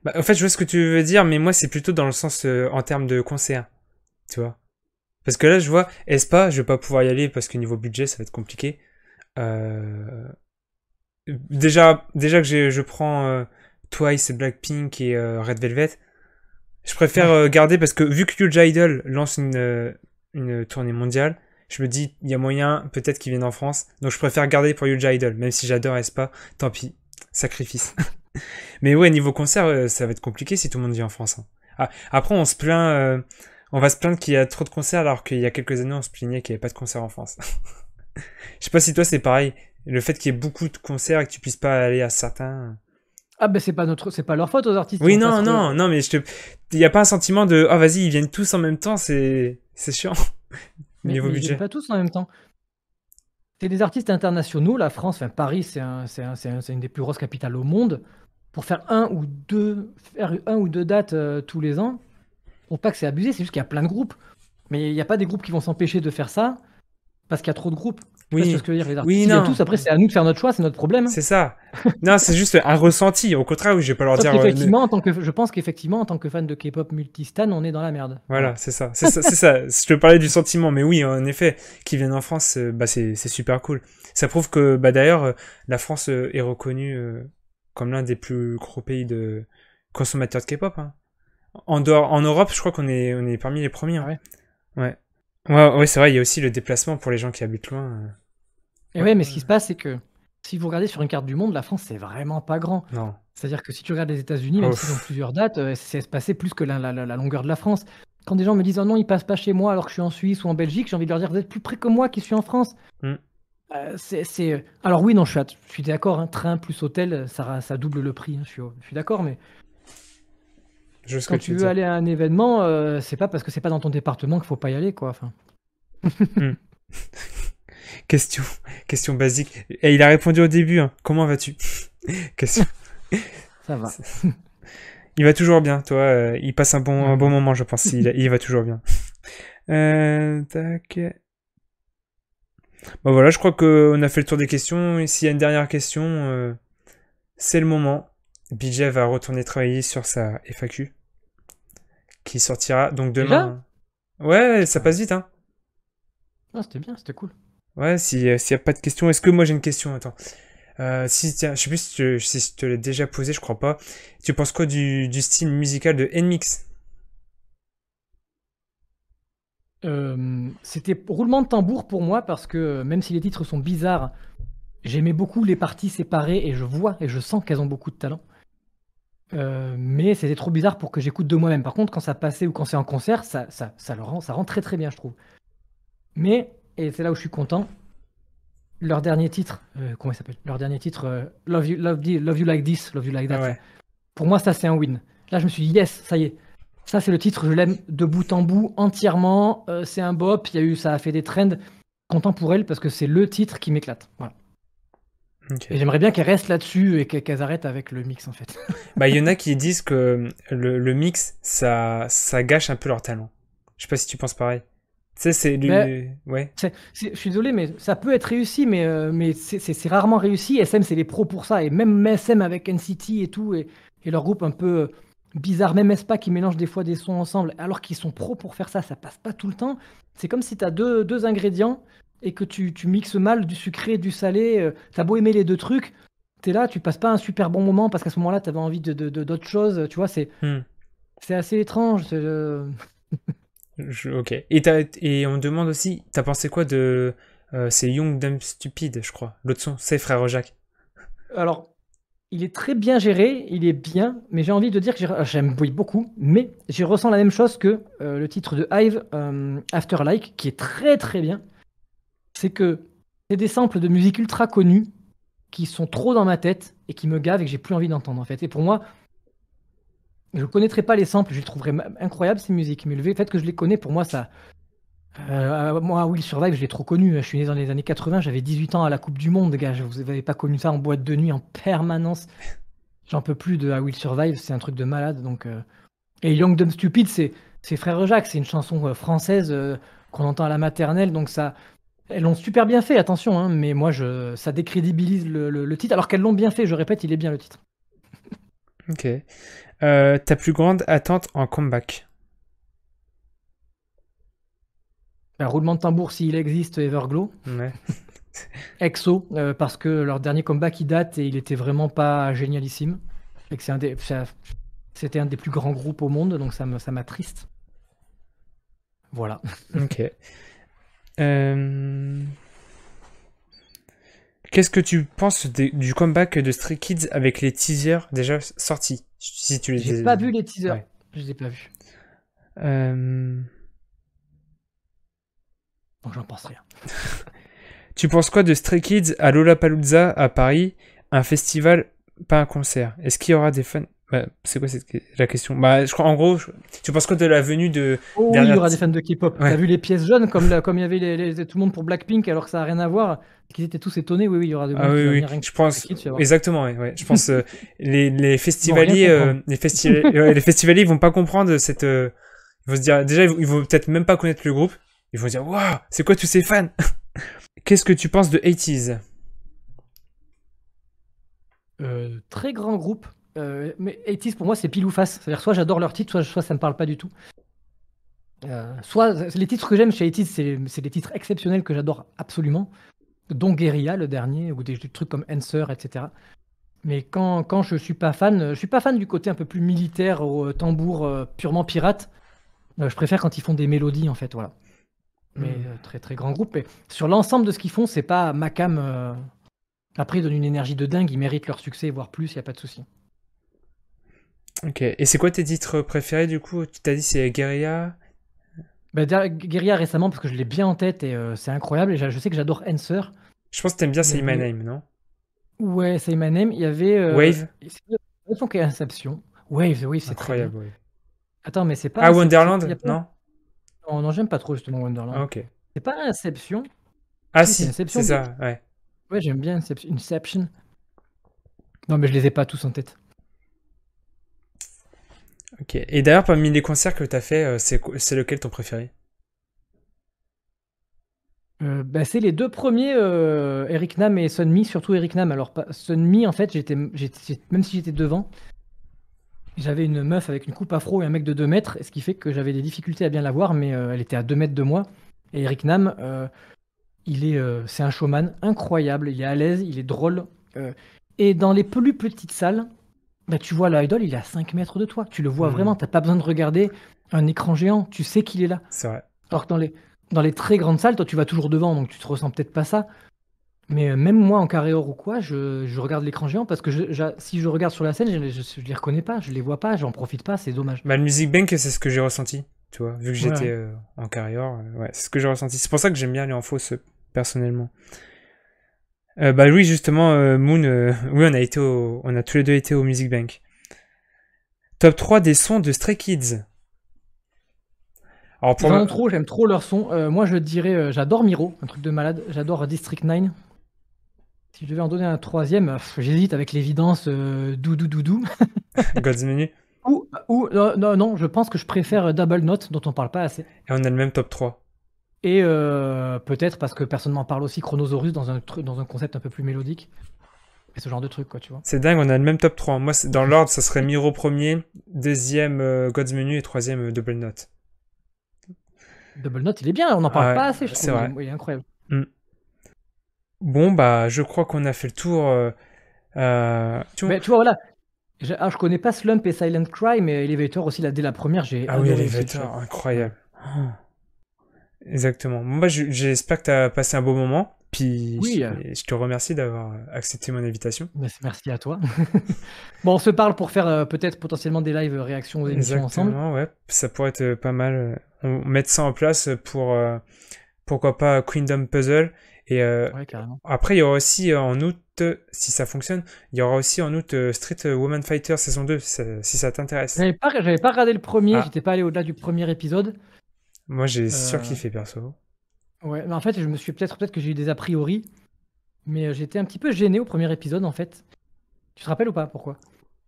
S1: bah, en fait, je vois ce que tu veux dire, mais moi, c'est plutôt dans le sens en termes de concert. Tu vois? Parce que là, je vois, Espa, je vais pas pouvoir y aller parce que niveau budget, ça va être compliqué. Déjà que je prends Twice, Blackpink et Red Velvet, je préfère garder parce que vu que Yuja Idol lance une tournée mondiale, je me dis, il y a moyen peut-être qu'ils viennent en France, donc je préfère garder pour Yuja Idol, même si j'adore Espa, tant pis, sacrifice. Mais ouais, niveau concert, ça va être compliqué si tout le monde vit en France. Hein. Ah, après, on va se plaindre qu'il y a trop de concerts alors qu'il y a quelques années, on se plaignait qu'il n'y avait pas de concerts en France. Je sais pas si toi c'est pareil. Le fait qu'il y ait beaucoup de concerts et que tu puisses pas aller à certains.
S2: Ah ben c'est pas leur faute aux artistes.
S1: Oui, non, mais il y a pas un sentiment de ah vas-y ils viennent tous en même temps, c'est chiant.
S2: Mais
S1: Niveau
S2: ils
S1: budget.
S2: viennent pas tous en même temps. C'est des artistes internationaux. La France, enfin Paris, c'est une des plus grosses capitales au monde. Pour faire un ou deux dates tous les ans, je trouve pas que c'est abusé. C'est juste qu'il y a plein de groupes. Mais il n'y a pas des groupes qui vont s'empêcher de faire ça parce qu'il y a trop de groupes. Je sais pas si tu vois ce que je veux dire. Les artistes,
S1: Oui,
S2: ils viennent
S1: non.
S2: tous. Après, c'est à nous de faire notre choix. C'est notre problème.
S1: C'est ça. Non, c'est juste un ressenti. Au contraire, oui, je vais pas leur
S2: Sauf
S1: dire.
S2: qu'effectivement, je pense qu'effectivement, en tant que fan de K-pop multistan, on est dans la merde.
S1: Voilà, c'est ça. C'est ça. Je te parlais du sentiment, mais oui, en effet, qu'ils viennent en France, bah c'est super cool. Ça prouve que, bah d'ailleurs, la France est reconnue comme l'un des plus gros pays de consommateurs de K-pop. Hein. En Europe, je crois qu'on est parmi les premiers. Hein.
S2: Ouais.
S1: Ouais, c'est vrai. Il y a aussi le déplacement pour les gens qui habitent loin.
S2: Et ouais, mais ce qui se passe, c'est que si vous regardez sur une carte du monde, la France, c'est vraiment pas grand.
S1: Non.
S2: C'est-à-dire que si tu regardes les États-Unis, même s'ils ont plusieurs dates, c'est espacé plus que la longueur de la France. Quand des gens me disent oh non, ils passent pas chez moi alors que je suis en Suisse ou en Belgique, j'ai envie de leur dire vous êtes plus près que moi qui suis en France. Alors oui, non, je suis d'accord, hein, train plus hôtel, ça double le prix. Hein, je suis d'accord, mais
S1: Je vois ce que
S2: Quand
S1: tu
S2: tu
S1: veux
S2: veux
S1: dire.
S2: aller à un événement, c'est pas parce que c'est pas dans ton département qu'il faut pas y aller, quoi. Enfin,
S1: Hmm. Question, question basique. Et il a répondu au début, hein. Comment vas-tu? Question.
S2: ça va.
S1: Il va toujours bien, toi. Il passe un bon
S2: Ouais.
S1: moment, je pense. Il va toujours bien. Tac. Bon voilà, je crois qu'on a fait le tour des questions. Et s'il y a une dernière question, c'est le moment. BJ va retourner travailler sur sa FAQ qui sortira donc
S2: Déjà?
S1: demain. Ouais, ça
S2: Putain.
S1: passe vite, hein.
S2: Ah, c'était bien, c'était cool.
S1: Ouais, s'il y a pas de questions, est-ce que moi j'ai une question? Attends. Si, tiens, je sais plus si je te l'ai déjà posé, je crois pas. Tu penses quoi du style musical de NMIX?
S2: C'était roulement de tambour pour moi parce que même si les titres sont bizarres, j'aimais beaucoup les parties séparées et je vois et je sens qu'elles ont beaucoup de talent. Mais c'était trop bizarre pour que j'écoute de moi-même. Par contre, quand ça passait ou quand c'est en concert, ça rend très très bien, je trouve. Mais, et c'est là où je suis content, leur dernier titre, comment il s'appelle? Leur dernier titre, Love You Like This, Love You Like
S1: Ah
S2: That, là.
S1: ouais.
S2: Pour moi, ça c'est un win. Là, je me suis dit, yes, ça y est. Ça, c'est le titre, je l'aime de bout en bout, entièrement. C'est un bop, ça a fait des trends. Content pour elle parce que c'est le titre qui m'éclate. Voilà.
S1: Ok.
S2: Et j'aimerais bien qu'elles restent là-dessus et qu'elles arrêtent avec le mix, en fait.
S1: Bah, il y en a qui disent que le mix, ça gâche un peu leur talent. Je sais pas si tu penses pareil. Tu sais, c'est
S2: Mais
S1: du... Ouais.
S2: je suis désolé, mais ça peut être réussi, mais c'est rarement réussi. SM, c'est les pros pour ça. Et même SM avec NCT et tout, et leur groupe un peu bizarre, même Espa qui mélange des fois des sons ensemble, alors qu'ils sont pros pour faire ça, ça passe pas tout le temps. C'est comme si tu as deux ingrédients et que tu mixes mal du sucré et du salé. T'as beau aimer les deux trucs, t'es là, tu passes pas un super bon moment parce qu'à ce moment-là, t'avais envie d'autre chose. Tu vois,
S1: Hmm.
S2: c'est assez étrange.
S1: Ok. Et on me demande aussi, t'as pensé quoi de... c'est Young Dumb Stupid, je crois. L'autre son, c'est Frère Jacques.
S2: Alors, il est très bien géré, il est bien, mais j'ai envie de dire que j'aime oui, beaucoup, mais j'y ressens la même chose que le titre de Hive, Afterlike, qui est très très bien. C'est que c'est des samples de musique ultra connus qui sont trop dans ma tête et qui me gavent et que j'ai plus envie d'entendre en fait. Et pour moi, je ne connaîtrais pas les samples, je les trouverais incroyables ces musiques, mais le fait que je les connais, pour moi, ça. Moi, Will Survive, je l'ai trop connu. Je suis né dans les années 80, j'avais 18 ans à la Coupe du Monde, gars. Vous n'avez pas connu ça en boîte de nuit en permanence. J'en peux plus de I Will Survive, c'est un truc de malade. Donc, Et Young Dumb Stupid, c'est Frère Jacques, c'est une chanson française qu'on entend à la maternelle. Donc ça, elles l'ont super bien fait, attention, hein, mais moi, ça décrédibilise le titre, alors qu'elles l'ont bien fait, je répète, il est bien le titre.
S1: Ok. Ta plus grande attente en comeback?
S2: Un roulement de tambour, s'il existe, Everglow.
S1: Ouais.
S2: EXO, parce que leur dernier comeback, il date et il était vraiment pas génialissime. Et que c'était un des plus grands groupes au monde, donc ça m'attriste. Voilà.
S1: Ok. Euh, Qu'est-ce que tu penses du comeback de Stray Kids avec les teasers déjà sortis? Si tu
S2: J'ai
S1: les...
S2: pas vu les teasers.
S1: Ouais.
S2: Je les ai pas vus.
S1: Euh,
S2: Donc j'en pense rien.
S1: Tu penses quoi de Stray Kids à Lollapalooza à Paris? Un festival, pas un concert. Est-ce qu'il y aura des fans? Bah, c'est quoi la question? Bah, je crois, en gros, tu penses quoi de la venue de
S2: Oh oui, il y
S1: dernière...
S2: aura des fans de K-pop. T'as
S1: Ouais.
S2: vu les pièces jaunes comme il y avait tout le monde pour Blackpink alors que ça n'a rien à voir, qu'ils étaient tous étonnés. Oui, oui, il y aura du
S1: Ah
S2: monde qui
S1: oui,
S2: va
S1: oui,
S2: venir rien que
S1: je
S2: pour les
S1: pense
S2: kids, tu vas voir.
S1: exactement. Ouais, ouais. Je pense les
S2: Ils vont rien
S1: festivaliers,
S2: comprendre.
S1: les festivaliers, ils vont pas comprendre cette. Ils vont se dire déjà, ils vont peut-être même pas connaître le groupe. Ils vont se dire, waouh, c'est quoi tous ces fans? Qu'est-ce que tu penses de 80s?
S2: Très grand groupe. Mais 80s pour moi c'est pile ou face. C'est-à-dire soit j'adore leurs titres, soit ça me parle pas du tout. Soit les titres que j'aime chez 80s, c'est des titres exceptionnels que j'adore absolument, dont Guerilla le dernier, ou des trucs comme Answer, etc. Mais quand je suis pas fan du côté un peu plus militaire au tambour purement pirate. Je préfère quand ils font des mélodies en fait, voilà. Mais très très grand groupe. Et sur l'ensemble de ce qu'ils font, c'est pas ma cam. Après, ils donnent une énergie de dingue, ils méritent leur succès, voire plus, il a pas de souci.
S1: Ok. Et c'est quoi tes titres préférés du coup? Tu t'as dit c'est Guerilla.
S2: Bah, Guerilla récemment, parce que je l'ai bien en tête et c'est incroyable. Et je sais que j'adore Answer.
S1: Je pense que t'aimes bien
S2: Il y
S1: Say My
S2: avait.
S1: Name, non?
S2: Ouais, Say My Name. Il y avait.
S1: Wave.
S2: C'est Inception. Wave, oui, c'est très bien.
S1: Incroyable, Wave.
S2: Attends, mais c'est pas
S1: Ah,
S2: Inception.
S1: Wonderland? Non?
S2: Non, non, j'aime pas trop justement
S1: Ah,
S2: Wonderland.
S1: ok.
S2: C'est pas Inception?
S1: Ah
S2: Si, c'est
S1: si, c'est
S2: Inception, Big.
S1: ça, ouais.
S2: Ouais, j'aime bien Inception. Non, mais je les ai pas tous en tête.
S1: Ok. Et d'ailleurs, parmi les concerts que t'as fait, c'est lequel ton préféré?
S2: Bah, c'est les deux premiers, Eric Nam et Sunmi, surtout Eric Nam. Alors, Sunmi, en fait, même si j'étais devant, j'avais une meuf avec une coupe afro et un mec de 2 mètres, ce qui fait que j'avais des difficultés à bien la voir, mais elle était à 2 mètres de moi. Et Eric Nam, c'est un showman incroyable, il est à l'aise, il est drôle. Et dans les plus petites salles, bah, tu vois l'idole, il est à 5 mètres de toi. Tu le vois vraiment, t'as pas besoin de regarder un écran géant, tu sais qu'il est là.
S1: C'est vrai.
S2: Alors que dans les très grandes salles, toi tu vas toujours devant, donc tu te ressens peut-être pas ça. Mais même moi en carré or ou quoi, je regarde l'écran géant parce que si je regarde sur la scène, je les reconnais pas, je les vois pas, j'en profite pas, c'est dommage.
S1: Bah, le Music Bank, c'est ce que j'ai ressenti, tu vois, vu que
S2: Ouais,
S1: j'étais
S2: ouais.
S1: en carrière, ouais, c'est ce que j'ai ressenti. C'est pour ça que j'aime bien aller en fosse, personnellement. Bah oui, justement, Moon, oui, on a tous les deux été au Music Bank. Top 3 des sons de Stray Kids. Alors
S2: Ils en ont trop, j'aime trop leur son. Moi je dirais, j'adore Miro, un truc de malade, j'adore District 9. Si je devais en donner un troisième, j'hésite avec l'évidence, Doudou Doudou.
S1: God's Menu.
S2: Non, je pense que je préfère Double Note, dont on parle pas assez.
S1: Et on a le même top 3.
S2: Et peut-être parce que personne m'en parle aussi, Chronosaurus dans un concept un peu plus mélodique. Et ce genre de truc, quoi, tu vois.
S1: C'est dingue, on a le même top 3. Moi, dans l'ordre, ça serait Miro premier, deuxième God's Menu et troisième Double Note.
S2: Double Note, il est bien, on n'en parle
S1: Ah
S2: pas
S1: ouais,
S2: assez, je
S1: c'est
S2: trouve.
S1: vrai.
S2: Il est incroyable.
S1: Mm. Bon, bah, je crois qu'on a fait le tour.
S2: Mais tu vois, voilà. Je connais pas Slump et Silent Cry, mais Elevator aussi, dès la première, j'ai
S1: Ah oui,
S2: adoré aussi le
S1: Elevator,
S2: track.
S1: incroyable. Oh. Exactement. Bon, bah, j'espère que tu as passé un beau moment. Puis,
S2: Oui,
S1: je te remercie d'avoir accepté mon invitation.
S2: merci à toi. Bon, on se parle pour faire peut-être potentiellement des live réactions aux émissions ensemble.
S1: Exactement, ouais. Ça pourrait être pas mal. On met ça en place pour, pourquoi pas, Kingdom Puzzle. Et
S2: Ouais, carrément.
S1: après, il y aura aussi en août, si ça fonctionne, il y aura aussi en août Street Woman Fighter saison 2, si ça t'intéresse.
S2: J'avais pas regardé le premier,
S1: Ah,
S2: j'étais pas allé au-delà du premier épisode.
S1: moi j'ai
S2: Euh,
S1: surkiffé perso.
S2: ouais, mais en fait, je me suis peut-être que j'ai eu des a priori, mais j'étais un petit peu gêné au premier épisode en fait. Tu te rappelles ou pas pourquoi?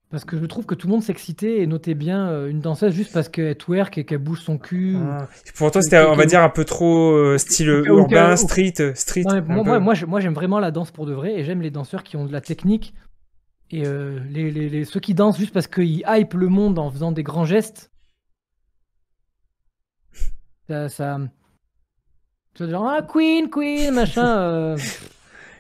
S2: Parce que je trouve que tout le monde s'excitait et notait bien une danseuse juste parce qu'elle twerk et qu'elle bouge son cul.
S1: Ah. Pour toi, c'était, on va dire, un peu trop style urbain, street.
S2: Non, mais
S1: Un peu.
S2: moi j'aime vraiment la danse pour de vrai et j'aime les danseurs qui ont de la technique. Et ceux qui dansent juste parce qu'ils hype le monde en faisant des grands gestes, ça tu vois, genre, ah, Queen, machin.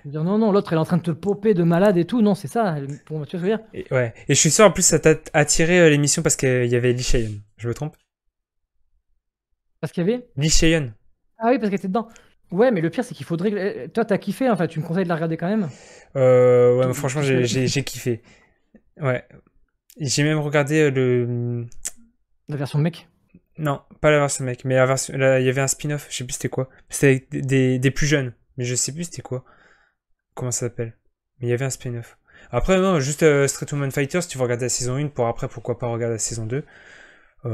S2: Dire, non, l'autre elle est en train de te popper de malade et tout. Non, c'est ça. Tu vois ce que je veux dire?
S1: Et, ouais. Et je suis sûr en plus ça t'a attiré l'émission parce qu'il y avait Lee Cheyenne. Je me trompe?
S2: Parce qu'il y avait.
S1: Lee Cheyenne.
S2: Ah oui, parce qu'elle était dedans. Ouais, mais le pire, c'est qu'il faudrait. Toi, t'as kiffé, enfin, tu me conseilles de la regarder quand même.
S1: Ouais, mais franchement, j'ai kiffé. Ouais. J'ai même regardé
S2: La version mec.
S1: Non, pas la version mec, mais la version. Là, il y avait un spin-off, je sais plus c'était quoi. C'était avec des plus jeunes, mais je sais plus c'était quoi. Comment ça s'appelle. Mais il y avait un spin-off. Après, non, juste Street Woman Fighter, si tu veux regarder la saison 1 pour après, pourquoi pas regarder la saison 2.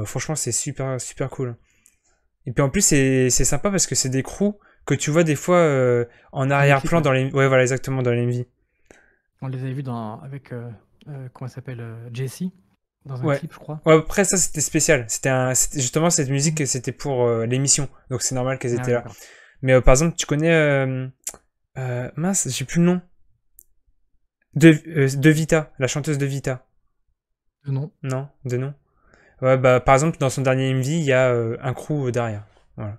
S1: Franchement, c'est super, super cool. Et puis en plus, c'est sympa parce que c'est des crews que tu vois des fois en arrière-plan dans les. Ouais, voilà, exactement, dans les MV.
S2: On les avait vus avec. Comment elle s'appelle Jessie. Dans un
S1: Ouais.
S2: clip, je crois.
S1: Ouais, après, ça, c'était spécial. C'était justement cette musique, c'était pour l'émission. Donc c'est normal qu'elles étaient là. Mais par exemple, tu connais. Mince, j'ai plus le nom. De Vita, la chanteuse de Vita.
S2: De nom.
S1: Non, de nom. Ouais, bah, par exemple, dans son dernier MV, il y a un crew derrière. Voilà.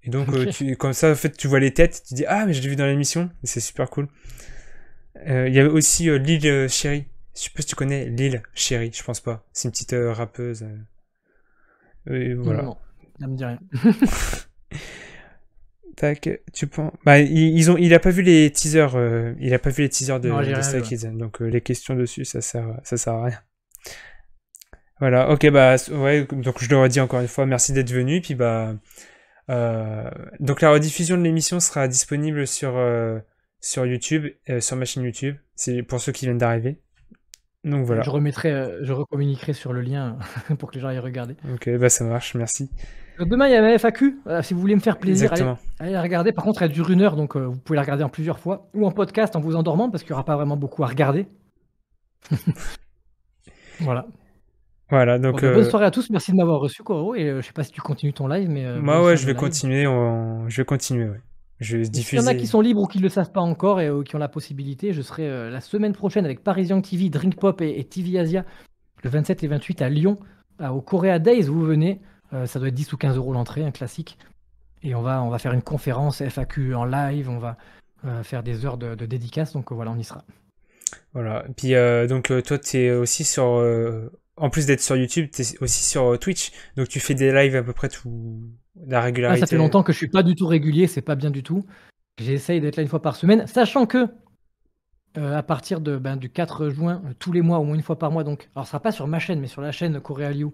S1: Et donc,
S2: Ok.
S1: comme ça, en fait, tu vois les têtes, tu dis, ah, mais je l'ai vu dans l'émission. Et c'est super cool. Il y avait aussi Lil Chéri. Je sais pas si tu connais Lil Chéri, je pense pas. C'est une petite rappeuse. Et voilà.
S2: Non, ça me dit rien.
S1: Tac, tu penses. Bah, il a pas vu les teasers. Il a pas vu les teasers
S2: Non, j'ai
S1: de
S2: rien vu.
S1: Stray
S2: Ouais.
S1: Kids. Donc les questions dessus, ça sert à rien. Voilà. Ok, bah ouais. Donc je le redis encore une fois. Merci d'être venu. Puis bah, donc la rediffusion de l'émission sera disponible sur YouTube, sur ma chaîne YouTube. C'est pour ceux qui viennent d'arriver. Donc voilà.
S2: Je recommuniquerai sur le lien pour que les gens aillent regarder.
S1: Ok, bah ça marche, merci.
S2: Demain, il y a la FAQ. Si vous voulez me faire plaisir,
S1: Exactement.
S2: allez la regarder. Par contre, elle dure 1 heure, donc vous pouvez la regarder en plusieurs fois. Ou en podcast en vous endormant, parce qu'il n'y aura pas vraiment beaucoup à regarder. Voilà.
S1: Voilà, donc
S2: Bonne soirée à tous. Merci de m'avoir reçu, Koro. Et je sais pas si tu continues ton live, mais
S1: moi
S2: bonne fin
S1: ouais,
S2: de
S1: je vais
S2: live.
S1: continuer, je vais continuer, ouais. Je vais
S2: Et s'il y en a qui
S1: diffuser.
S2: sont libres ou qui ne le savent pas encore et qui ont la possibilité, je serai la semaine prochaine avec Paris Young TV, Drink Pop et TV Asia, le 27 et 28 à Lyon, au Korea Days. Vous venez, ça doit être 10 ou 15 euros l'entrée, un classique. Et on va faire une conférence FAQ en live, on va faire des heures de dédicaces, donc voilà, on y sera.
S1: Voilà. Puis donc toi, t'es aussi sur, en plus d'être sur YouTube, t'es aussi sur Twitch. Donc tu fais des lives à peu près tout la régularité.
S2: Ça fait longtemps que je suis pas du tout régulier, c'est pas bien du tout. J'essaye d'être là 1 fois par semaine, sachant que à partir du 4 juin, tous les mois, au moins 1 fois par mois, donc, alors ce sera pas sur ma chaîne, mais sur la chaîne Korealiu,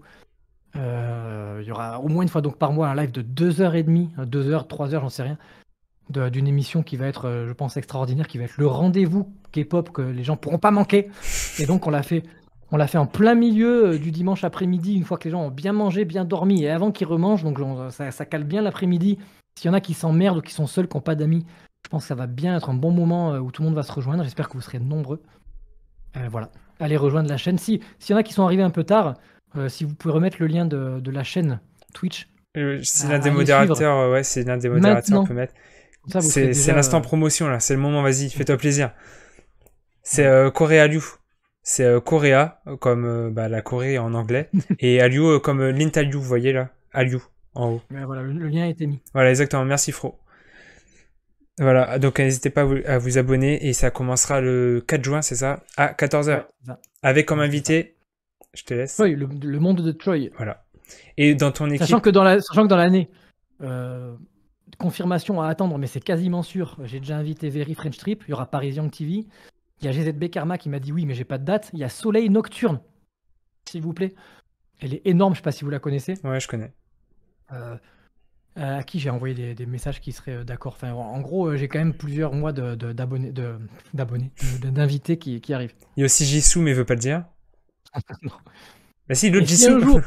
S2: il y aura au moins 1 fois donc par mois un live de 2h30, 2h, 3h, j'en sais rien, d'une émission qui va être, je pense, extraordinaire, qui va être le rendez-vous K-pop que les gens pourront pas manquer. Et donc on l'a fait en plein milieu du dimanche après-midi, une fois que les gens ont bien mangé, bien dormi, et avant qu'ils remangent, donc ça cale bien l'après-midi. S'il y en a qui s'emmerdent ou qui sont seuls, qui n'ont pas d'amis, je pense que ça va bien être un bon moment où tout le monde va se rejoindre. J'espère que vous serez nombreux. Voilà, allez rejoindre la chaîne. S'il y en a qui sont arrivés un peu tard, si vous pouvez remettre le lien de la chaîne Twitch.
S1: C'est l'un des modérateurs, ouais, c'est l'un des modérateurs qu'on peut mettre. C'est l'instant promotion là, c'est le moment, vas-y, fais-toi plaisir. C'est Korealiu. C'est Korea, comme la Corée en anglais, et Aliu comme l'Intaliu, vous voyez là, Aliu en haut.
S2: Mais voilà, le lien a été mis.
S1: Voilà, exactement, merci Fro. Voilà, donc n'hésitez pas à vous abonner, et ça commencera le 4 juin, c'est ça, à 14h. Ouais, avec comme invité, je te laisse.
S2: Troy, le monde de Troy.
S1: Voilà. Et dans ton équipe...
S2: Sachant que dans l'année, confirmation à attendre, mais c'est quasiment sûr, j'ai déjà invité Very French Trip, il y aura Paris Young TV, il y a GZB Karma qui m'a dit oui, mais j'ai pas de date, il y a Soleil Nocturne, s'il vous plaît. Elle est énorme, je sais pas si vous la connaissez.
S1: Ouais, je connais.
S2: À qui j'ai envoyé des messages qui seraient d'accord. Enfin, en gros, j'ai quand même plusieurs mois d'invités qui arrivent.
S1: Il y a aussi Jisoo, mais il veut pas le dire. Bah si, l'autre
S2: Jisoo.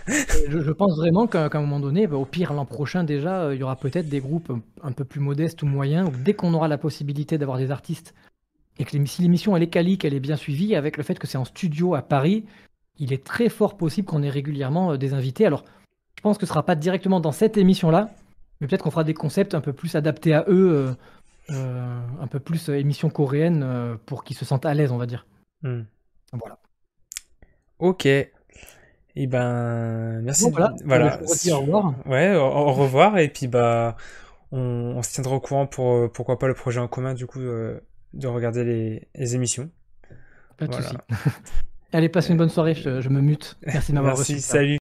S1: Si
S2: je pense vraiment qu'à un moment donné, au pire l'an prochain déjà, il y aura peut-être des groupes un peu plus modestes ou moyens. Dès qu'on aura la possibilité d'avoir des artistes et que si l'émission elle est quali, qu'elle est bien suivie, avec le fait que c'est en studio à Paris, il est très fort possible qu'on ait régulièrement des invités. Alors, je pense que ce sera pas directement dans cette émission-là, mais peut-être qu'on fera des concepts un peu plus adaptés à eux, un peu plus émission coréenne pour qu'ils se sentent à l'aise, on va dire. Voilà.
S1: Ok. Et ben, merci.
S2: Bon, voilà. Je vous dis au revoir.
S1: Ouais, au revoir. Et puis on se tiendra au courant pour pourquoi pas le projet en commun du coup de regarder les émissions.
S2: Pas de souci. Allez, passe une bonne soirée. Je me mute. Merci de m'avoir reçu.
S1: Merci. Salut.